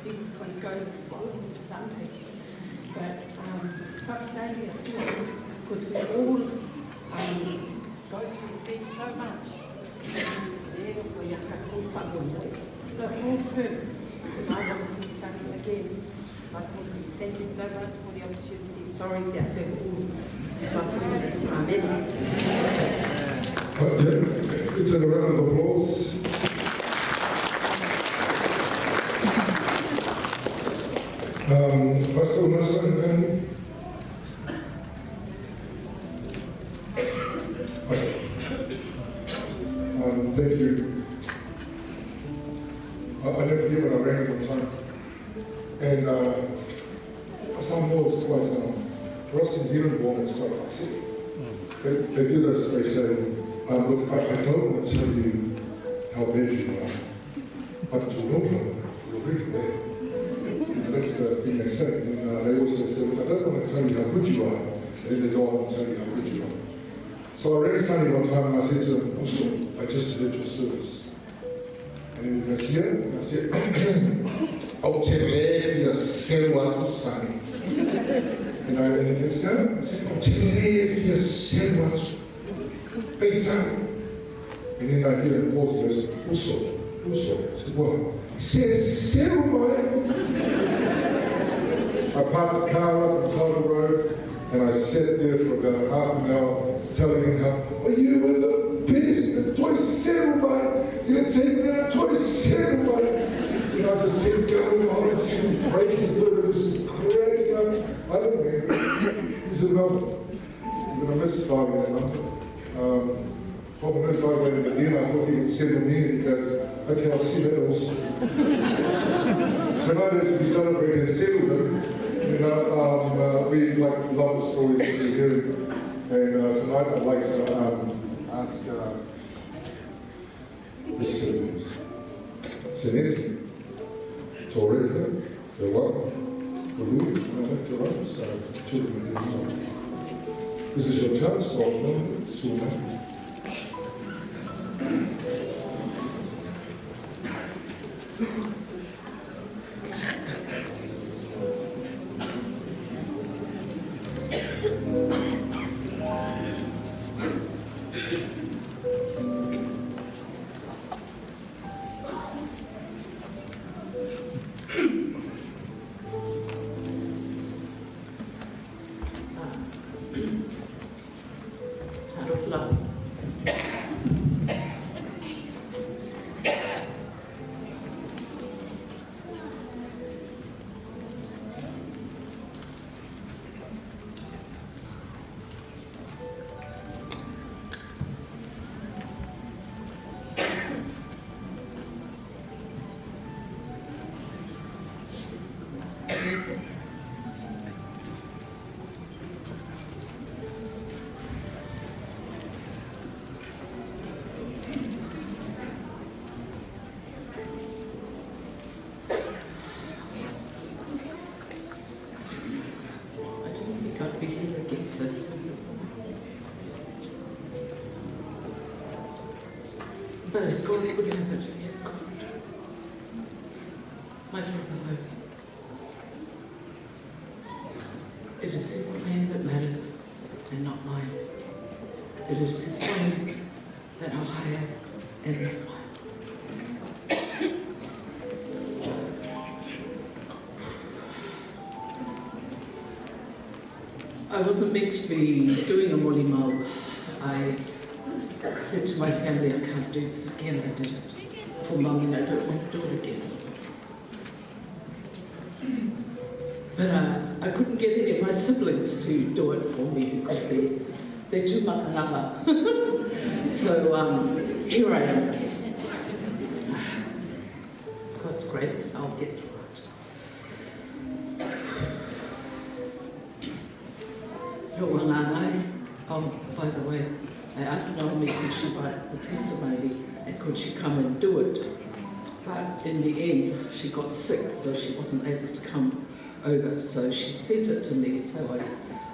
He was going to go the following Sunday. But because we all go through things so much. So hold firm. I want to see Sunny again. Thank you so much for the opportunity. Sorry that
It's a round of applause. Pastor Nassan, Thank you. I never forget when I ran one time. And for some more, it's quite, for us in New Zealand, it's quite classic. They do this, they say, look, I don't want to tell you how bad you are, but to know you, you're really bad. And that's the thing they say. And they also say, look, I don't want to tell you how good you are, and then they don't want to tell you how good you are. So I rang Sonny one time and I said to him, also, I just heard your service. And then he goes, yeah? And I said, I'll tell you, Sonny. And then he goes, yeah? I said, I'll tell you, big time. And then I hear him pause, he goes, also. I said, what? He says, Sarah, man. I parked the car up on Tyler Road and I sat there for about half an hour telling him how, are you in the best, the toy Sarah, man. You're going to take me in a toy Sarah, man. And I just kept going on and singing praises to it. It was just great, you know. I don't know. He said, no, I'm going to miss starting that number. Problem is, I went at the end, I thought he would send me, and he goes, okay, I'll see that also. Tonight, as we celebrate and settle them, you know, we love the stories that we're hearing. And tonight, I'd like to ask the siblings. Seneti, Torreta, Philip, Louis, and your own children. This is your chance, Dr. Suna.
But it's God who would have it, yes, God. My brother, it is His plan that matters and not mine. It is His ways that are higher and not mine. I wasn't meant to be doing a moli mau. I said to my family, I can't do this again. I did it for Mum and I don't want to do it again. But I couldn't get any of my siblings to do it for me because they're too makaranga. So here I am. God's grace, I'll get through it. Oh, by the way, I asked Naomi could she write the testimony and could she come and do it. But in the end, she got sick, so she wasn't able to come over. So she sent it to me, so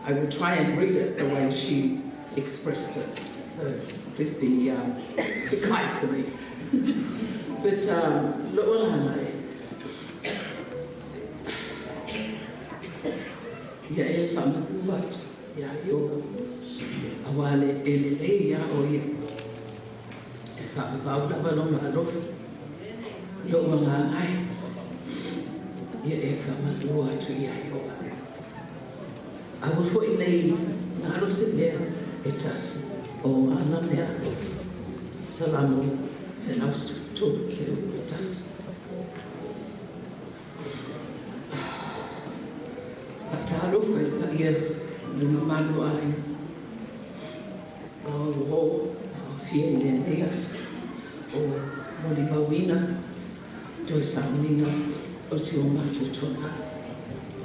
I will try and read it the way she expressed it. So please be kind to me. But Lo'olana, what? Yeah, you awale elele ya oye e fa ba ba ba lo ma lo nga ai ye e fa ma lo atu ya yo I was for ile na lo se ye etas o ana me salamu selas to ke etas atalo fa ye Luma malu ai, au fie le dias, o moli mauina, toi saunina, o si o matu tona,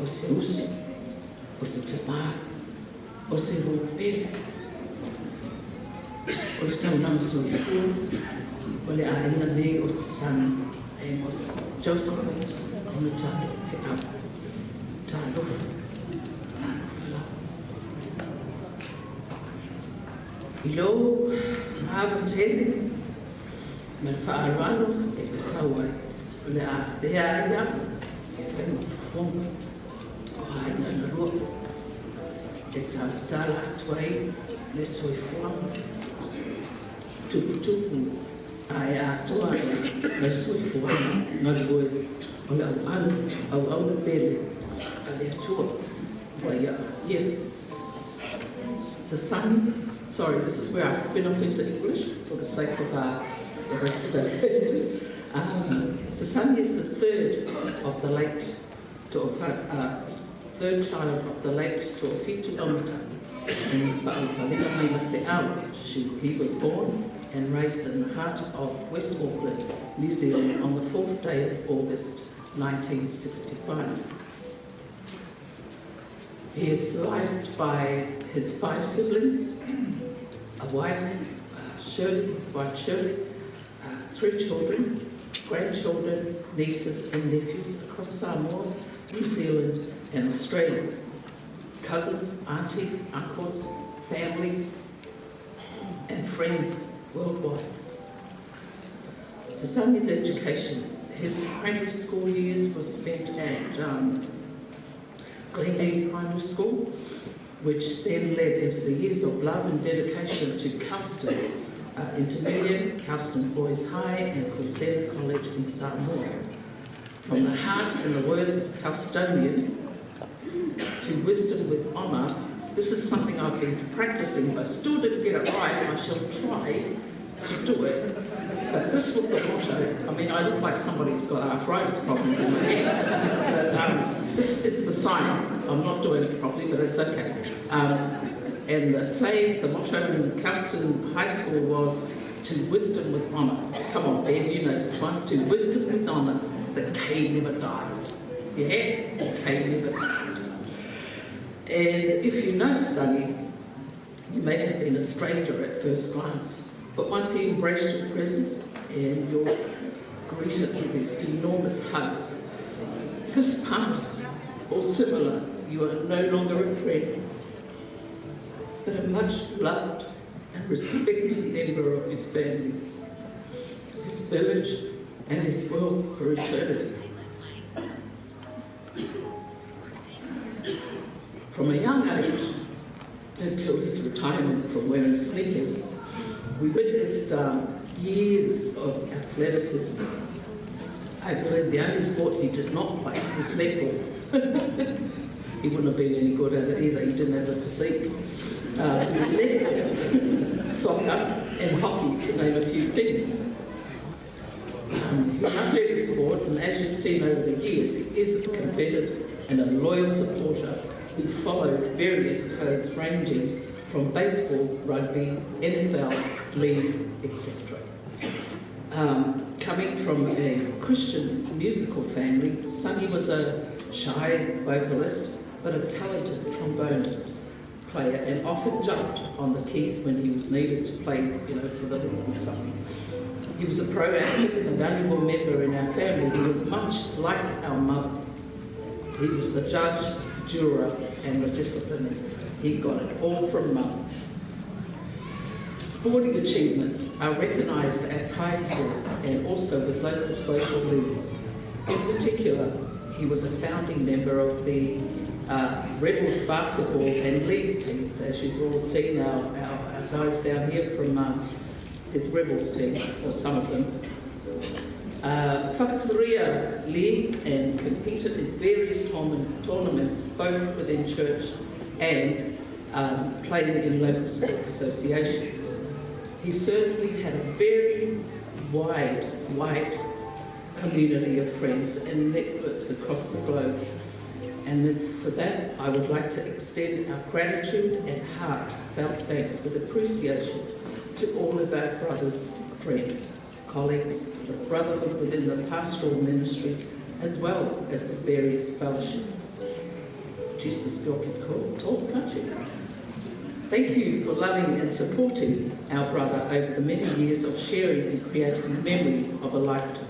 o se usi, o se tapa, o se rupe, o le tau nama soifu, o le aina me o se sana, Amos Joseph, o le tau ke au, tālofa, tālofa. I lo, mawa tele, me whaarualo e te tauai, o le a rea ia, e whaima fonga, o haina na rua, e tāpitala atuai, le soifuanga, tupu, ai atua, le soifuanga, na rua, o le au le pele, a le atua, wai a ia. It's a son. Sorry, this is where I spin off into English for the sake of the rest of the Susani is the third of the late third child of the late To'ofitu Domita. He was born and raised in the heart of West Auckland, New Zealand on the 4th day of August 1965. He is survived by his 5 siblings, a wife, Shirley, 3 children, grandchildren, nieces and nephews across Samoa, New Zealand and Australia, cousins, aunties, uncles, family and friends worldwide. Susani's education, his primary school years were spent at Glendale Primary School, which then led into the years of love and dedication to Cowston Intermediate, Cowston Boys High and Kursena College in Samoa. From the heart and the words of Cowstonian to wisdom with honour, this is something I've been practicing, but still didn't get it right. I shall try to do it. But this was the motto. I mean, I look like somebody who's got arthritis problems in my head. But this is the sign. I'm not doing it properly, but it's okay. And the saying, the motto in Cowston High School was, to wisdom with honour. Come on, Ben, you know this one. To wisdom with honour, the K never dies. Yeah? The K never dies. And if you know Sonny, you may have been a stranger at first glance, but once he embraced your presence and you're greeted with these enormous hugs, fist pumps or similar, you are no longer a friend, but a much loved and respected member of his family, his village and his world for eternity. From a young age until his retirement from wearing sneakers, we witnessed years of athleticism. I believe the only sport he did not play was netball. He wouldn't have been any good at it either. He didn't have the physique. He was netball, soccer, and hockey, to name a few things. He loved every sport, and as you've seen over the years, he is a competitive and a loyal supporter who followed various codes ranging from baseball, rugby, NFL, league, etc. Coming from a Christian musical family, Sonny was a shy vocalist, but a talented trombonist player, and often jumped on the keys when he was needed to play, for the little something. He was a proactive and valuable member in our family. He was much like our mother. He was the judge, juror, and the disciplinary. He got it all from Mum. Sporting achievements are recognised at high school and also with local social leagues. In particular, he was a founding member of the Rebels basketball and league teams, as you've all seen our guys down here from his Rebels team, or some of them. Whakatūria League and competed in various tournaments, both within church and playing in local sport associations. He certainly had a very wide community of friends and networks across the globe. And for that, I would like to extend our gratitude and heartfelt thanks with appreciation to all of our brothers, friends,
colleagues, the brotherhood within the pastoral ministries, as well as the various fellowships. Jesus, God can call, talk, can't you? Thank you for loving and supporting our brother over the many years of sharing and creating memories of a lifetime.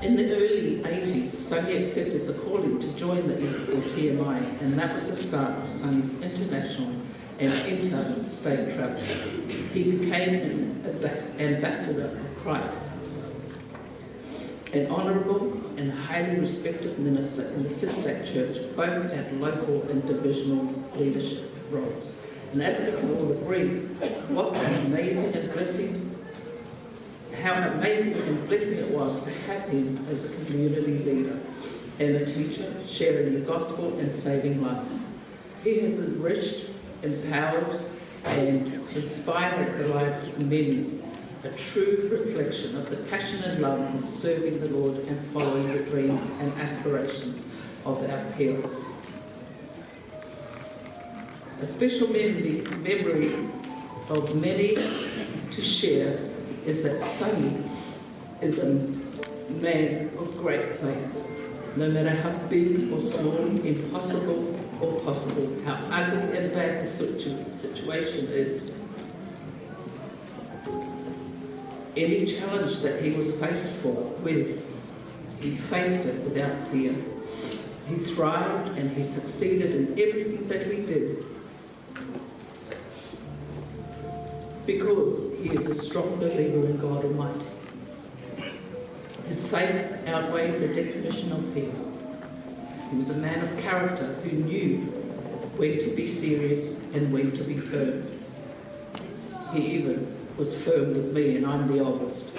In the early 80s, Sonny accepted the calling to join the TMI, and that was the start of Sonny's international and interstate travel. He became an ambassador of Christ, an honourable and highly respected minister in the Sister Church, both at local and divisional leadership roles. And as we can all agree, what an amazing and blessing, how amazing and blessing it was to have him as a community leader and a teacher, sharing the gospel and saving lives. He has enriched, empowered, and inspired the lives of many, a true reflection of the passion and love in serving the Lord and following the dreams and aspirations of our parents. A special memory of many to share is that Sonny is a man of great faith. No matter how big or small, impossible or possible, how ugly and bad the situation is, any challenge that he was faced with, he faced it without fear. He thrived and he succeeded in everything that he did because he is a strong believer in God Almighty. His faith outweighed the definition of fear. He was a man of character who knew when to be serious and when to be firm. He even was firm with me, and I'm the oldest.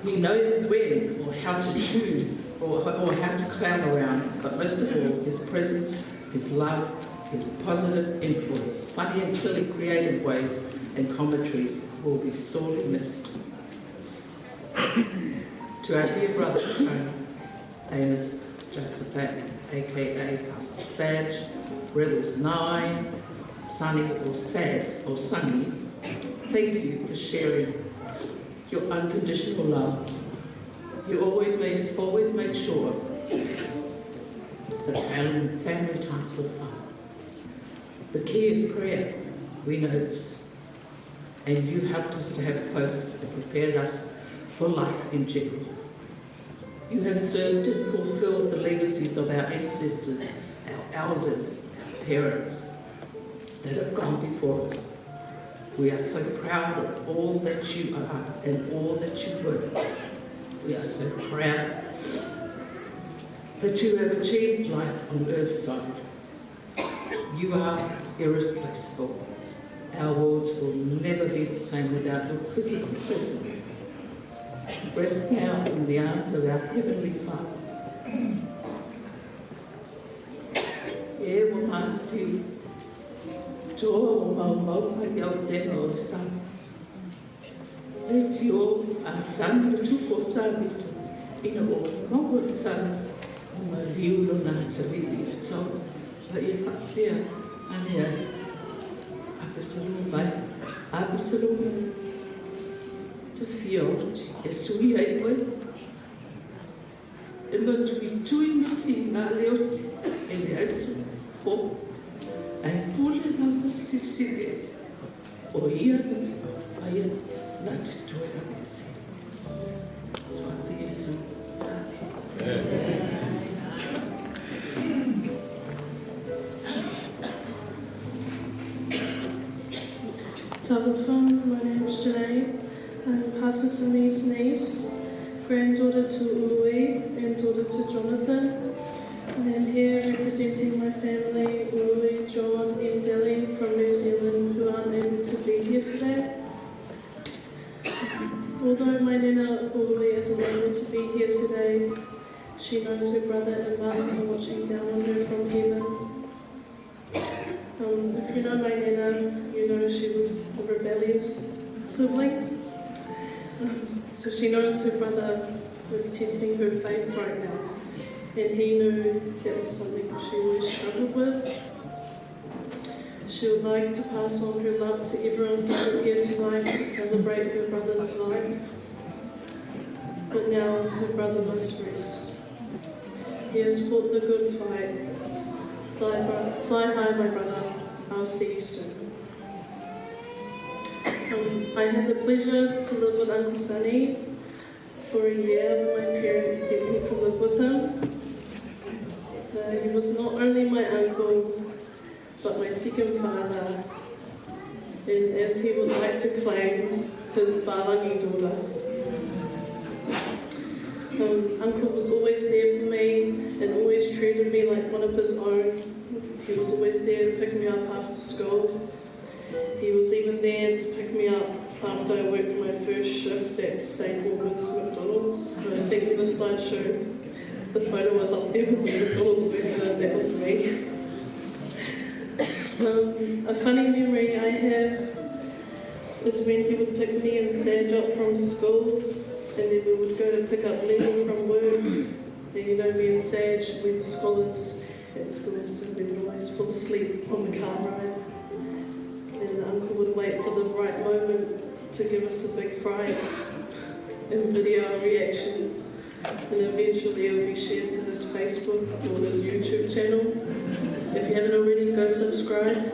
He knows when or how to choose or how to clown around, but most of all, his presence, his love, his positive influence, funny and silly creative ways and commentaries will be sorely missed. To our dear brother, Amos Josephat, aka Pastor Sag, Rebels 9, Sonny or Sad or Sonny, thank you for sharing your unconditional love. You always made sure that family times were fun. The key is prayer. We know this. And you helped us to have focus and prepared us for life in general. You have served and fulfilled the legacies of our ancestors, our elders, our parents that have gone before us. We are so proud of all that you are and all that you were. We are so proud that you have achieved life on earth's side. You are irreplaceable. Our worlds will never be the same without your physical presence. Rest now in the arms of our Heavenly Father. E mo mati to mau pa yau teno sta. E tio a sangue tu kota ina o mau ta ma liulo na tali so pa e fatia ane absolutely te fiot e sui ai koe e ma tui mati ngā leoti e le aisu fo ai pule na masisi desi o ia mati aia na te toi a mesi swati Yesu
Tabitha, my name is Janae. I'm Pastor Sunni's niece, granddaughter to Ului and daughter to Jonathan. I am here representing my family, Ului, John and Delhi from New Zealand, who aren't able to be here today. Although my nana Ului isn't able to be here today, she knows her brother and mum are watching down on her from heaven. If you know my nana, you know she was a rebellious sibling. So she knows her brother was testing her faith right now, and he knew that was something she really struggled with. She would like to pass on her love to everyone gathered here tonight to celebrate her brother's life. but now her brother must rest. He has fought the good fight. Fly high, my brother. I'll see you soon. I had the pleasure to live with Uncle Sonny for a year when my parents sent me to live with him. He was not only my uncle, but my second father, and as he would like to claim, his Balangi daughter. Uncle was always there for me and always treated me like one of his own. He was always there to pick me up after school. He was even there to pick me up after I worked my first shift at St. Albans McDonald's. I think in the slideshow, the photo was up there with the McDonald's worker, and that was me. A funny memory I have is when he would pick me and Saj up from school, and then we would go to pick up Lenny from work. And you know, me and Saj, we were scholars at school, so we would always fall asleep on the car ride. And Uncle would wait for the right moment to give us a big fright and video reaction. And eventually it will be shared to his Facebook or his YouTube channel. If you haven't already, go subscribe.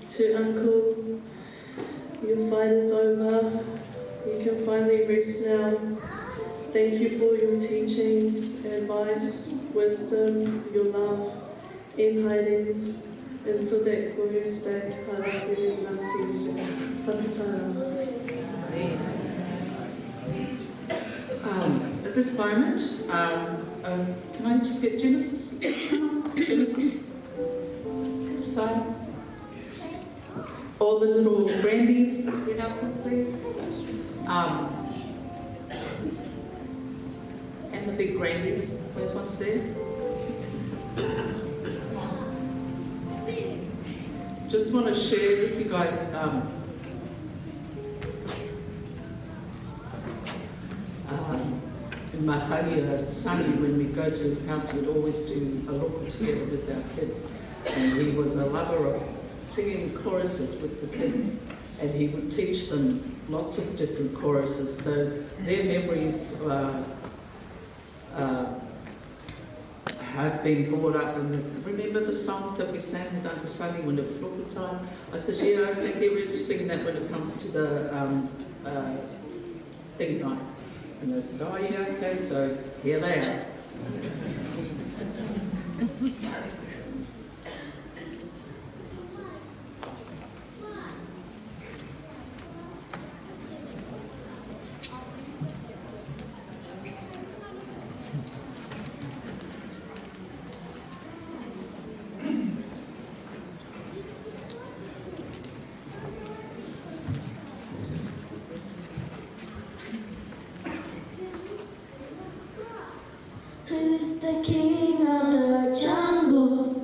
To Uncle, your fight is over. You can finally rest now. Thank you for your teachings, advice, wisdom, your love, and hidings. Until that glorious day, I love you and I'll see you soon. Whakatara.
At this moment, can I just get Genesis? Genesis? Side? All the little grandies, get up, please. And the big grandies, those ones there. Just want to share with you guys. In Masalia, Sonny, when we go to his house, we'd always do a local together with our kids. And he was a lover of singing choruses with the kids. And he would teach them lots of different choruses. So their memories have been brought up. And remember the songs that we sang with Uncle Sonny when it was local time? I said, yeah, I can get ready to sing that when it comes to the thing night. And they said, oh yeah, okay, so here they are.
Who's the king of the jungle?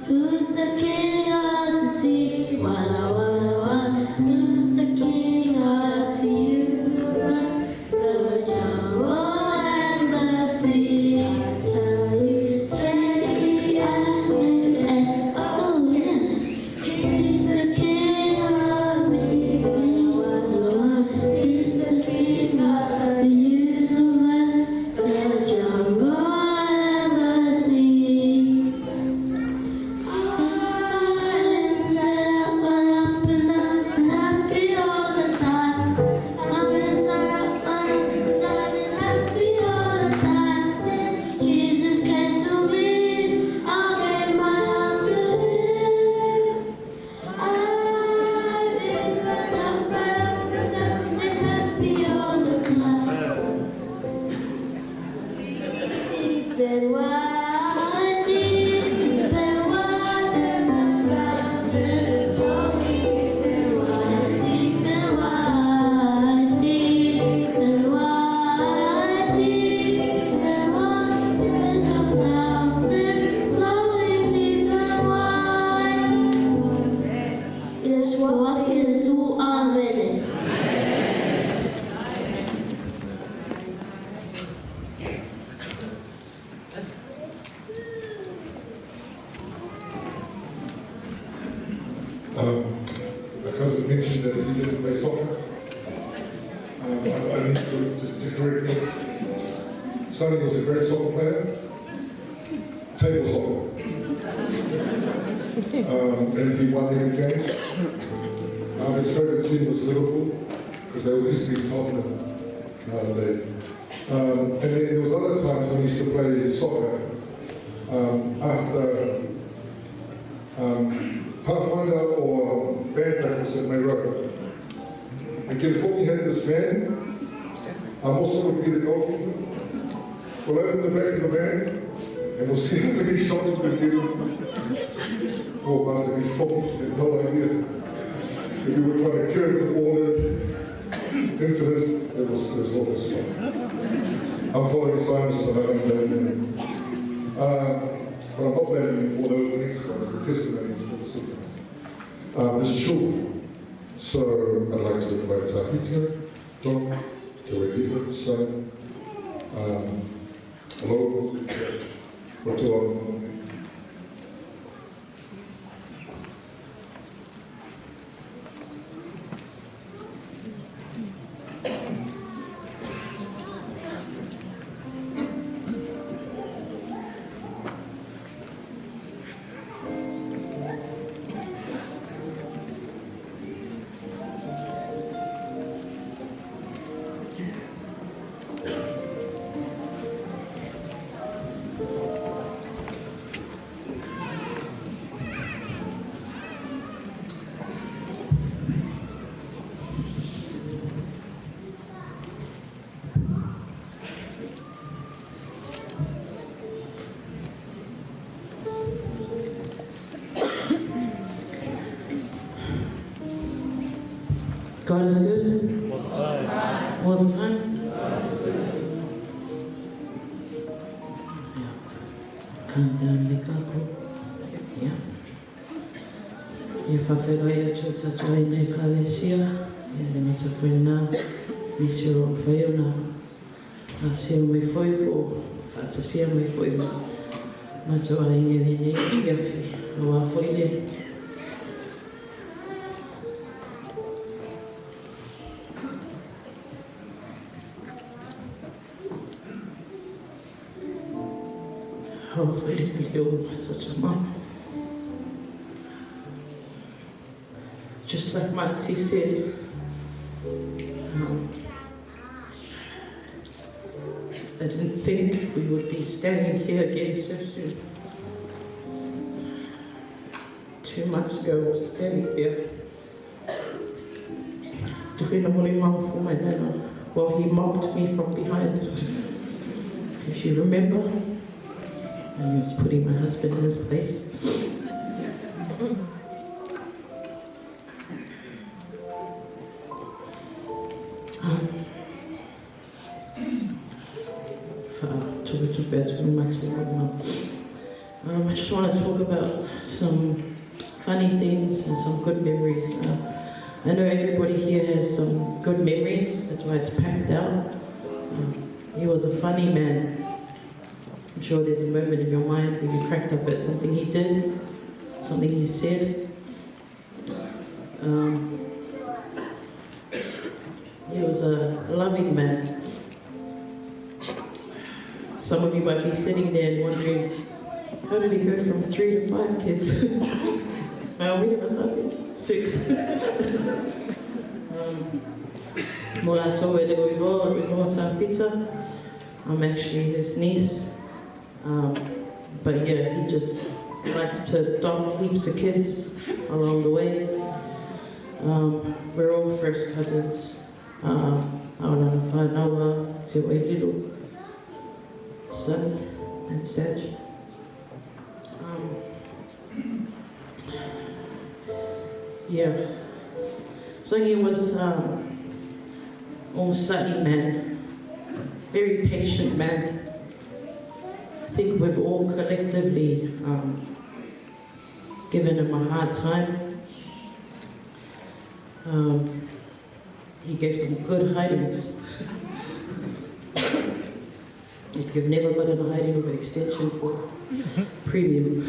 Who's the king of the sea? Walla walla walla. Who's the king of the universe? The jungle and the sea. I tell you, J-E-S-U-S. Oh yes, he's the king of me. Walla walla. He's the king of the universe. The jungle and the sea. I'm set up and happy all the time. I'm set up and happy all the time. Since Jesus came to me, I gave my heart to Him. I've been fed up and happy all the time. Deep and wide, deep and wide, there's a fountain for me. Deep and wide, deep and wide, deep and wide, there's a fountain flowing deep and wide. Yeshua Yesu, Amen.
My cousin mentioned that he didn't play soccer. I need to correct that. Sonny was a great soccer player, table soccer. And he won every game. His favourite team was Liverpool, because they always beat Tottenham nowadays. And then there was other times when he used to play soccer after Pathfinder or band practice at Mayroka. And California had this van. I'm also going to be the goalkeeper. We'll open the back of the van and we'll see how many shots we can give. Poor bastard, he's 40, had no idea. If we were trying to curve the ball into this, it was always fun. I'm following Simon, so I don't blame him. But I'm not blaming him for those next ones, the testimonies for the siblings. This is true. So I'd like to invite Tahita, Doc, Joey son, hello, Rotoa.
God is good? All the time. All the time? Yeah. Come down, Nikako. Yeah. If I feel like I should touch my neck, I'll see you. Yeah, I'm not a friend now. Miss you all for you now. I see my foible. If I see my foible. Macho, I ain't getting it. No, I feel it. Hopefully, you'll touch your mom. Just like Monty said, I didn't think we would be standing here again so soon. 2 months ago, I was standing there, doing a holy mouth for my nana, while he mocked me from behind. If you remember, and he was putting my husband in his place. I just want to talk about some funny things and some good memories. I know everybody here has some good memories, that's why it's packed out. He was a funny man. I'm sure there's a moment in your mind where you cracked up at something he did, something he said. He was a loving man. Some of you might be sitting there and wondering, how did he go from 3 to 5 kids? Well, we never started 6. I'm actually his niece. But yeah, he just liked to adopt heaps of kids along the way. We're all first cousins. Whanaunawhanaua, Te Wairiru, Son and Saj. Yeah. So he was Omasani man, very patient man. I think we've all collectively given him a hard time. He gave some good hidings. If you've never gotten a hiding of an extension for premium,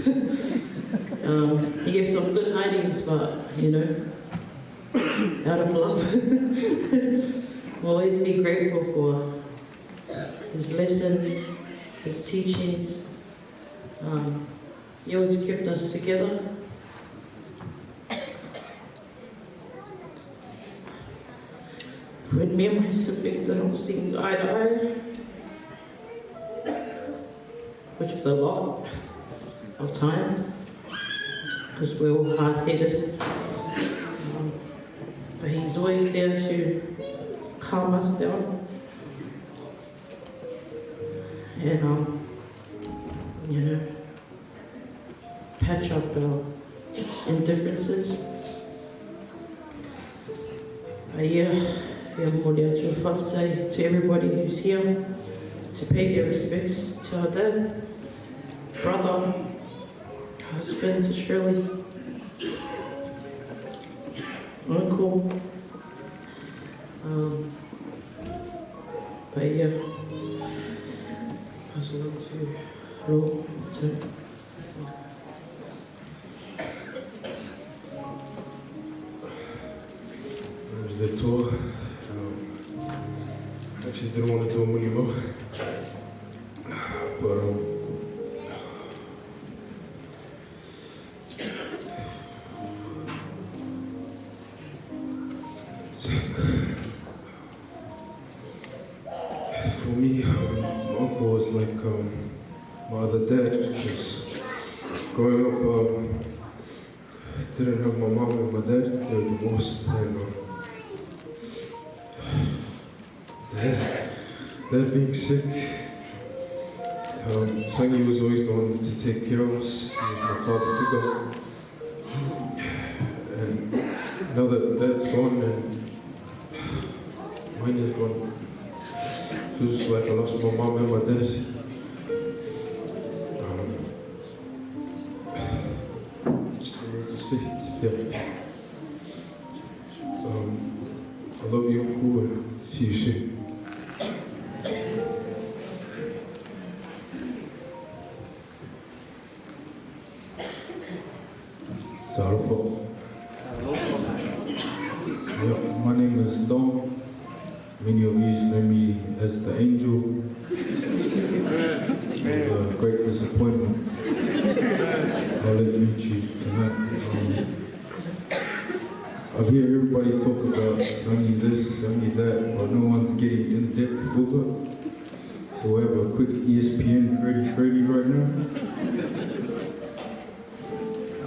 he gave some good hidings, but you know, out of love. We'll always be grateful for his lessons, his teachings. He always kept us together. When me and my siblings are not seeing eye to eye, which is a lot of times, because we're all hard-headed. But he's always there to calm us down. And, you know, patch up our indifferences. Yeah, to everybody who's here to pay their respects to our dad, brother, husband, to Shirley, uncle. But yeah, pass it on to Lord.
The tour. Actually didn't want to do them anymore. But for me, my uncle was like my other dad, because growing up, I didn't have my mom and my dad. They were divorced, and Dad being sick, Sangi was always the one to take care of us. He was my father figure. And now that Dad's gone and mine is gone, it feels like I lost my mom and my dad. I love you, Uncle, and see you soon. My name is Dom. Many of you know me as the Angel. A great disappointment. I'll let you choose tonight. I hear everybody talk about Sunny this, Sunny that, but no one's getting in depth with it. So we have a quick ESPN Freddy right now.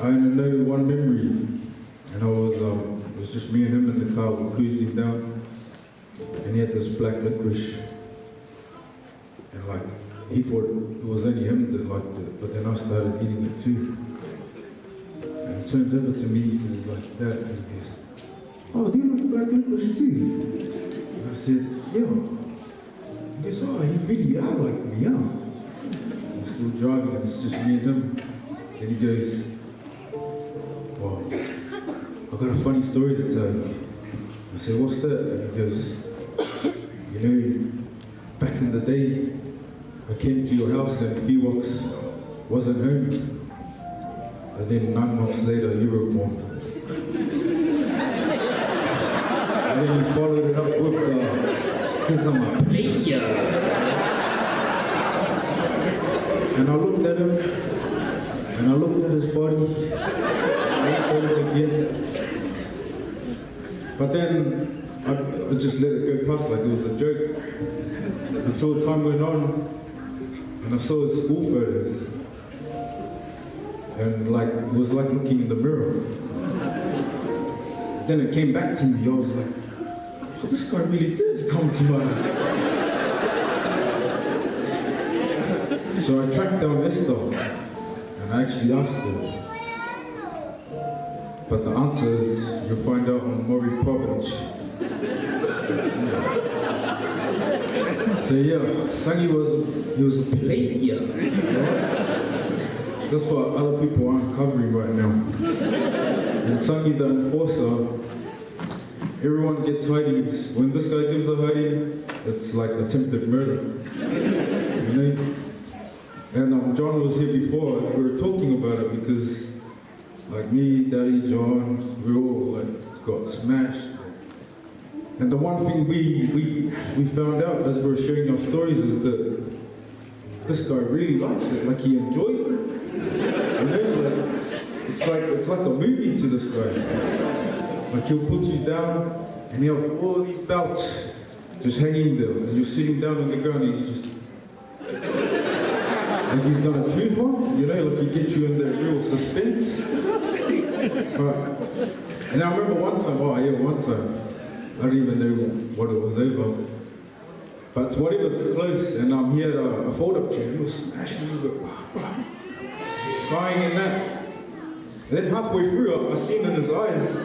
I know one memory, and it was just me and him in the car, we were cruising down, and he had this black licorice, and like, he thought it was only him that liked it, but then I started eating it too. And it turns over to me, he's like that, and he goes, "Oh, do you like black licorice too?" And I said, "Yeah." He goes, "Oh, you really are like me, yeah." I'm still driving, and it's just me and him. And he goes, "Wow, I've got a funny story to tell you." I said, "What's that?" And he goes, "You know, back in the day, I came to your house and Felix wasn't home. And then 9 months later, you were born." And then he followed it up with, "'Cause I'm a player." And I looked at him, and I looked at his body, again. But then I just let it go past like it was a joke until time went on and I saw his school photos and like it was like looking in the mirror. Then it came back to me. I was like, "Oh, this guy really did come to mind." So I tracked down Esther and I actually asked her. But the answer is, you'll find out on Maury Province. So yeah, Sangi was a player. That's what other people aren't covering right now. And Sangi the enforcer, everyone gets hidings. When this guy gives a hiding, it's like attempted murder. You know? And John was here before, and we were talking about it because like me, Daddy, John, we all like got smashed. And the one thing we found out as we were sharing our stories is that this guy really likes it, like he enjoys it. You know, like, it's like a movie to this guy. Like he'll put you down and he'll have all these belts just hanging there, and you're sitting down on the ground and he's just like he's gonna choose one, you know, like he gets you in that real suspense. And I remember one time, I don't even know what it was over. But what it was close, and he had a fold-up chair, he was smashing it, crying and that. And then halfway through, I seen in his eyes,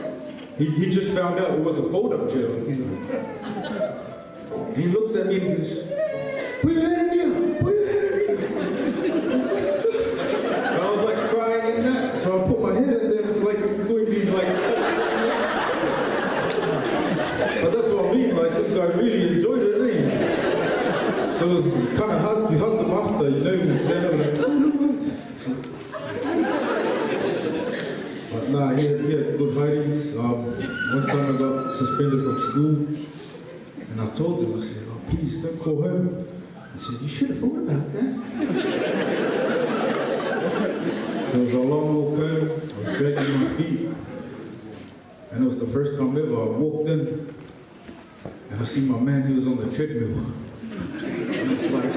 he just found out it was a fold-up chair. He's like, and he looks at me and goes, "Put your head in here, put your head in here." And I was like crying in that, so I put my head in there, and it's like he's doing these like, but that's what I mean, like this guy really enjoyed it, didn't he? So it was kind of hard to hug them after, you know, like, but nah, he had good writings. One time I got suspended from school, and I told him, I said, "Oh, please don't call home." He said, "You should have thought about that." So it was a long walk home, I was dragging my feet, and it was the first time ever I walked in, and I see my man, he was on the treadmill. And it's like,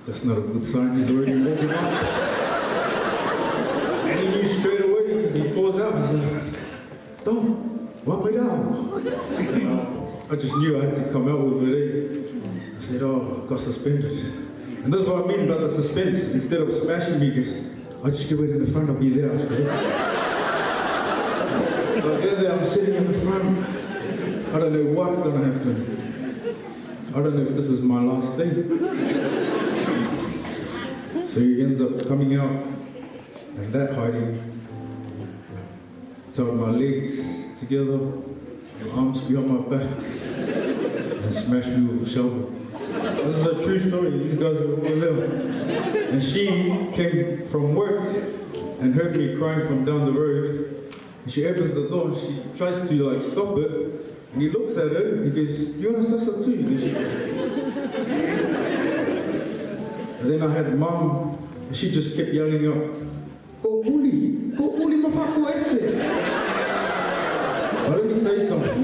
that's not a good sign, he's already walking up. And he knew straight away, because he calls out, he's like, "Don't, walk me down." I just knew I had to come out with it. I said, "Oh, I got suspended." And that's what I mean about the suspense. Instead of smashing me, because I just get right in the front, I'll be there. So I get there, I'm sitting in the front. I don't know what's gonna happen. I don't know if this is my last day. So he ends up coming out, and that hiding tied my legs together, my arms behind my back, and smashed me with a shovel. This is a true story, these guys were all there. And she came from work and heard me crying from down the road. And she opens the door, and she tries to like stop it, and he looks at her, and he goes, "Do you want a salsa too?" And then I had mum, and she just kept yelling out, go bully my papa ese." But let me tell you something.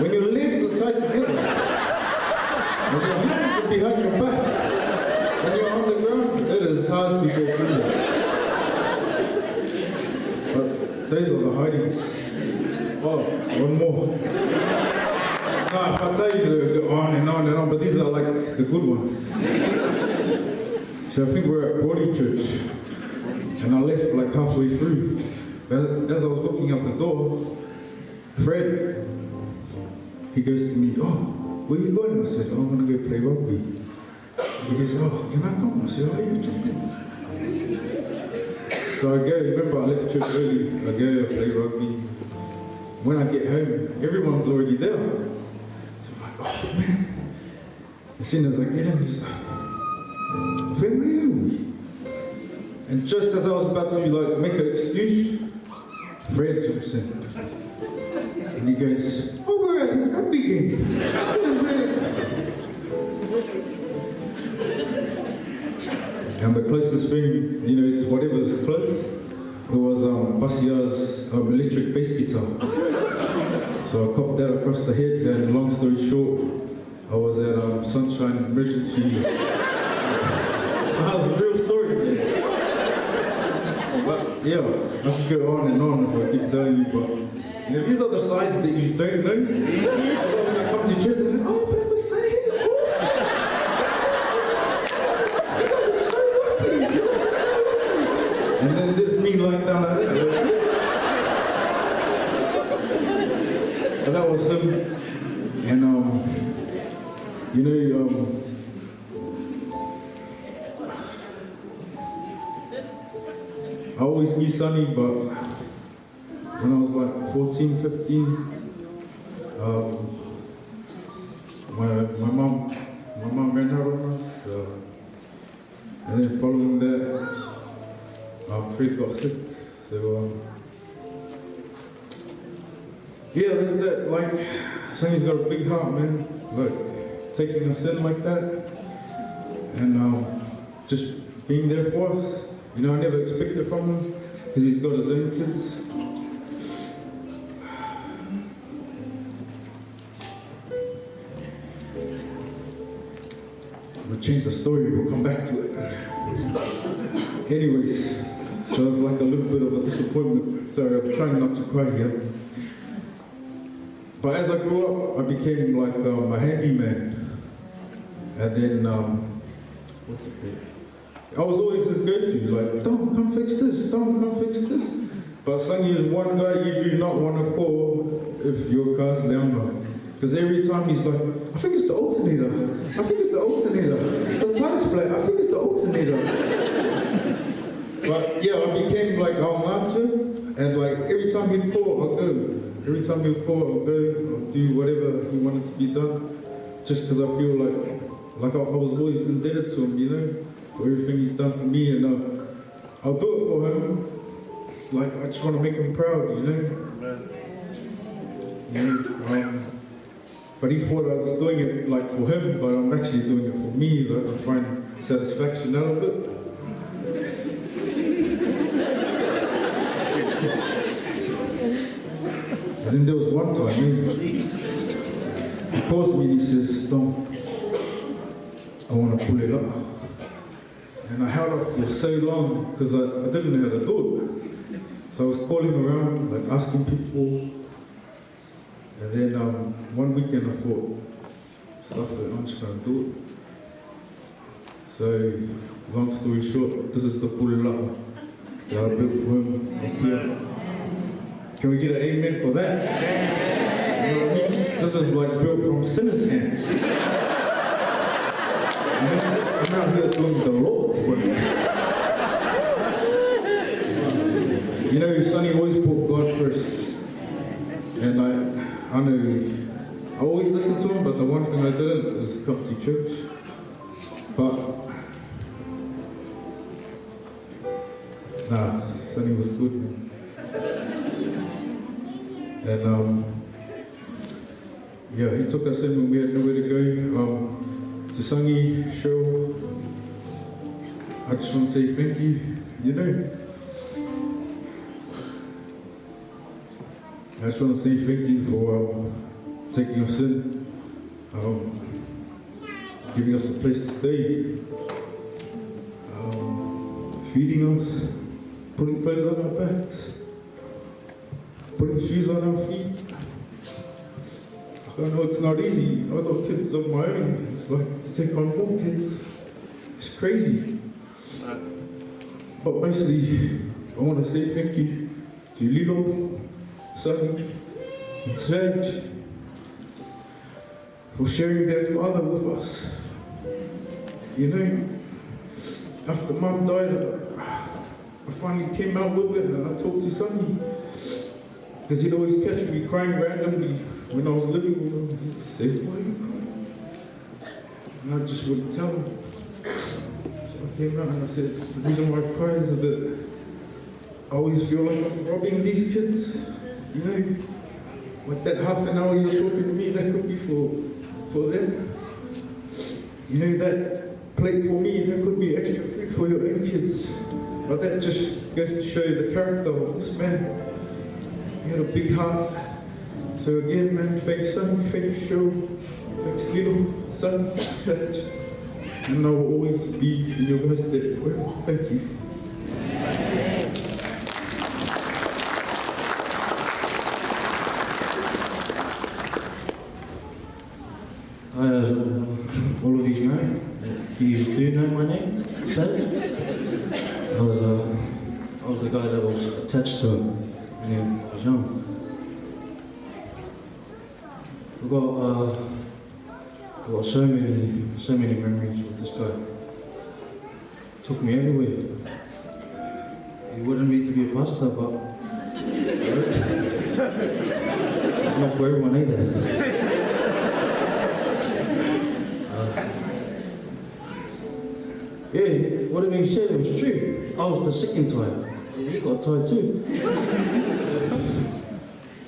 When your legs are tied together, and your hands are behind your back, and you're on the ground, it is hard to go through. But those are the hidings. Oh, one more. Nah, if I tell you to go on and on, but these are like the good ones. So I think we're at Brody Church, and I left like halfway through. As I was walking out the door, Fred, he goes to me, "Oh, where you going?" I said, "Oh, I'm going to go play rugby." He goes, "Oh, can I come?" I said, "Oh, yeah, jump in." So I go, remember I left church early, I go, I play rugby. When I get home, everyone's already there. So I'm like, "Oh man." As soon as I get in, he's like, "Where are you?" And just as I was about to like make an excuse, Fred jumps in. And he goes, "Oh, we're at his rugby game." And the closest thing, you know, it's whatever's close. It was Basia's electric bass guitar. So I copped that across the head, and long story short, I was at Sunshine Emergency. That was a real story, man. But yeah, I could go on and on if I keep telling you, but you know, these are the sides that you don't know. So when I come to church, they're like, "Oh, Pastor Sonny, he's awesome." And then there's me lying down like that. But that was him. And you know, I always knew Sonny, but when I was like 14, 15, my mom ran out on us. And then following that, Fred got sick. So yeah, that, like, Sonny's got a big heart, man. Like, taking us in like that. And just being there for us. You know, I never expected from him, because he's got his own kids. I'm gonna change the story, we'll come back to it. Anyways, so it was like a little bit of a disappointment. Sorry, I'm trying not to cry here. But as I grew up, I became like a handyman. And then, what's it called? I was always his go-to, like, don't come fix this, don't come fix this. But Sonny is one guy you do not want to call if your car's down. Because every time he's like, I think it's the alternator, I think it's the alternator, the tire's flat, I think it's the alternator. But yeah, I became like our martyr, and like every time he'd call, I'll go. Every time he'd call, I'll go, I'll do whatever he wanted to be done. Just because I feel like I was always indebted to him, you know, for everything he's done for me, and I'll do it for him. Like, I just want to make him proud, you know. But he thought I was doing it like for him, but I'm actually doing it for me, like I find satisfaction out of it. And then there was one time, he calls me and he says, Don, I want to pull it up. And I held up for so long because I didn't know how to do it. So I was calling around, like asking people. And then one weekend I thought, stuff it, I'm just going to do it. So, long story short, this is the pull-up that I built for him up here. Can we get an amen for that? You know what I mean? This is like built from sinners' hands. I'm out here doing the Lord's work. You know, Sonny always put God first. And I know, I always listen to him, but the one thing I didn't is come to church. But, nah, Sonny was good, man. And, yeah, he took us in when we had nowhere to go. To Sonny, Cheryl, I just want to say thank you, you know. I just want to say thank you for taking us in, giving us a place to stay, feeding us, putting clothes on our backs, putting shoes on our feet. I know it's not easy. I've got kids of my own. It's like to take on more kids. It's crazy. But mostly, I want to say thank you to Lilo, Sonny, and Serge for sharing their father with us. You know, after Mum died, I finally came out with it and I talked to Sonny. Because he'd always catch me crying randomly when I was living with him. He'd say, why are you crying? And I just wouldn't tell him. So I came out and I said, the reason why I cry is that I always feel like I'm robbing these kids. You know, like that half an hour you're talking to me, that could be for them. You know, that plate for me, that could be extra food for your own kids. But that just goes to show you the character of this man. He had a big heart. So again, man, thanks Sonny, thanks Cheryl, thanks Lilo, Sonny, Serge. And I will always be in your best debt forever. Thank you.
All of you know, if you do know my name, Serge. I was the guy that was attached to him when he was young. We've got so many memories with this guy. Took me everywhere. He wanted me to be a pastor, but it's not for everyone either. Yeah, what he said was true. I was the second time. He got tied too.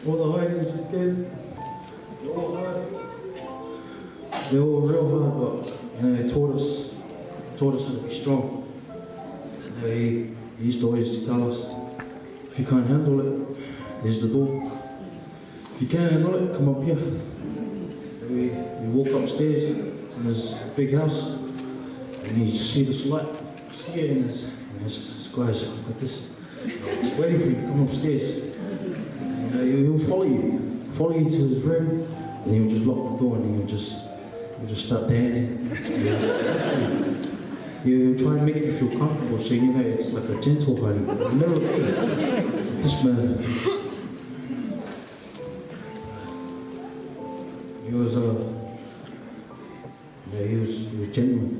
All the hiding together. They were real hard, but they taught us how to be strong. He used to always tell us, if you can't handle it, there's the door. If you can't handle it, come up here. We walk upstairs in this big house, and you see this light, see it, and there's this guy's like this, he's waiting for you to come upstairs. He'll follow you to his room, and he'll just lock the door, and he'll just start dancing. He'll try and make you feel comfortable, so you know it's like a gentle honey. This man, he was genuine.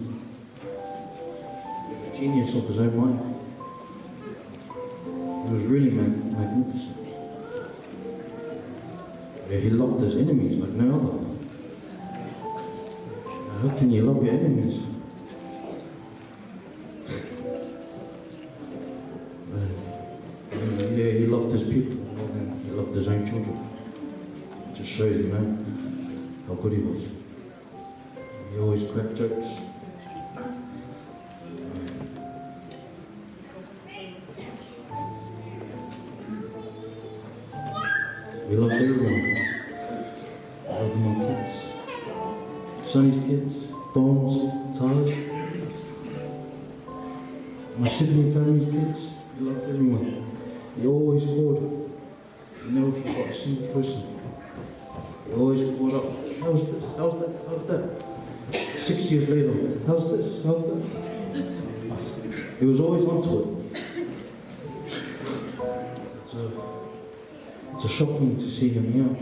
A genius of his own mind. He was really magnificent. He loved his enemies like no other. How can you love your enemies? He loved his people more than he loved his own children. It just shows you, how good he was. He always cracked jokes. We loved everyone. I loved my kids. Sonny's kids, Don's, Tara's. My Sydney family's kids. We loved everyone. He always called. He never forgot a single person. He always called up. How's this? How's that? How's that? 6 years later, how's this? How's that? He was always onto it. It's a shocking to see him here.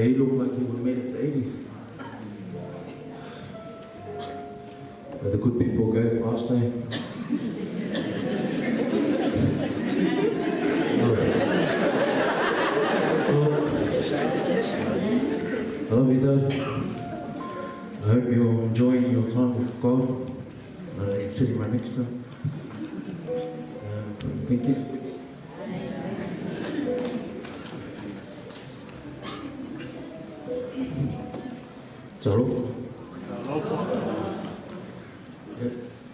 He looked like he would have made it to 80. But the good people go fast, eh? I love you, Dad. I hope you're enjoying your time with God. Sitting right next to him. Thank you. Hello.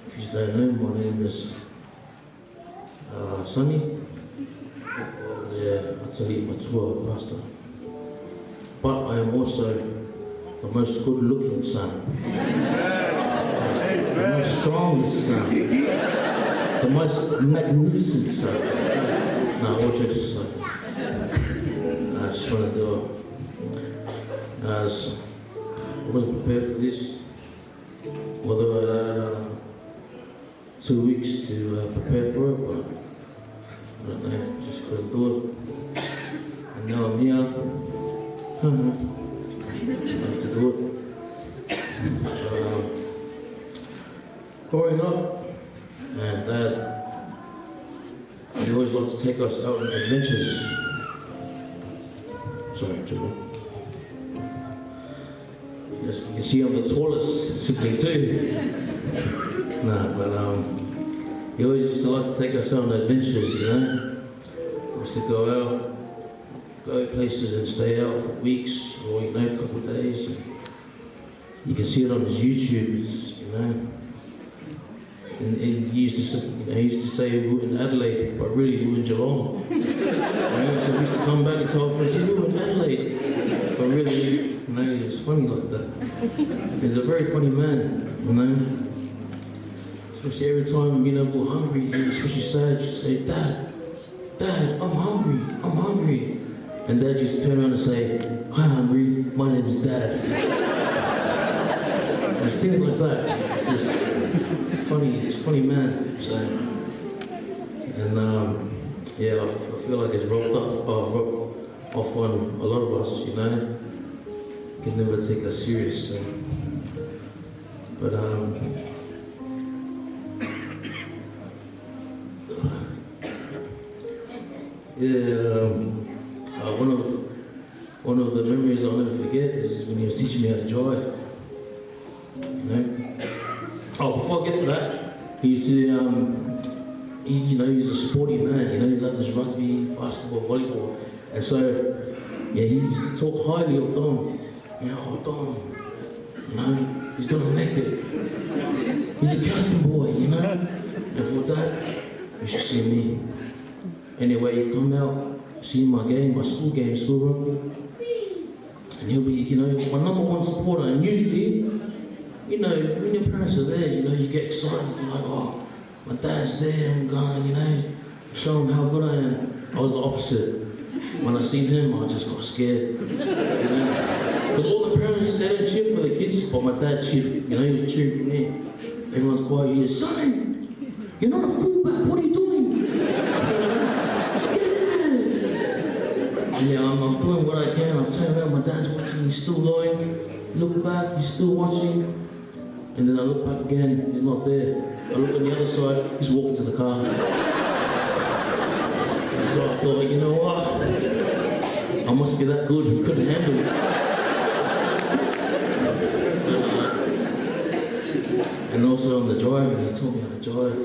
If you don't know, my name is Sonny. Atali Matua pastor. But I am also the most good-looking son, the most strongest son, the most magnificent son. No, all jokes aside. I just want to do it. I wasn't prepared for this. Although I had 2 weeks to prepare for it, but I don't know, just couldn't do it. And now I'm here. I have to do it. Growing up, and Dad, he always loved to take us out on adventures. Sorry, Jimmy. Yes, you can see I'm the tallest sibling too. Nah, but he always used to like to take us out on adventures, you know. We used to go out, go places and stay out for weeks or a couple of days. And you can see it on his YouTube, you know. And he used to say we were in Adelaide, but really we were in Geelong. You know? So we used to come back and tell our friends, we were in Adelaide, but really, you know, it's funny like that. He's a very funny man, you know. Especially every time, you know, we're hungry, especially sad, you say, Dad, I'm hungry. And Dad used to turn around and say, hi, hungry, my name is Dad. There's things like that. It's funny, he's a funny man. So. And yeah, I feel like it's rubbed off on a lot of us, you know. Can never take us serious. So. But one of the memories I'll never forget is when he was teaching me how to drive. You know? Oh, before I get to that, he used to, he's a sporty man. You know, he loved his rugby, basketball, volleyball, and so yeah, he used to talk highly of Don. You know, oh, Don, You know, he's gonna make it. He's a custom boy, you know. And for that, you should see me. Anyway, he come out, see my game, my school game, school rugby. And he'll be, you know, my #1 supporter. And usually, you know, when your parents are there, you know, you get excited. You're like, oh, my dad's there, I'm going, you know, show him how good I am. I was the opposite. When I seen him, I just got scared. Because all the parents, they don't cheer for the kids, but my dad cheered, you know, he was cheering for me. Everyone's quiet, he goes, son, you're not a fullback, what are you doing? And yeah, I'm doing what I can. I turn around, my dad's watching, he's still going. Look back, he's still watching. And then I look back again, he's not there. I look on the other side, he's walking to the car. So I thought, you know what? I must be that good, he couldn't handle it. And also on the drive, he taught me how to drive.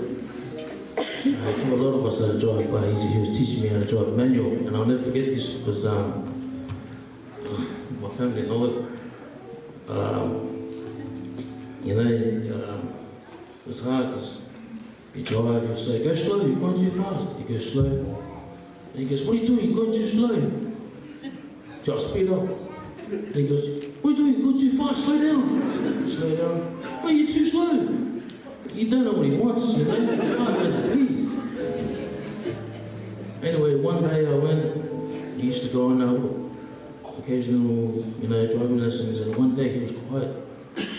He taught a lot of us how to drive, but he was teaching me how to drive manual. And I'll never forget this because my family know it. You know, it was hard because you drive, you say, go slow, you're going too fast. You go slow. And he goes, what are you doing? You're going too slow. So I speed up. And he goes, what are you doing? You're going too fast, slow down. Slow down. Oh, you're too slow. You don't know what he wants, you know? I learned to please. Anyway, one day I went, he used to go on occasional, you know, driving lessons, and one day he was quiet.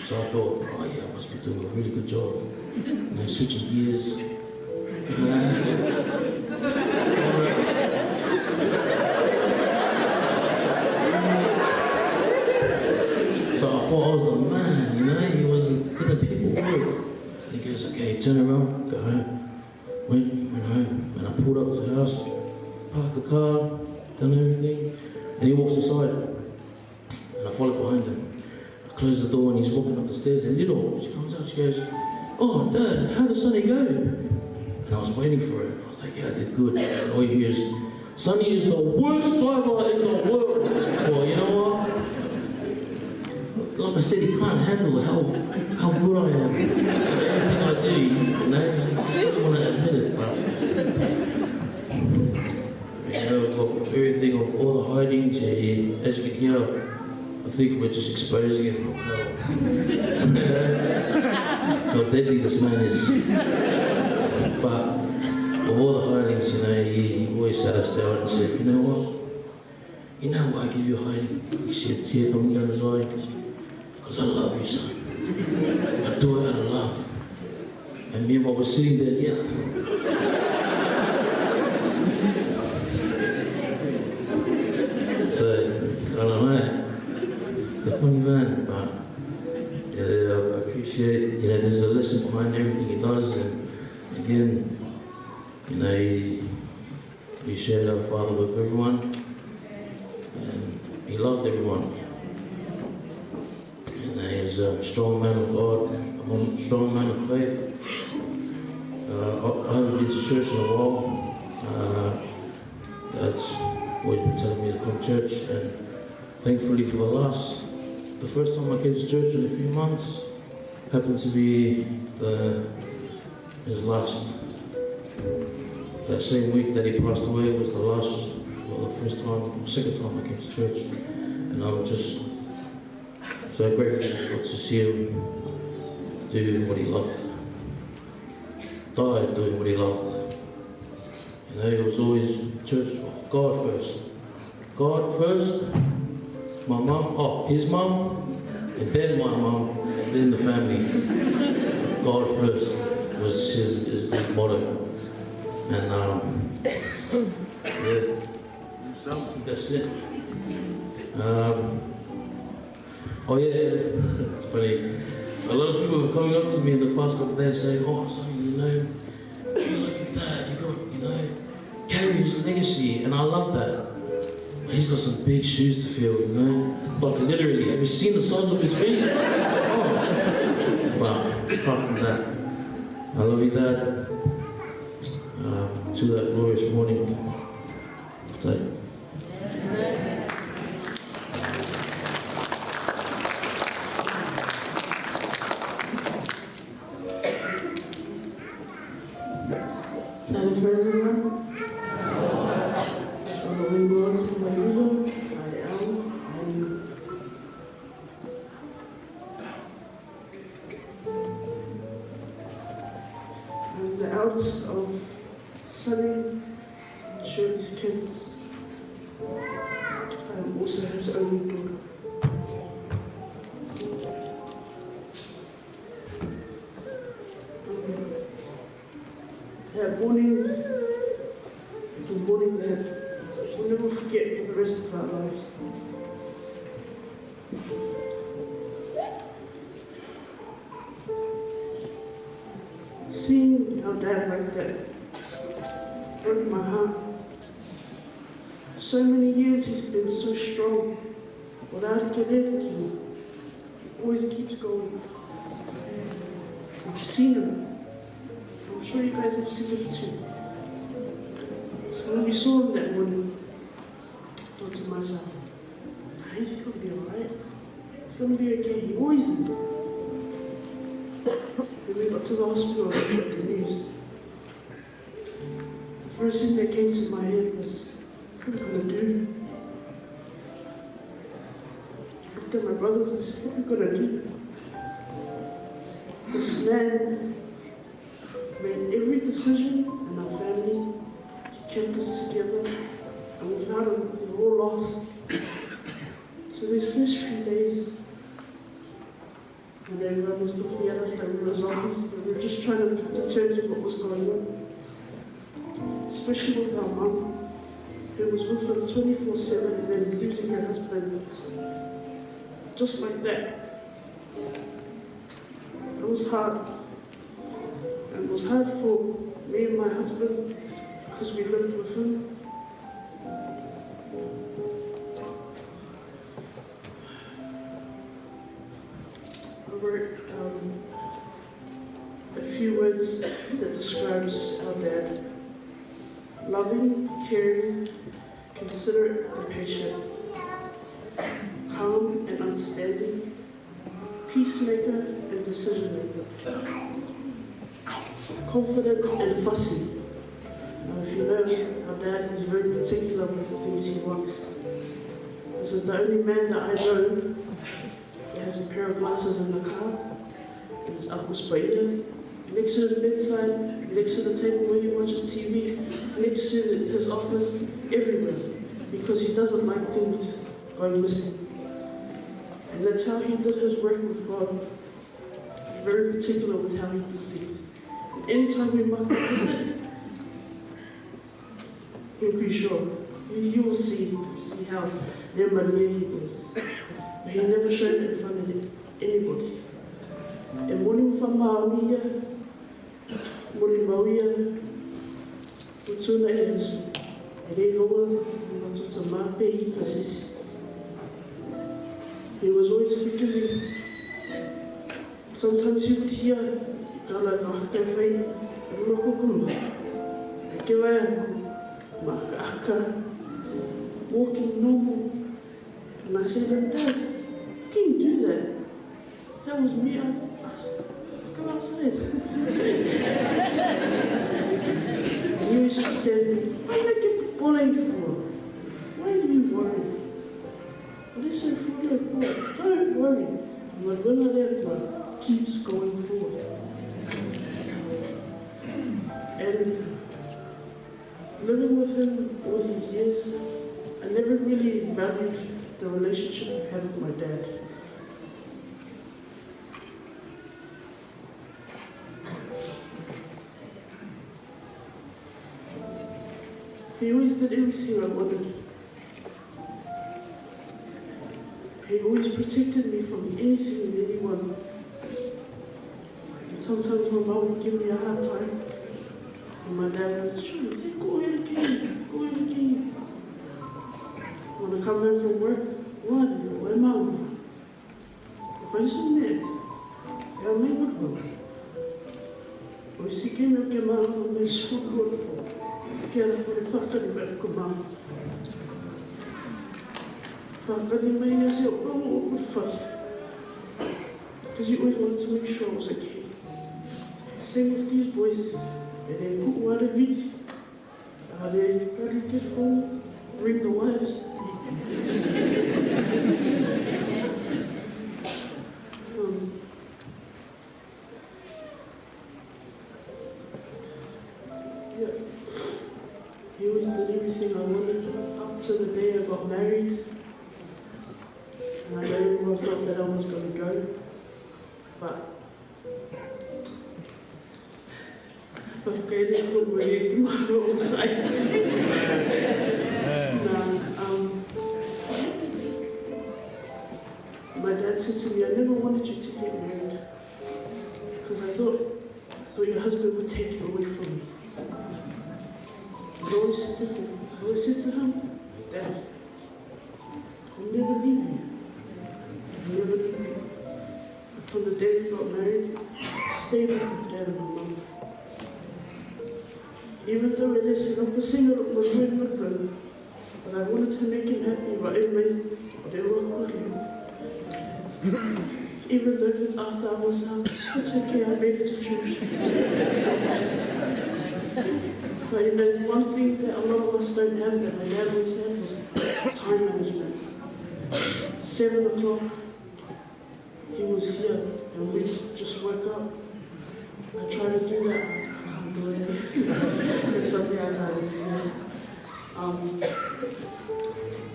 So I thought, oh yeah, I must be doing a really good job. You know, switching gears. So I thought I was the man, you know, he wasn't good at people work. He goes, okay, turn around, go home. Went home, and I pulled up to the house, parked the car, done everything, and he walks inside. And I followed behind him. I closed the door and he's walking up the stairs, and little, she comes out, she goes, oh, Dad, how did Sonny go? And I was waiting for it. I was like, yeah, I did good. And all you hear is, Sonny is the worst driver in the world. Well, you know what? Like I said, he can't handle how good I am. Everything I do, you know, he just doesn't want to admit it. But, you know, for everything of all the hidings, as you can hear, I think we're just exposing him how deadly this man is. But of all the hidings, you know, he always sat us down and said, you know what? You know why I give you a hiding? He said, tear coming down his eye. Because I love you, son. I do it out of love. And me and Mom was sitting there, yeah. So, I don't know. It's a funny man, but yeah, I appreciate, you know, there's a lesson behind everything he does. And again, you know, he shared our Father with everyone. And he loved everyone. He's a strong man of God, a strong man of faith. I haven't been to church in a while. Dad's always been telling me to come to church, and thankfully for the first time I came to church in a few months, happened to be his last. That same week that he passed away was the second time I came to church, and I'm just so grateful to see him do what he loved. Died doing what he loved. You know, he was always church, God first. God first, my mum, his mum, and then my mum, and then the family. God first was his motto. And yeah, that's it. Oh yeah, it's funny. A lot of people are coming up to me in the past couple of days saying, oh, Sonny, you know, you're like that, you know, carries a legacy, and I love that. He's got some big shoes to fill, you know. Like literally, have you seen the size of his feet? Oh. But apart from that, I love you, Dad. To that glorious morning.
kids. I'm also his only daughter. That morning is a morning that we'll never forget for the rest of our lives. Seeing our dad like that broke my heart. For so many years he's been so strong, without a kinetic, he always keeps going. I've seen him. I'm sure you guys have seen him too. So when we saw him that morning, I thought to myself, he's going to be alright. He's going to be okay. He always is. When we got to the hospital, I got the news. The first thing that came to my head was, what are we going to do? I looked at my brothers and said, what are we going to do? This man made every decision in our family. He kept us together, and without him, we were all lost. So these first few days, when everyone was looking at us like we were zombies, we were just trying to come to terms with what was going on. Especially with our mum, who was with him 24/7 and then losing her husband. Just like that. It was hard. And it was hard for me and my husband because we lived with him. I wrote a few words that describes our dad. Loving, caring, considerate and patient. Calm and understanding. Peacemaker and decision maker. Confident and fussy. Now, if you know, our dad is very particular with the things he wants. This is the only man that I know that has a pair of glasses in the car, in his uncle's paella, next to his bedside, next to the table where he watches TV, next to his office, everywhere, because he doesn't like things going missing. And that's how he did his work with God. Very particular with how he did things. And anytime we muck up with it, he'll be sure. You will see how Nehemiah he was. But he never showed it in front of anybody. And morning from Maonia, morning Mauia, Utsuna Ensu, and he lower, Matutama, Pei Kasis. He was always forgiving. Sometimes he would hear, Kala Kahkafei, Makukuma, Kilayaku, Makaka, walking normal. And I said, Dad, how can you do that? That was me. Let's go outside. And he used to say, why do I get bullied for? Why do you worry? What is it for your boy? Don't worry. But when that one keeps going forward. And living with him all these years, I never really valued the relationship I had with my dad. He always did everything I wanted. He always protected me from anything and anyone. And sometimes my mom would give me a hard time. And my dad would say, go ahead again, go ahead again. When I come home from work, what? Where mom? If I saw that, I'll make it home. Or she came up to mom and they spoke good. Kaya ko rin whakariwara ko mama. Whakari mai siya, oh, fuss. Because you always wanted to make sure I was okay. Same with these boys. And they cook water beach. They got to get phone, ring the wives. He always did everything I wanted. up to the day I got married. And I know everyone thought that I was going to go. But okay, they put me in my wrong side. My dad said to me, I never wanted you to get married. Because I thought your husband would take you away from me. I always said to him, Dad, I'll never leave you. I'll never leave you. From the day we got married, I stayed with my dad and my mom. Even though it is an opposite of my brother, but I wanted to make him happy, but anyway, they were calling. Even though it's after I was out, it's okay, I made it to church. But you know, one thing that a lot of us don't have that my dad always had was time management. 7 o'clock, he was here, and we just woke up. I try to do that, I can't do it. It's something I can't do.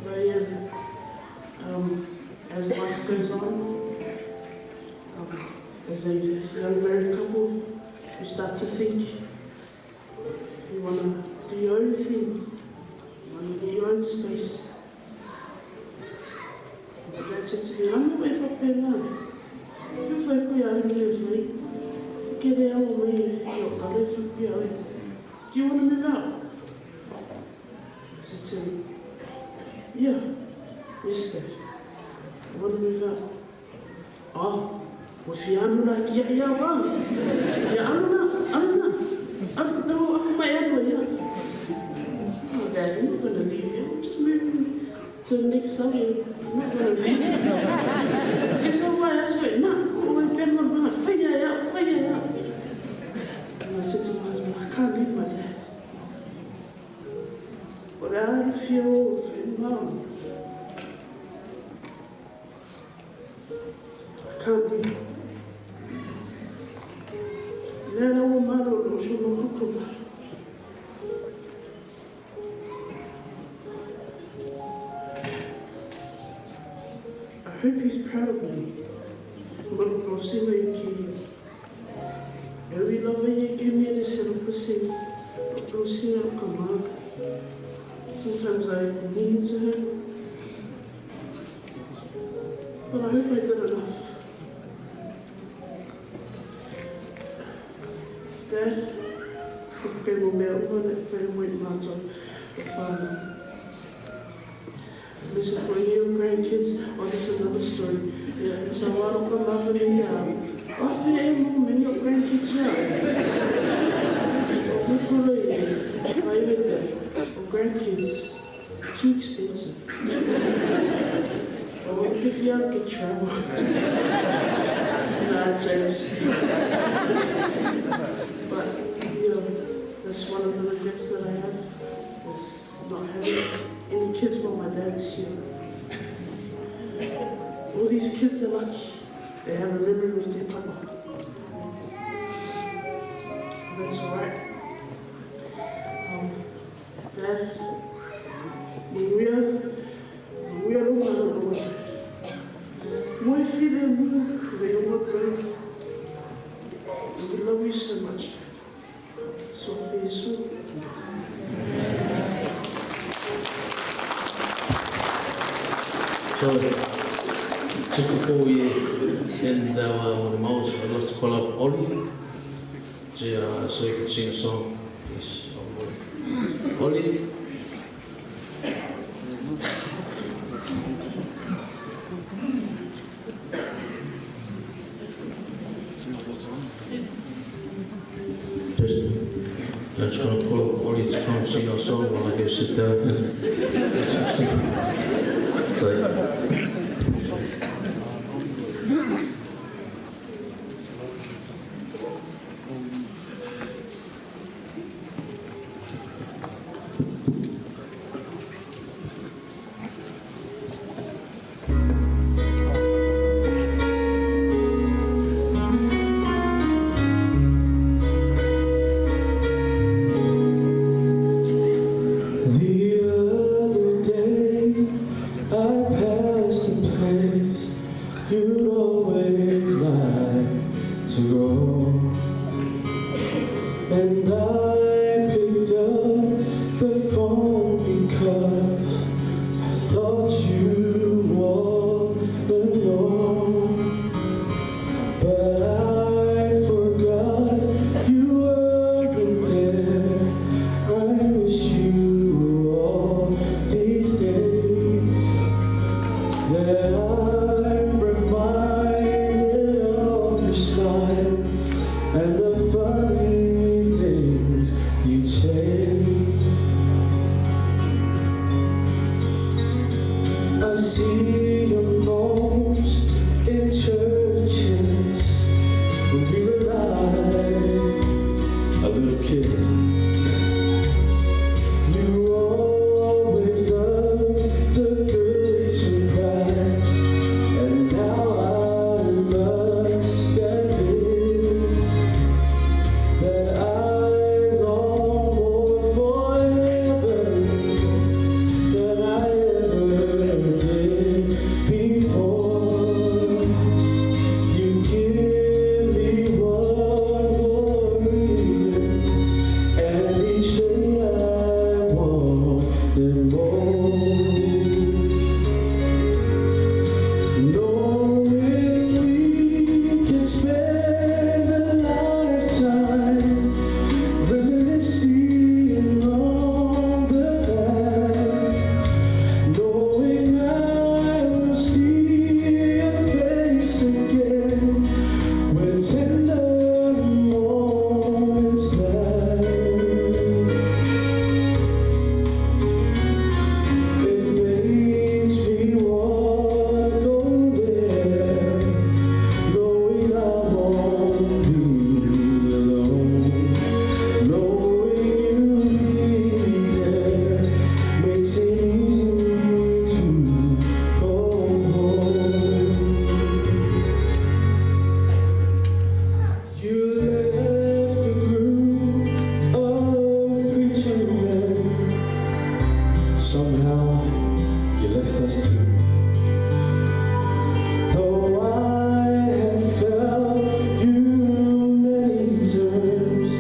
But yeah, as life goes on, as a young married couple, you start to think you want to do your own thing, you want to get your own space. My dad said to me, I'm not waiting for pen now. If you feel like you're with me, get there on the way, do you want to move out? I said to him, yeah, yes Dad, I want to move out. Oh. وفي عمنا يا رام يا عمنا أنا ما يبغى يا oh Dad, I'm not going to leave you. I'm just moving to the next summer. I'm not going to leave you. It's all right. I said, no, we're going to figure it out. And I said to my husband, I can't leave my dad. But I feel mom. I can't leave. I hope he's proud of me. Every lover you give me this command. Sometimes I mean to him. But I hope I did enough. Dad, porque no meu ano foi muito mais fun. Listen, for you grandkids, oh, this is another story. Yeah, so I don't come out for me. I feel many your grandkids grandkids, too expensive. Oh, if you don't get travel. Nah, jokes. That's one of the regrets that I have, is not having any kids while my dad's here. All these kids are lucky. They have a memory with their papa. That's alright. Dad, we are my feeling, they work well. We love you so much. Sophie, so.
So, just before we end our mouse, I'd like to call up Ollie, so you can sing a song, please. Ollie. I'm just going to call up Ollie to come and sing our song while I go sit down.
The other day I see your most in churches when we were like a little kid. You always loved the good surprise, and now I must admit that I long more for heaven than I ever did before. You give me one more reason, and each day I want them more. Knowing we can spend a lifetime reminiscing on the past, knowing I will see your face again when tender moments last. It makes me wanna go there, knowing I won't be alone, knowing you'll be there makes it easy to go home. You left a group of preaching men. Somehow you left us too. Though I have felt you many times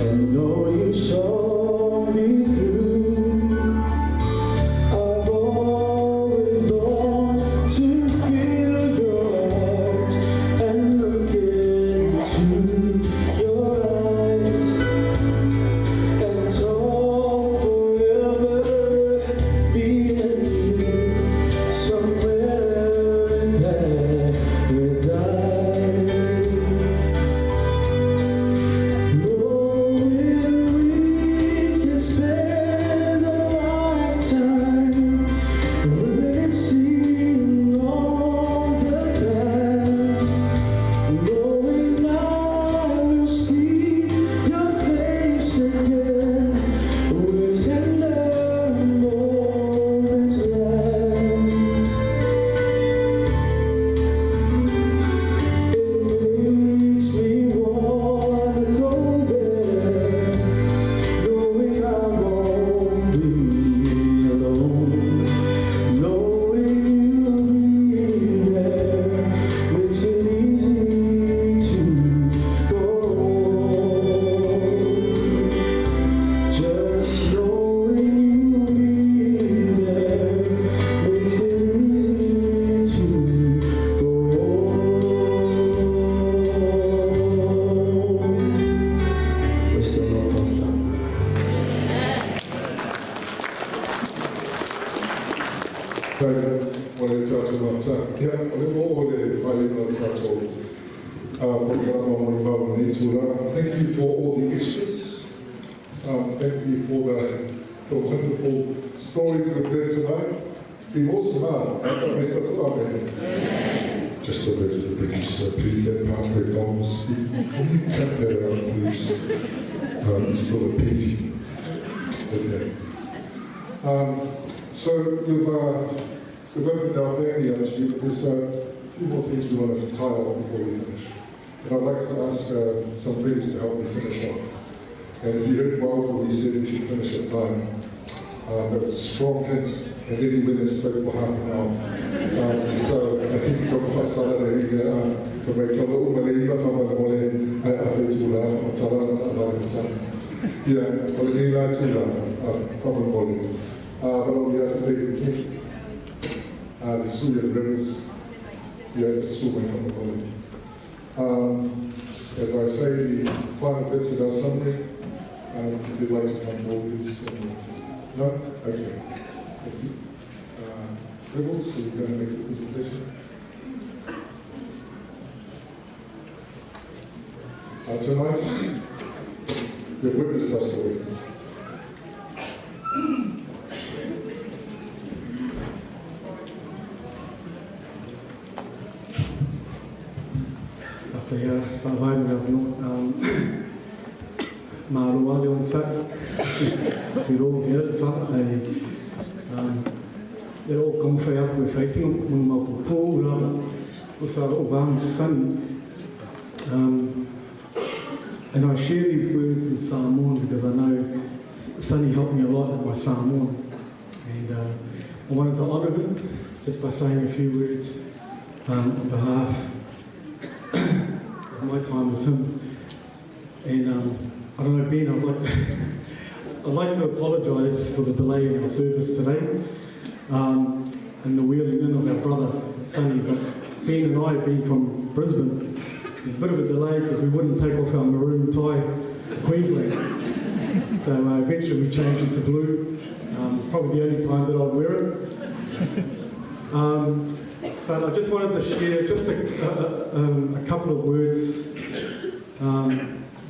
and know you saw me through, I've always longed to feel your arms and look into your eyes and talk forever, be and you somewhere in paradise. Knowing we can spend a lifetime reminiscing on the past, knowing I will see your face again when tender moments last. It makes me wanna go there, knowing I won't be alone, knowing you'll be there makes it easy to go home. Just knowing you'll be there makes it easy to go home. We're still not past time.
Ole tātou kia, ole mōhore whai no tātou programa o i mau nei tūra. Thank you for all the extras. Thank you for the wonderful stories we've heard tonight. It's been awesome, Just a bit of the biggest, please let Mark McDonald speak. Can you cut that out, please? It's still a pity. Okay. So we've opened our family actually, but there's a few more things we want to tie up before we finish. And I'd like to ask some friends to help me finish off. And if you heard Michael, he said we should finish at 9. But it's a strong hint, and Eddie Williams spoke for half an hour. So I think we've got quite solid from a total Umalima from a Mole, I think to laugh from a tolerant. Yeah, well, you like to laugh from a Mole. But we have to take the king. The Syrian rebels, the Sudan from the Mole. As I say, the final bits of our summary, if you'd like to come forward, please. No? Okay. Thank you. Rebels, so you're going to make the presentation. Tonight, you've witnessed our story.
Kaya pahai mo na maruwa yung sak tiro here fa ay they're all come fay up with facing mun ma po ra usar ubang sun and I share these words in Samoan because I know Sonny helped me a lot at my Samoan, and I wanted to honour him just by saying a few words on behalf of my time with him. And I don't know, Ben, I'd like to apologise for the delay in our service today and the wheeling in of our brother Sonny, but Ben and I have been from Brisbane. There's a bit of a delay because we wouldn't take off our maroon tie Queensland. So eventually we changed it to blue. It's probably the only time that I'd wear it. But I just wanted to share just a couple of words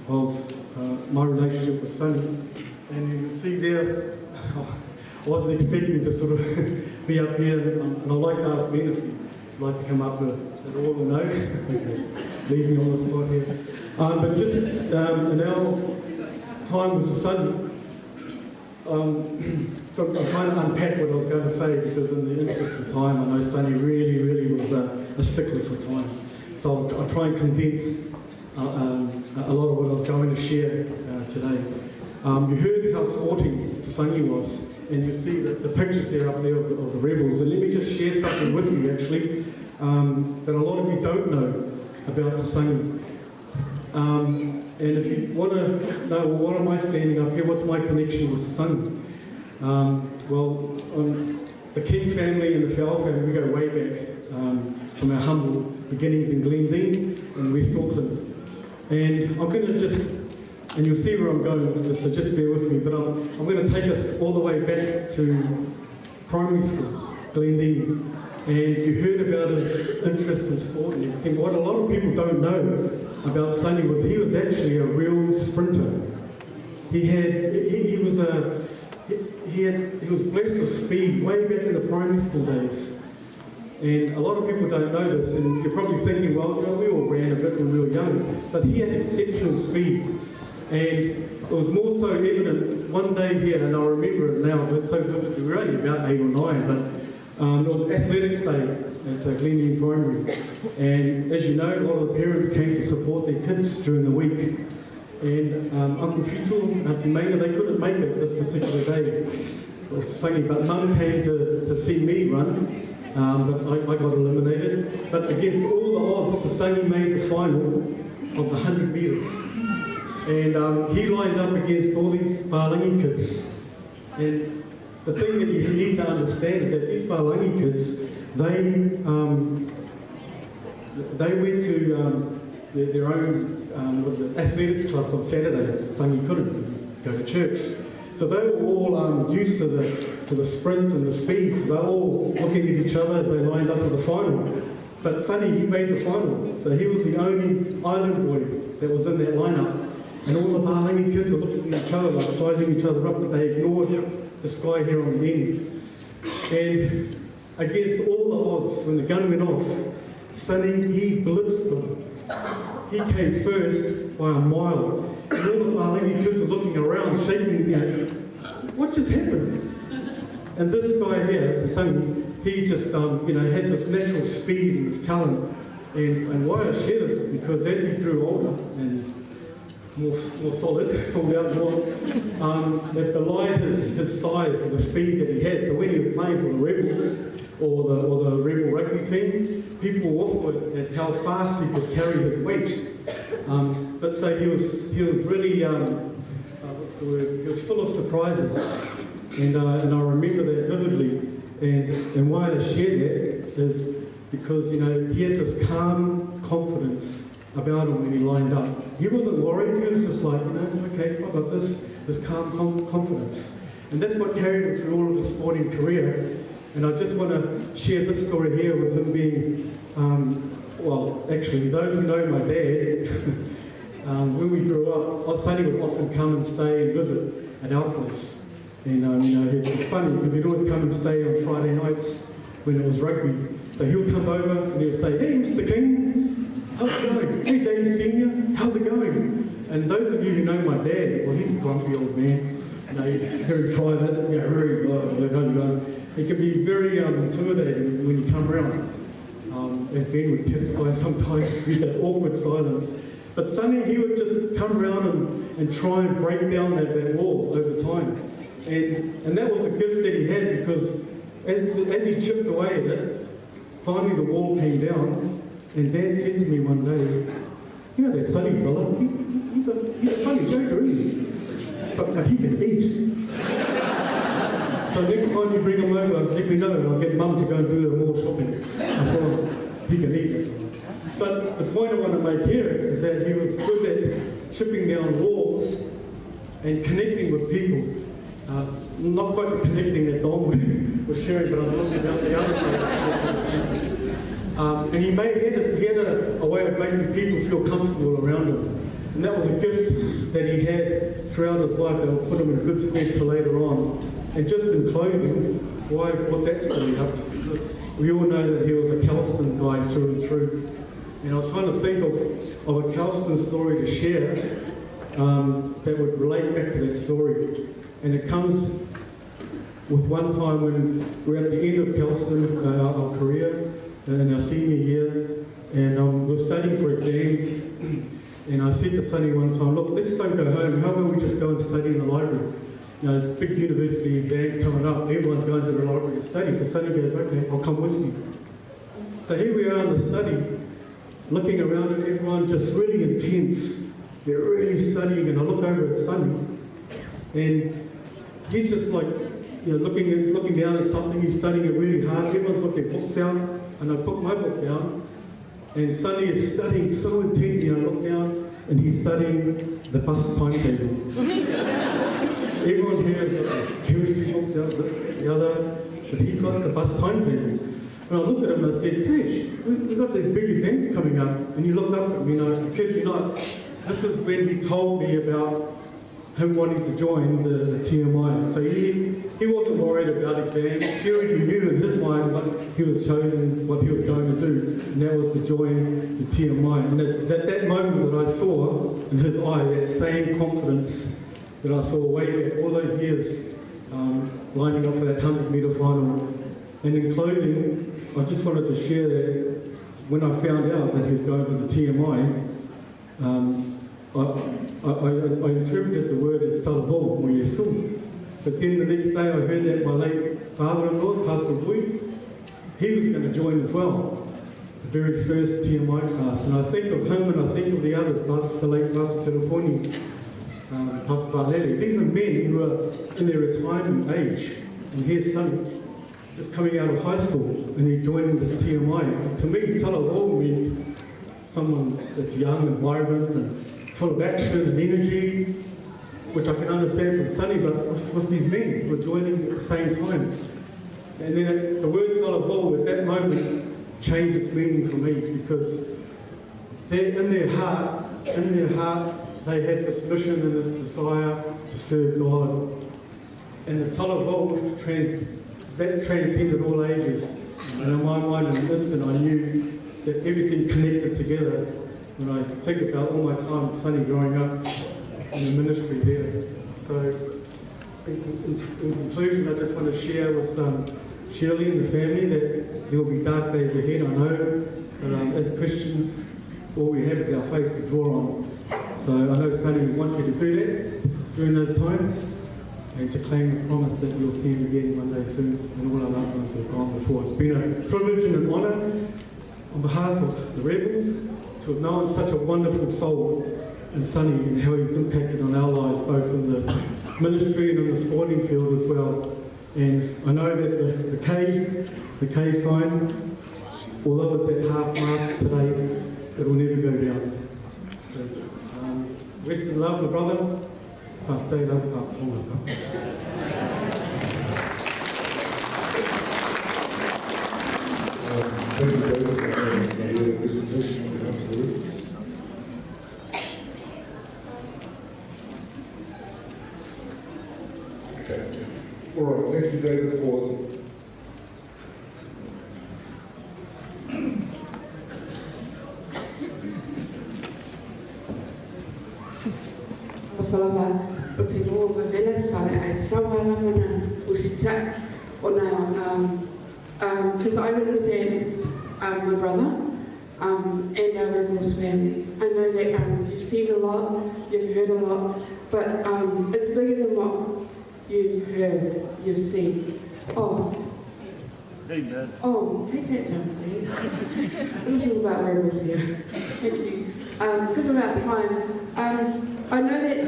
of my relationship with Sonny. And you can see there, I wasn't expecting to sort of be up here, and I'd like to ask Ben if you'd like to come up at all or no. Leave me on the spot here. But just in our time with Sonny, so I'm trying to unpack what I was going to say because in the interest of time, I know Sonny really was a stickler for time. So I'll try and condense a lot of what I was going to share today. You heard how sporting Sonny was, and you see the pictures there up there of the Rebels. And let me just share something with you actually that a lot of you don't know about Sonny. And if you want to know, well, what am I standing up here? What's my connection with Sonny? Well, the King family and the Fowle family, we go way back from our humble beginnings in Glendine and West Auckland. And I'm going to just, and you'll see where I'm going with this, so just bear with me, but I'm going to take us all the way back to primary school, Glendine. And you heard about his interest in sport and everything. What a lot of people don't know about Sonny was he was actually a real sprinter. He was blessed with speed way back in the primary school days. And a lot of people don't know this, and you're probably thinking, well, you know, we all ran a bit when we were young, but he had exceptional speed. And it was more so evident one day here, and I remember it now, it's so good, we were only about 8 or 9, but it was Athletics Day at Glendine Primary. And as you know, a lot of the parents came to support their kids during the week. And Uncle Fitu, Auntie Maina, they couldn't make it this particular day. It was Sonny, but Mum came to see me run. But I got eliminated. But against all the odds, Sonny made the final of the 100 metres. And he lined up against all these Balangi kids. And the thing that you need to understand is that these Balangi kids, they went to their own athletics clubs on Saturdays. Sonny couldn't go to church. So they were all used to the sprints and the speeds. They were all looking at each other as they lined up for the final. But Sonny, he made the final. So he was the only island boy that was in that lineup. And all the Balangi kids are looking at each other, like sizing each other up, but they ignored the sky here on the end. And against all the odds, when the gun went off, Sonny, he blitzed them. He came first by a mile. And all the Balangi kids are looking around, shaking, you know, what just happened? And this guy here, Sonny, he just, had this natural speed and this talent. And why I share this is because as he grew older and more solid, pulled out more, that belied his size and the speed that he had. So when he was playing for the Rebels or the Rebel rugby team, people were awful at how fast he could carry his weight. But so he was really, what's the word? He was full of surprises, and I remember that vividly. And why I share that is because he had this calm confidence about him when he lined up. He wasn't worried. He was just like, okay, I've got this calm confidence, and that's what carried him through all of his sporting career. And I just want to share this story here with him being, actually, those who know my dad, when we grew up, Sonny would often come and stay and visit at our place. And, it was funny because he'd always come and stay on Friday nights
when it was rugby. So he'll come over and he'll say, "Hey, Mr. King, how's it going? Hey, Dave Senior, how's it going?" And those of you who know my dad, well, he's a grumpy old man. You know, he's very private, you know, very, he can be very intimidating when you come around. As Ben would testify sometimes with that awkward silence. But Sonny, he would just come around and try and break down that wall over time. And that was a gift that he had, because as he chipped away at it, finally the wall came down, and Dad said to me one day, "You know that Sonny fella, he's a funny joker, isn't he? But he can eat." So next time you bring him over, let me know, and I'll get Mum to go and do more shopping. He can eat it. But the point I want to make here is that he was good at chipping down walls and connecting with people. Not quite the connecting that Don was sharing, but I'm talking about the other side. And he had a way of making people feel comfortable around him. And that was a gift that he had throughout his life that will put him in good stead for later on. And just in closing, why I brought that story up? Because we all know that he was a Kelston guy through and through. And I was trying to think of a Kelston story to share that would relate back to that story. And it comes with one time when we're at the end of Kelston, our career, in our senior year, and we're studying for exams. And I said to Sonny one time, "Look, let's don't go home. How about we just go and study in the library? You know, there's big university exams coming up. Everyone's going to the library to study." So Sonny goes, "Okay, I'll come with you." So here we are in the study, looking around at everyone just really intense. They're really studying, and I look over at Sonny, and he's just like, you know, looking down at something. He's studying it really hard. Everyone's got their books out, and I put my book down, and Sonny is studying so intently. I look down, and he's studying the bus timetable. Everyone here has got chemistry books out, this, the other, but he's got the bus timetable. And I looked at him and I said, "Sage, we've got these big exams coming up." And he looked up at me, and I kid you not, this is when he told me about him wanting to join the TMI. So he wasn't worried about exams. He already knew in his mind what he was chosen, what he was going to do, and that was to join the TMI. And it's at that moment that I saw in his eye that same confidence that I saw way back all those years, lining up for that 100-metre final. And in closing, I just wanted to share that when I found out that he was going to the TMI, I interpreted the word as talavol, or yesu. But then the next day I heard that my late father-in-law, Pastor Roy, he was going to join as well, the very first TMI class. And I think of him and I think of the others, the late Pastor Telefoni, Pastor Barlele. These are men who are in their retirement age. And here's Sonny, just coming out of high school, and he's joining this TMI. To me, talavol means someone that's young and vibrant and full of action and energy, which I can understand from Sonny, but with these men who are joining at the same time. And then the word talavol at that moment changed its meaning for me, because in their heart, they had this mission and this desire to serve God. And the talavol that transcended all ages. And in my mind, in an instant, I knew that everything connected together. When I think about all my time, Sonny growing up in the ministry there. So, in conclusion, I just want to share with Shirley and the family that there will be dark days ahead, I know. But as Christians, all we have is our faith to draw on. So I know Sonny would want you to do that during those times, and to claim the promise that you'll see him again one day soon, and all our loved ones have gone before. It's been a privilege and an honour on behalf of the Rebels to have known such a wonderful soul in Sonny, and how he's impacted on our lives, both in the ministry and in the sporting field as well. And I know that the K sign, although it's at half mast today, it will never go down. So, rest in love, my brother. Thank you,
David, for your presentation on behalf of the Rebels. Okay. All right, thank you, David, for
lava o te loa ma vela whare ai tawa lava na usita o na because I represent my brother and our Rebels family. I know that you've seen a lot, you've heard a lot, but it's bigger than what you've heard, you've seen. Oh, take that down, please. This is about Rebels here. Thank you. Because of our time, I know that,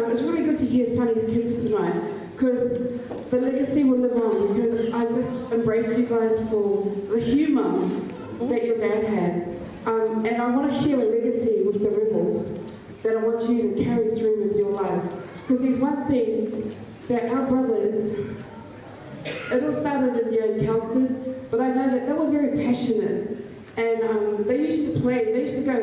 it's really good to hear Sonny's kids tonight, because the legacy will live on, because I just embraced you guys for the humour that your dad had. And I want to share a legacy with the Rebels that I want you to carry through with your life. Because there's one thing that our brothers, it all started in Kelston, but I know that they were very passionate. And they used to play, they used to go,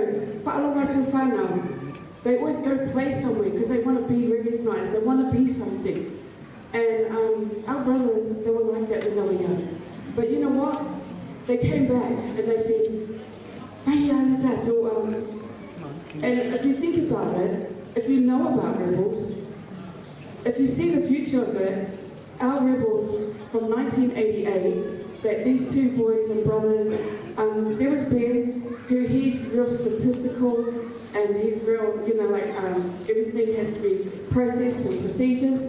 they always go play somewhere because they want to be recognised, they want to be something. And our brothers, they were like that when they were young. But you know what? They came back and they said, and if you think about it, if you know about Rebels, if you see the future of it, our Rebels from 1988, that these two boys and brothers, there was Ben, who he's real statistical, and he's real, everything has to be processed and procedures.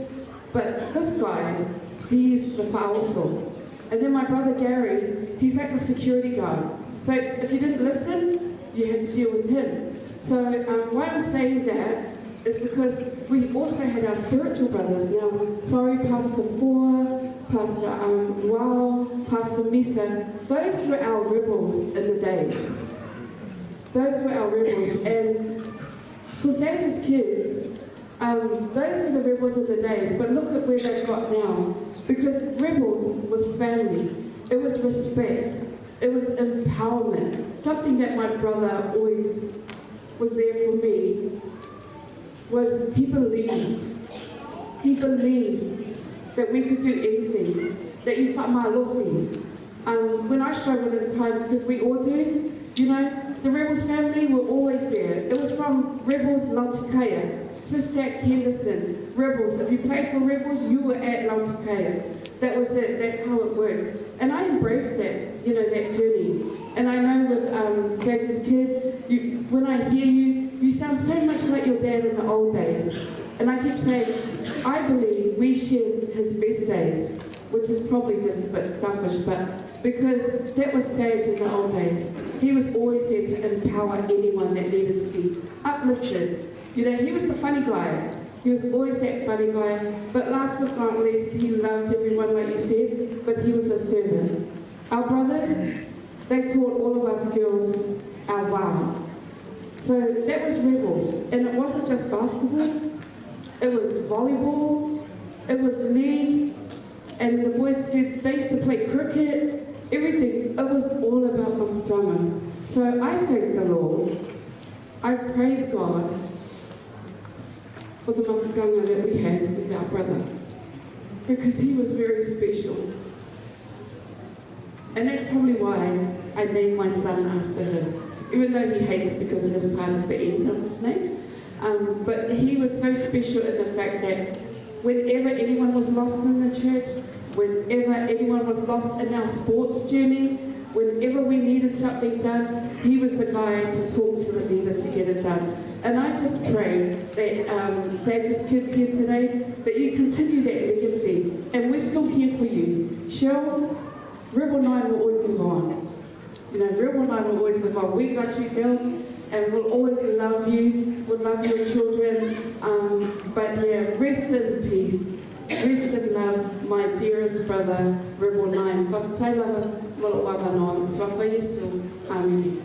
But this guy, he's the Fa'oso. And then my brother Gary, he's like the security guard. So if you didn't listen, you had to deal with him. So why I'm saying that is because we also had our spiritual brothers. Now, sorry, Pastor Foa, Pastor Wow, Pastor Misa, those were our rebels in the days. Those were our rebels. And for Santa's kids, those were the rebels of the days, but look at where they've got now. Because rebels was family, it was respect, it was empowerment. Something that my brother always was there for me was he believed that we could do anything, that you when I struggled at times, because we all do, the Rebels family were always there. It was from Rebels Lautikea, Sister Henderson, Rebels. If you played for Rebels, you were at Lautikea. That was it. That's how it worked. And I embraced that, that journey. And I know with Santa's kids, when I hear you, you sound so much like your dad in the old days. And I keep saying, I believe we shared his best days, which is probably just a bit selfish, but because that was Sage in the old days. He was always there to empower anyone that needed to be uplifted. He was the funny guy. He was always that funny guy. But last but not least, he loved everyone, like you said, but he was a servant. Our brothers, they taught all of us girls our vow. So that was Rebels. And it wasn't just basketball. It was volleyball. It was league. And the boys said they used to play cricket. Everything. It was all about Mafutanga. So I thank the Lord. I praise God for the Mafutanga that we had with our brother, because he was very special. And that's probably why I named my son after him, even though he hates it because his part is the end of his name. But he was so special in the fact that whenever anyone was lost in the church, whenever anyone was lost in our sports journey, whenever we needed something done, he was the guy to talk to the leader to get it done. And I just pray that Santa's kids here today, that you continue that legacy. And we're still here for you. Cheryl, Rebel 9 will always live on. Rebel 9 will always live on. We got you, Bill, and we'll always love you. We'll love your children. But yeah, rest in peace. Rest in love, my dearest brother, Rebel 9. Amen.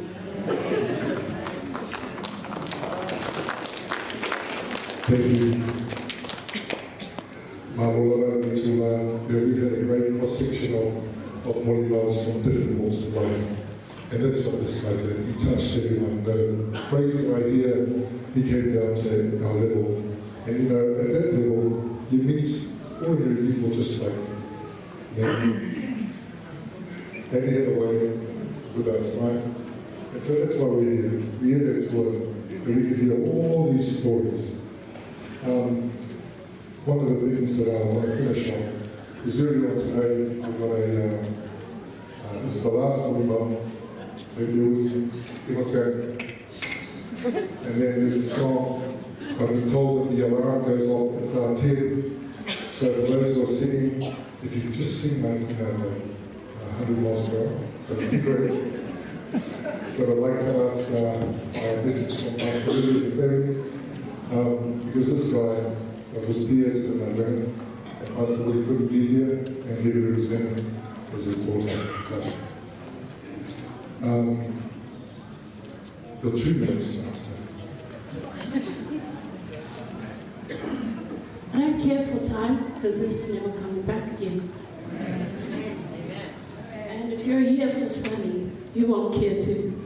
Thank you. Mamulana Mitula, we had a great cross-section of Molibars from different walks of life. And that's what this guy did. He touched everyone. The phrase right here, he came down to our level. And at that level, you meet ordinary people just like them. And he had a way with us, right? And so that's why we're here. We're here that tour, and we can hear all these stories. One of the things that I want to finish on is earlier on today, I've got this is the last one, and then there's a song, I've been told that the alarm goes off at 10. So for those who are singing, if you could just sing like 100 miles per hour, that would be great. So I'd like to ask a message from Pastor Willie and the family, because this guy was dear to my family, and Pastor Willie couldn't be here, and he represented as his daughter. Your 2 minutes, Pastor.
I don't care for time, because this is never coming back again. And if you're here for Sunny, you won't care too.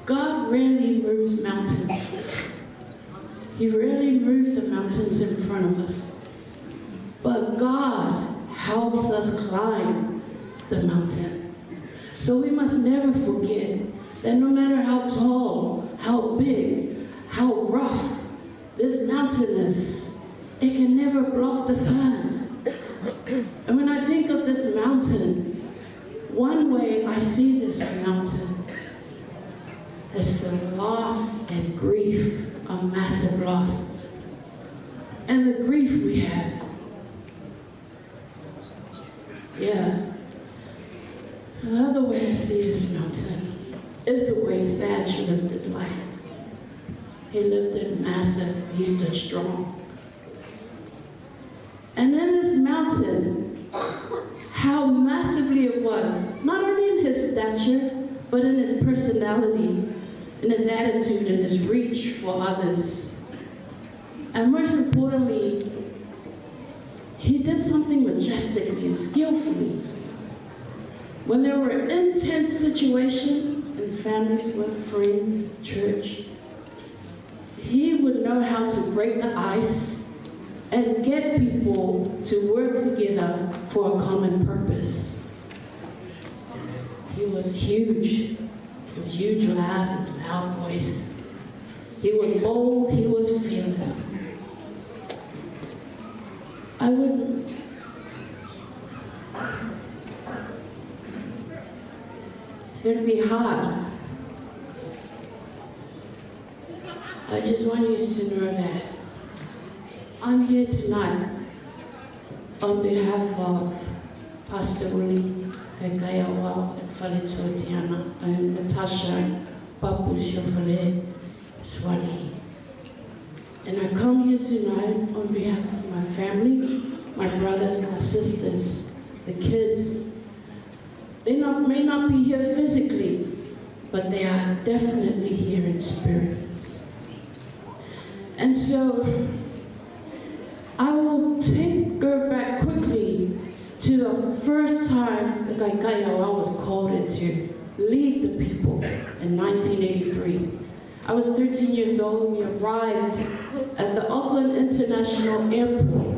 God rarely moves mountains. He rarely moves the mountains in front of us. But God helps us climb the mountain. So we must never forget that no matter how tall, how big, how rough this mountain is, it can never block the sun. And when I think of this mountain, one way I see this mountain is the loss and grief of massive loss. And the grief we have. Yeah. Another way I see this mountain is the way Saj lived his life. He lived it massive, he stood strong. And in this mountain, how massively it was, not only in his stature, but in his personality, in his attitude, in his reach for others. And most importantly, he did something majestically and skillfully. When there were intense situations in families, with friends, church, he would know how to break the ice and get people to work together for a common purpose. He was huge. His huge laugh, his loud voice. He was bold, he was fearless. It's going to be hard. I just want you to know that I'm here tonight on behalf of Pastor Willie Kekaiawa and Falito Tiana and Natasha Papu Shofale Swani. And I come here tonight on behalf of my family, my brothers, my sisters, the kids. They may not be here physically, but they are definitely here in spirit. And so, I will go back quickly to the first time that Kekaiawa was called in to lead the people in 1983. I was 13 years old when we arrived at the Auckland International Airport.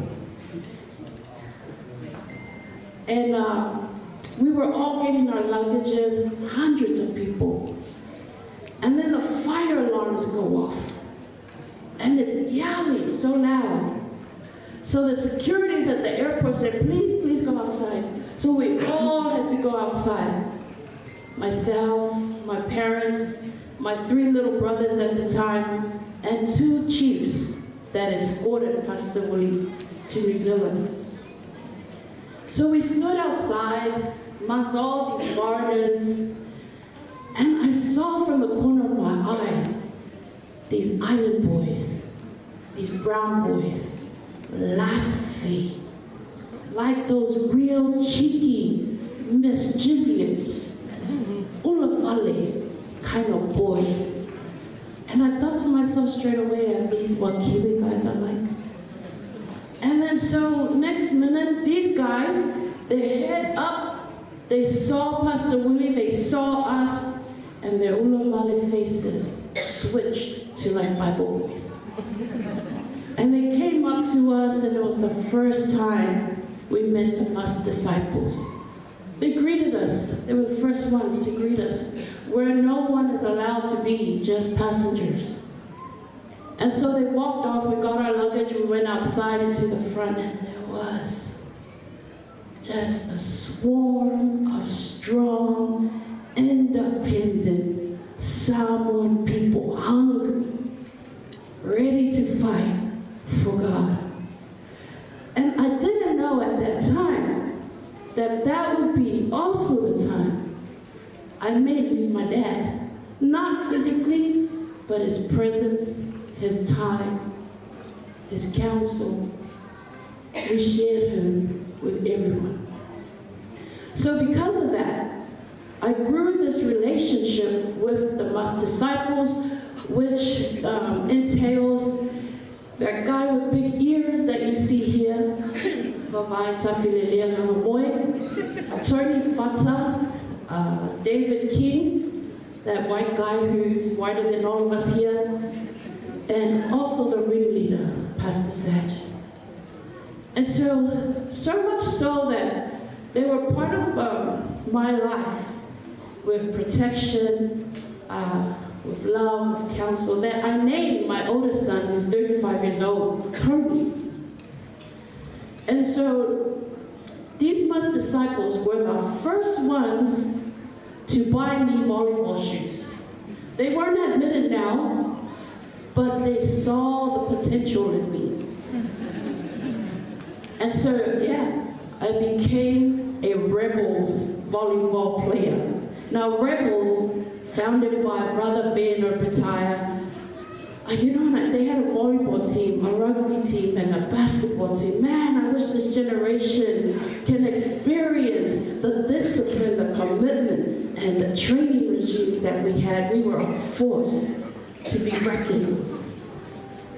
And we were all getting our luggages, hundreds of people. And then the fire alarms go off. And it's yelling so loud. So the securities at the airport said, please go outside. So we all had to go outside. Myself, my parents, my 3 little brothers at the time, and 2 chiefs that escorted Pastor Willie to New Zealand. So we stood outside, amongst all these foreigners, and I saw from the corner of my eye these island boys, these brown boys, laughing like those real cheeky, mischievous, Ulawale kind of boys. And I thought to myself straight away, are these what Kiwi guys are like? And then so next minute, these guys, they head up, they saw Pastor Willie, they saw us, and their Ulawale faces switched to like Bible boys. And they came up to us, and it was the first time we met the bus disciples.
They greeted us. They were the first ones to greet us, where no one is allowed to be, just passengers. And so they walked off, we got our luggage, we went outside into the front, and there was just a swarm of strong, independent Samoan people, hungry, ready to fight for God. And I didn't know at that time that that would be also the time I may lose my dad. Not physically, but his presence, his time, his counsel. We shared him with everyone. So because of that, I grew this relationship with the Mas disciples, which entails that guy with big ears that you see here, Tony Fata, David King, that white guy who's whiter than all of us here, and also the ringleader, Pastor Saj. And so much so that they were part of my life with protection, with love, with counsel, that I named my oldest son, who's 35 years old, Tony. And so these Mas disciples were the first ones to buy me volleyball shoes. They weren't admitted now, but they saw the potential in me. And so, yeah, I became a Rebels volleyball player. Now, Rebels, founded by Brother Ben or Bataya, they had a volleyball team, a rugby team, and a basketball team. Man, I wish this generation can experience the discipline, the commitment, and the training regimes that we had. We were a force to be reckoned with.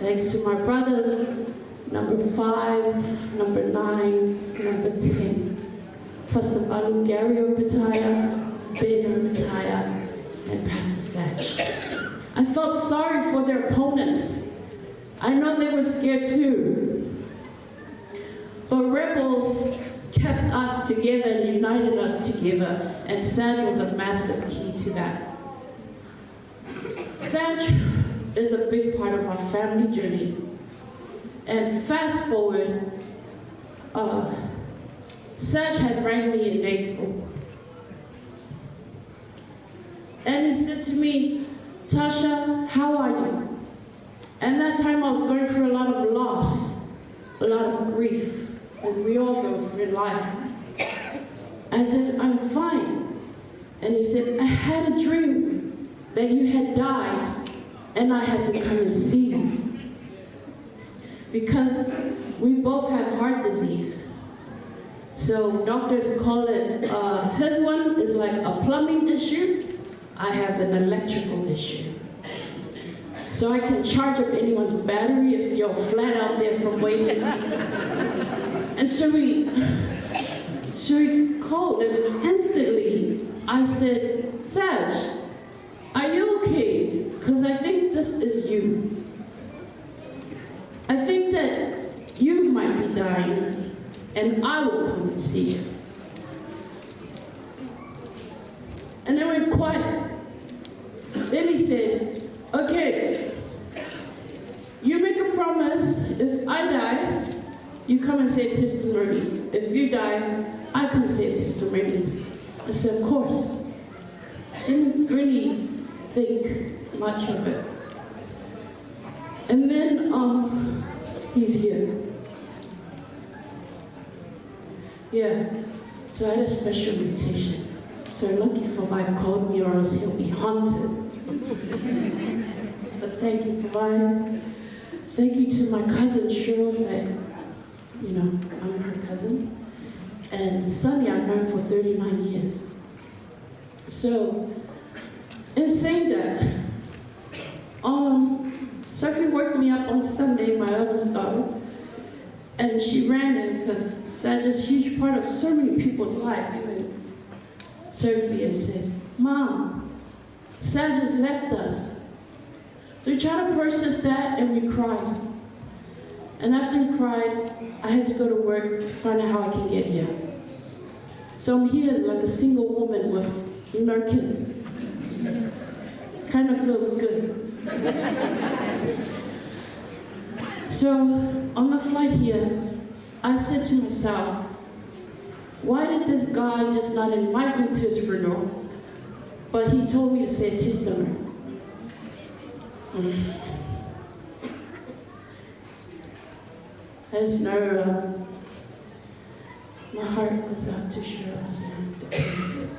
Thanks to my brothers, number 5, number 9, number 10. Fasavalu Gary Bataya, Ben Bataya, and Pastor Sach. I felt sorry for their opponents. I know they were scared too. But Rebels kept us together and united us together, and Saj was a massive key to that. Saj is a big part of our family journey. And fast forward, Saj had rang me in April. And he said to me, Tasha, how are you? And that time I was going through a lot of loss, a lot of grief, as we all go through in life. I said, I'm fine. And he said, I had a dream that you had died and I had to come and see you. Because we both have heart disease. So doctors call it, his one is like a plumbing issue. I have an electrical issue. So I can charge up anyone's battery if you're flat out there from waiting. And so we called, and instantly I said, Saj, are you okay? Because I think this is you. I think that you might be dying, and I will come and see you. And they went quiet. Then he said, okay, you make a promise, if I die, you come and say testimony. If you die, I come say testimony. I said, of course. Didn't really think much of it. And then he's here. Yeah, so I had a special invitation. So lucky for Vi called me, or else he'll be haunted. But thank you for Vi. Thank you to my cousin Shirls, that, I'm her cousin. And Sunny I've known for 39 years. So, in saying that, Sophie woke me up on Sunday, my oldest daughter, and she ran in because Saj is a huge part of so many people's life, even Sophie, and said, Mom, Saj has left us. So we tried to process that, and we cried. And after we cried, I had to go to work to find out how I can get here. So I'm here like a single woman with no kids. Kind of feels good. So on the flight here, I said to myself, why did this guy just not invite me to his funeral, but he told me to say a testimony? I just know my heart goes out to Cheryl and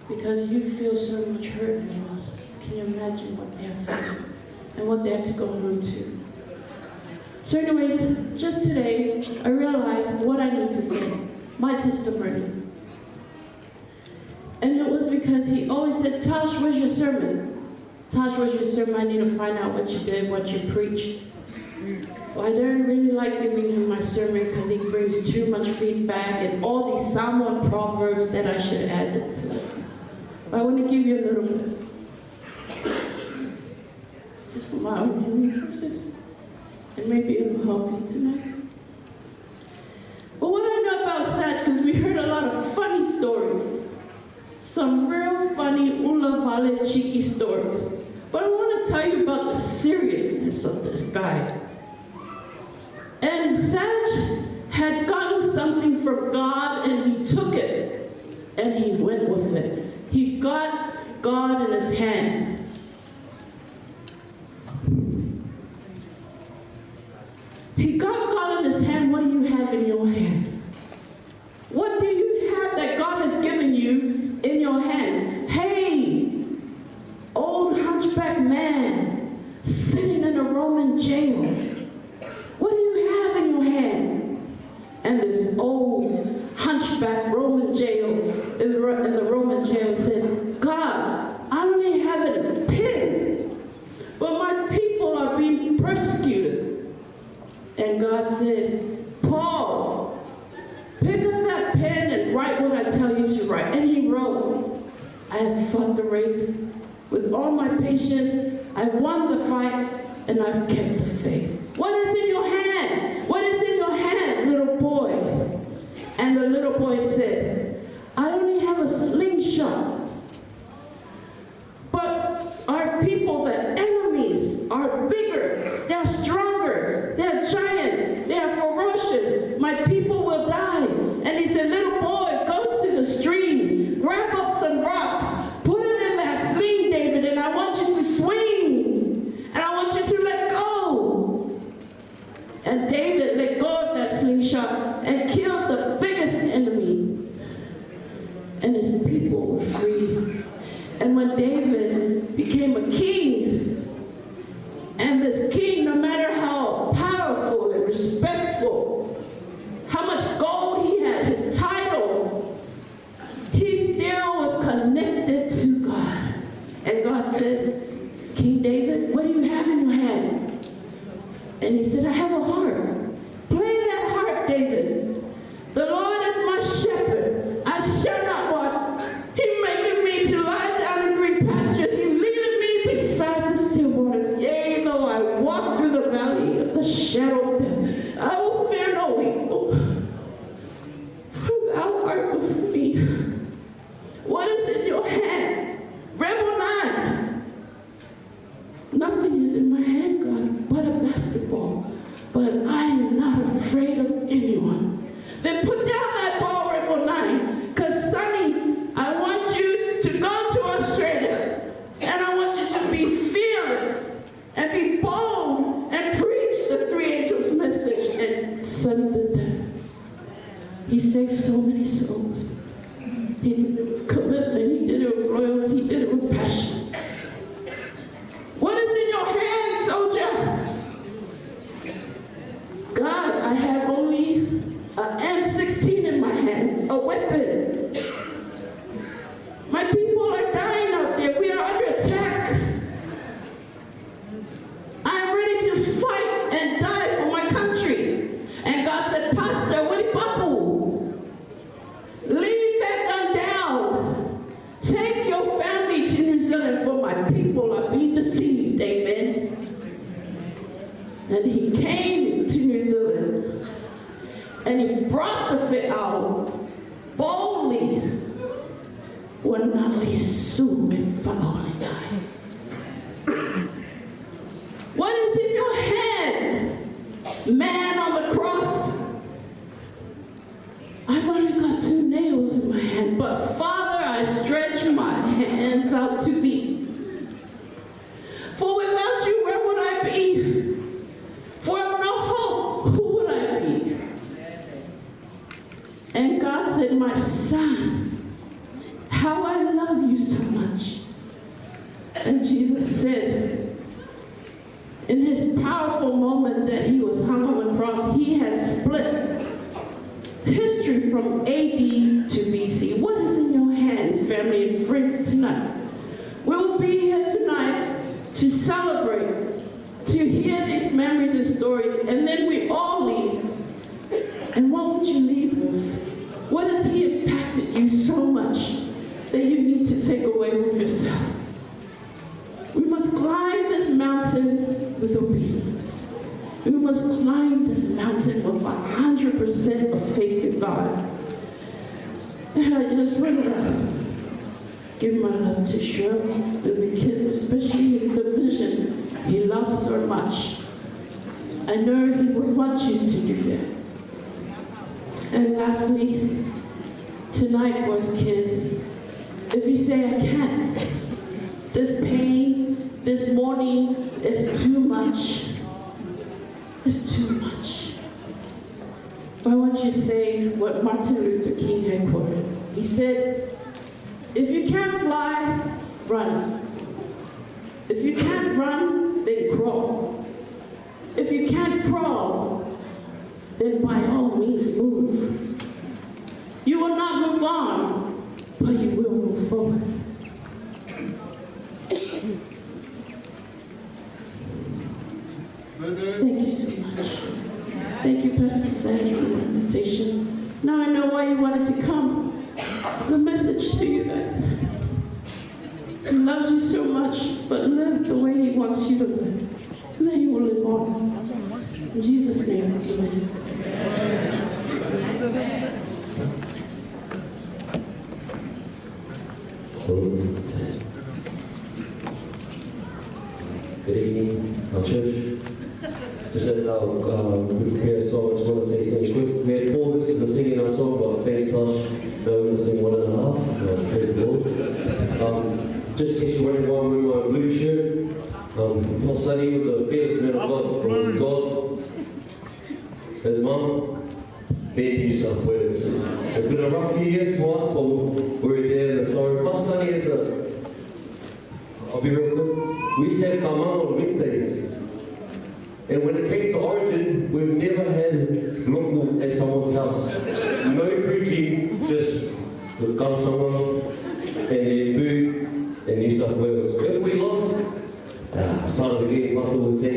because you feel so much hurt and loss. Can you imagine what they have felt and what they have to go on to? So anyways, just today, I realized what I need to say, my testimony. And it was because he always said, Tosh, where's your sermon? Tosh, where's your sermon? I need to find out what you did, what you preached. Well, I don't really like giving him my sermon because he brings too much feedback and all these Psalm 1 proverbs that I should add it to. But I want to give you a little bit. Just for my own healing process. And maybe it will help you tonight. But what I know about Saj, because we heard a lot of funny stories. Some real funny, ula vale, cheeky stories. But I want to tell you about the seriousness of this guy. And Saj had gotten something from God and he took it and he went with it. He got God in his hands. He got God in his hand. What do you have in your hand? What do you have that God has given you in your hand? Hey, old hunchback man sitting in a Roman jail. What do you have in your hand? And this old hunchback Roman jail in the Roman jail said, God, I only have a pen, but my people are being persecuted. And God said, Paul, pick up that pen and write what I tell you to write. And he wrote, I have fought the race with all my patience. I've won the fight and I've kept the faith. What is in your hand? What is in your hand, little boy? And the little boy said, I only have a slingshot. But our people, the enemies, are bigger. They're stronger. They're giants. They're ferocious. My people will die. And he said, little boy, go to the stream. Grab up some rocks. Put it in that sling, David, and I want you to swing. And I want you to let go. And David let go of that slingshot and killed the biggest enemy. And his people were free. And when David became a king, and this king, no matter how powerful and respectful, how much gold he had, his title, he still was connected to God. And God said, King David, what do you have in your hand? And he said, I have a harp. Play that harp, David. The Lord is my shepherd. I shall not want. He maketh me to lie down in green pastures. He leadeth me beside the still waters. Yea, though I walk through the valley of the shadow of death, I will fear no evil. For thou art with me. What is in your hand? Rebel 9. Nothing is in my hand, God, but a basketball. But I am not afraid of anyone. Then put down that ball, Rebel 9, because Sonny, I want you to go to Australia, and I want you to be fearless and be bold and preach the 3 angels' message. And Sonny did that. He saved so many souls. He did it with commitment. He did it with loyalty. He did it with passion. What is in your hand, soldier? God, I have only an M16 in my hand, a weapon. My people are dying out there. We are under attack. I'm ready to fight and die for my country. And God said, Pastor Willie Papu, leave that gun down. Take your family to New Zealand, for my people are being deceived. Amen. And he came to New Zealand. And he brought the fit out, bold su me whaolenai. What is in your hand? Man on the cross. I've only got 2 nails in my hand, but Father, I stretch my hands out to thee. For without you, where would I be? For if no hope, who would I be? And God said, my son, how I love you so much. And Jesus said, in his powerful moment that he was hung on the cross, he had split history from AD to BC. What is in your hand, family and friends, tonight? We will be here tonight to celebrate, to hear these memories and stories, and then we all leave. And what would you leave with? What has he impacted you so much that you need to take away with yourself? We must climb this mountain with obedience. We must climb this mountain with 100% of faith in God. And I just want to give my love to Shirley and the kids, especially his division he loves so much. I know he would want you to do that. And lastly, tonight for his kids, if you say, I can't, this pain, this mourning is too much. It's too much. I want you to say what Martin Luther King had quoted. He said, if you can't fly, run. If you can't run, then crawl. If you can't crawl, then by all means move. You will not move on, but you will move forward. Thank you so much. Thank you, Pastor Sandra, for the invitation. Now I know why you wanted to come. It's a message to you guys. He loves you so much, but live the way he wants you to live. And then you will live on. In Jesus' name, amen.
Good evening, our church. Just as our we prepare a song, I just want to say something quick. We had 4 verses of singing our song, but thanks, Tosh, we're going to sing 1.5. Praise the Lord. Just in case you're wondering why I'm wearing my blue shirt, Paul Sonny was a fearless man of God from God. His mum, Ben New South Wales. It's been a rough few years for us, but we're there in the story. Paul Sonny is I'll be real quick. We used to have our mum on Wednesdays. And when it came to Origin, we've never had local at someone's house. No preaching, just come someone and their food in New South Wales. If we lost, it's part of the game. Pastor will say,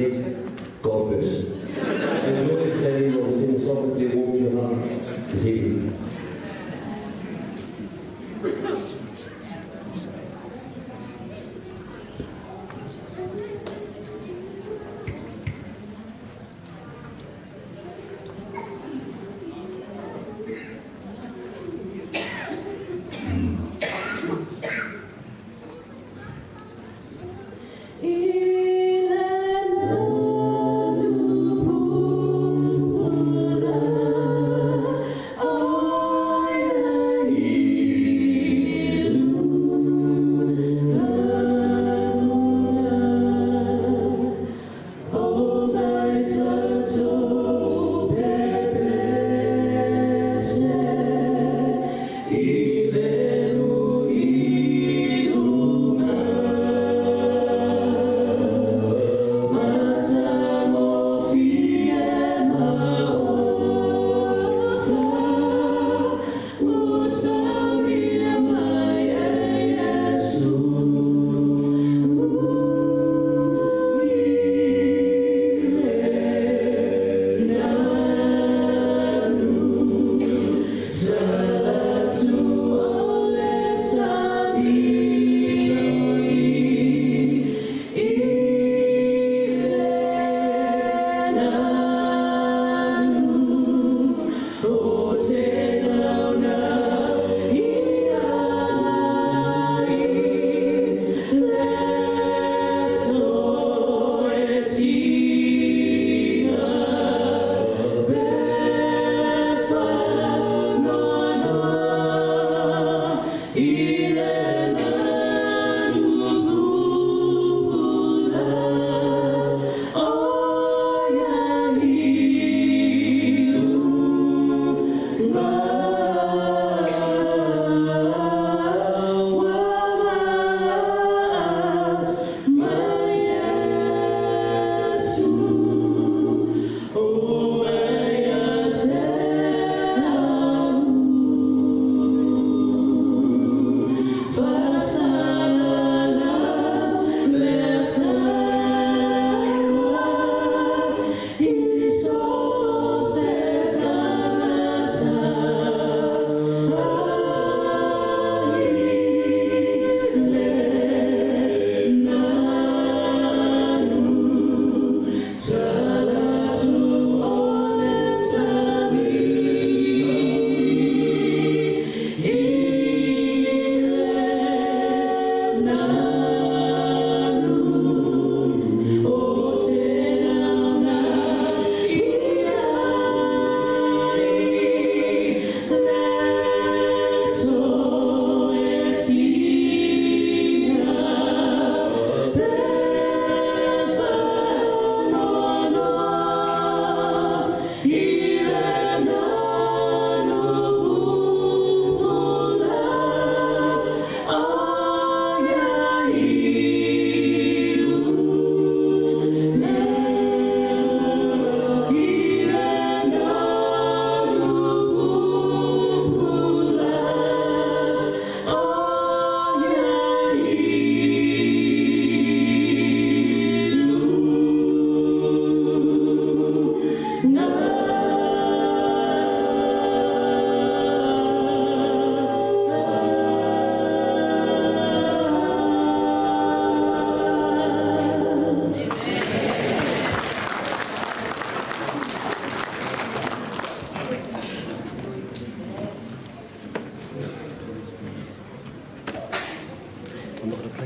God first. And the Lord is telling you, in the song that they walk to your heart this evening.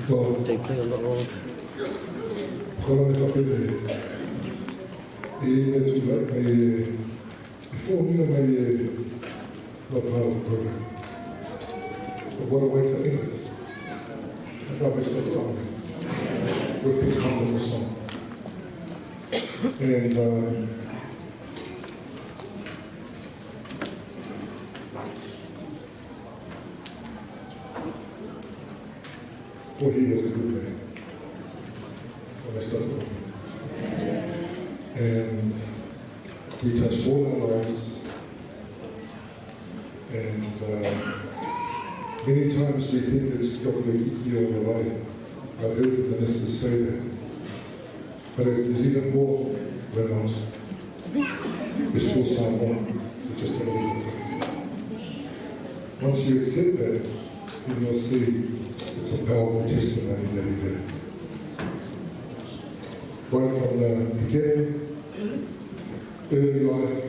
They play a lot wrong. Before me, not part of the program. But what a way to end it. I got myself on with this humble song. And for he was a good man. When I started with him. And he touched all our lives. And many times we think it's Yokoliki or Malay. I've heard the ministers say that. But as there's even more, we're not. There's still some more. We're just a little bit. Once you accept that, you will see it's a powerful testimony that he did. Right from the beginning, early life,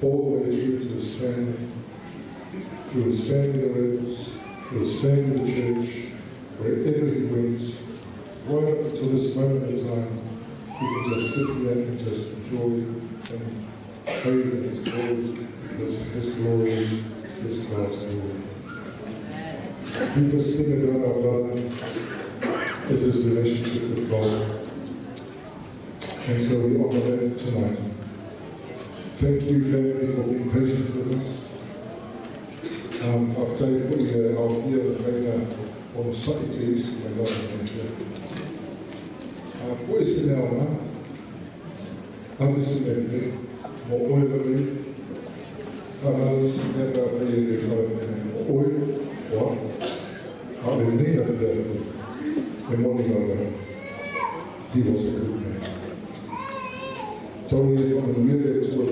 all the way through to his family, through his family of rebels, through his family of the church, wherever he went, right up until this moment in time, he can just sit here and just enjoy and bathe in his glory, because his glory is God's glory. People sing about our brother is his relationship with God. And so we honor that tonight. Thank you, family, for being patient with us. I've taken our fear on societies and love and voice in our mouth. I'm listening to more oil of me. I'm listening to our oil. What? I've been named after that. And one thing he was a good man. Totally from a million to a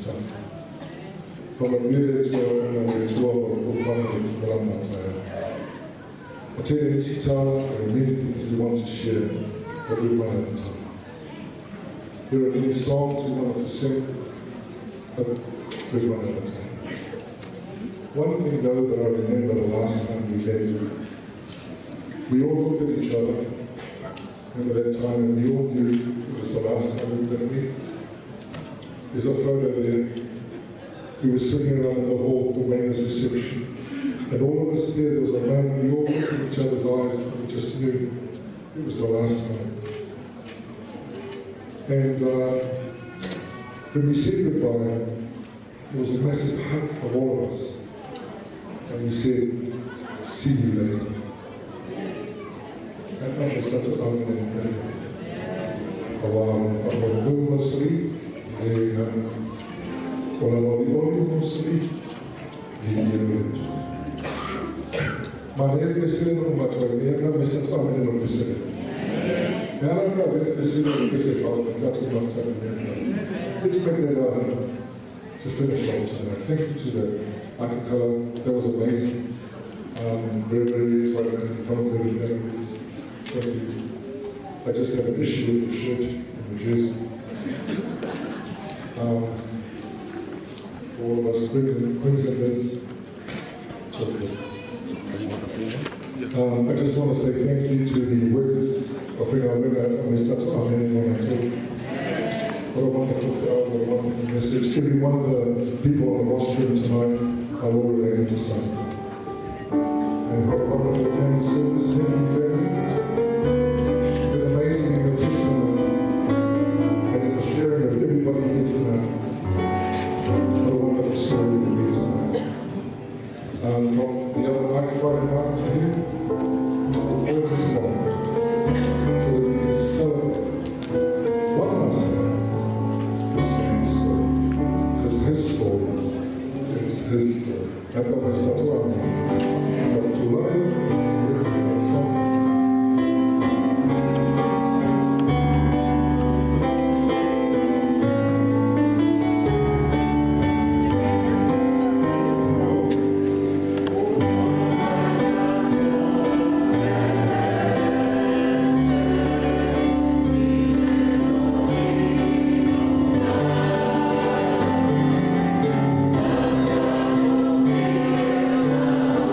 time. From a million to a 12 of I tell you, each time there are many things we want to share, but we run out of time. There are many songs we want to sing, but we run out of time. One thing though that I remember the last time we met, we all looked at each other. Remember that time and we all knew it was the last time we were going to meet. There's a photo there. We were sitting around in the hall for Wayne's reception. And all of us there was a moment we all looked in each other's eyes and we just knew it was the last time. And when we said goodbye, there was a massive hug from all of us. And we said, see you later. And I was that's what I'm going to do. I'm mostly, mostly, ma ne pensare non faccio vedere, non mi sta facendo non pensare. E allora vedete queste cose, faccio non faccio vedere. Let's make that to finish off tonight. Thank you to the acapella, that was amazing. Very exciting, complicated memories. Thank you. I just have an issue with the shirt in New Jersey. All of us Queenslanders, it's okay. I just want to say thank you to the workers of Whingawinga and West Amen Monato. What a wonderful message. Every one of the people on the rostrum tonight are all related to something. And what a wonderful family service. Thank you, family. It's amazing in the testimony and in the sharing of everybody here tonight. What a wonderful story to be tonight. From the other night, Friday night to here, we'll go to tomorrow. So that we can celebrate one last time this man's story. Because his story is his story. And that is not one. But to learn, we're something.
Thank you.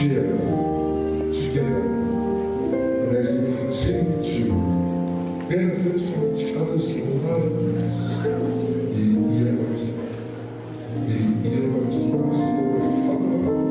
share together. And as we continue to benefit from each other's lives, we are going to once more follow.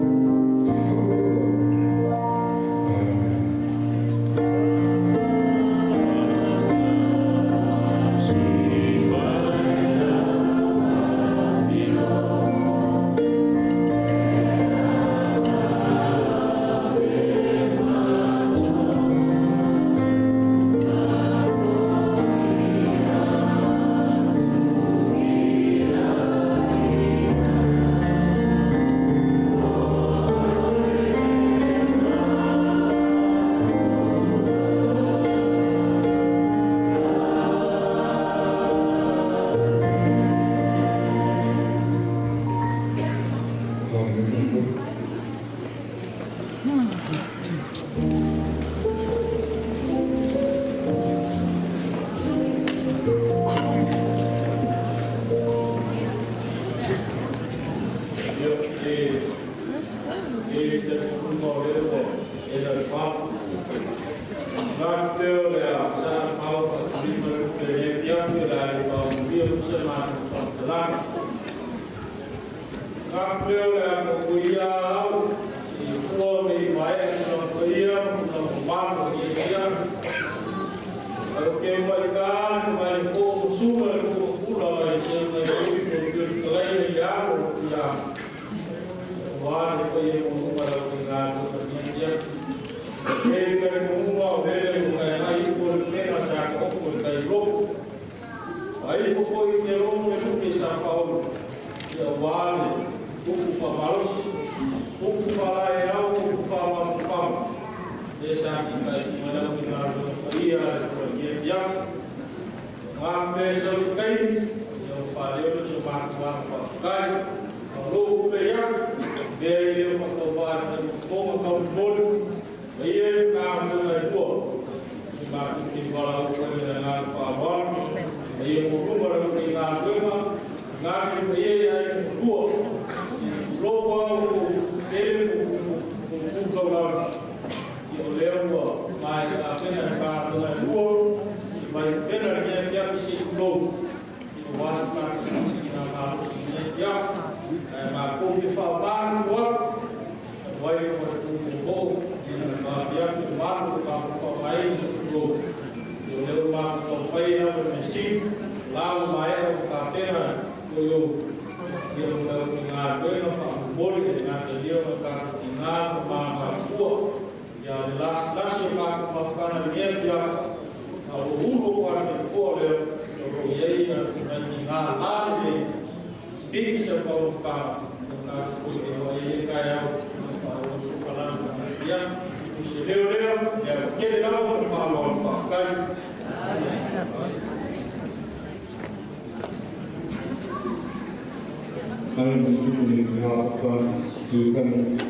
I'm speaking in behalf of clients to families,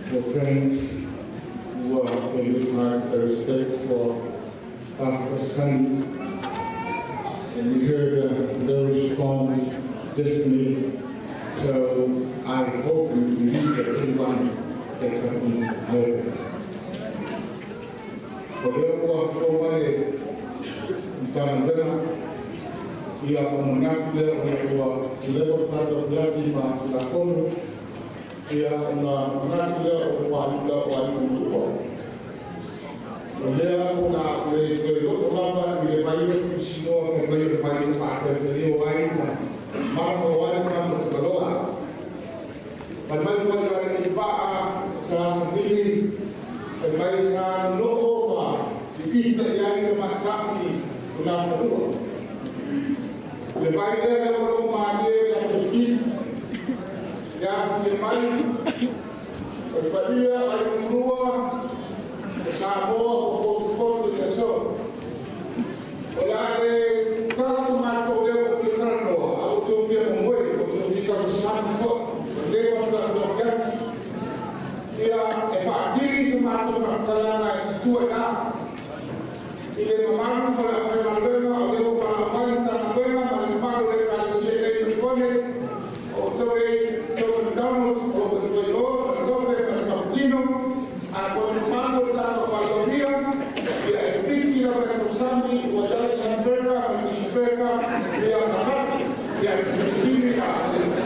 for friends who are in my respect for Pastor Sunny. And we heard their response just to me. So I hope and believe that everyone takes something more. For therefore, for my ia komunati lea o leo tata viati ma la kono ia una komunati lea o wahika o wahika o lea una le o lava i le vai o kusino o vai o vai o pata te o vai ma o vai ka mo kaloa pa mai foi ka ni pa sa sili e mai sa no o i te ia i te mataki la fo le vai dele o mane la pesquisa ya le vai o padia ai rua sa boa o posto de so olha le tanto mais o leo que trano ao teu que é muito o fica no santo leo da local ia e fatiri se mato na talana tua na ile mamãe para a família o leo para a mãe o teu ei, o McDonald's, o
ya kini ka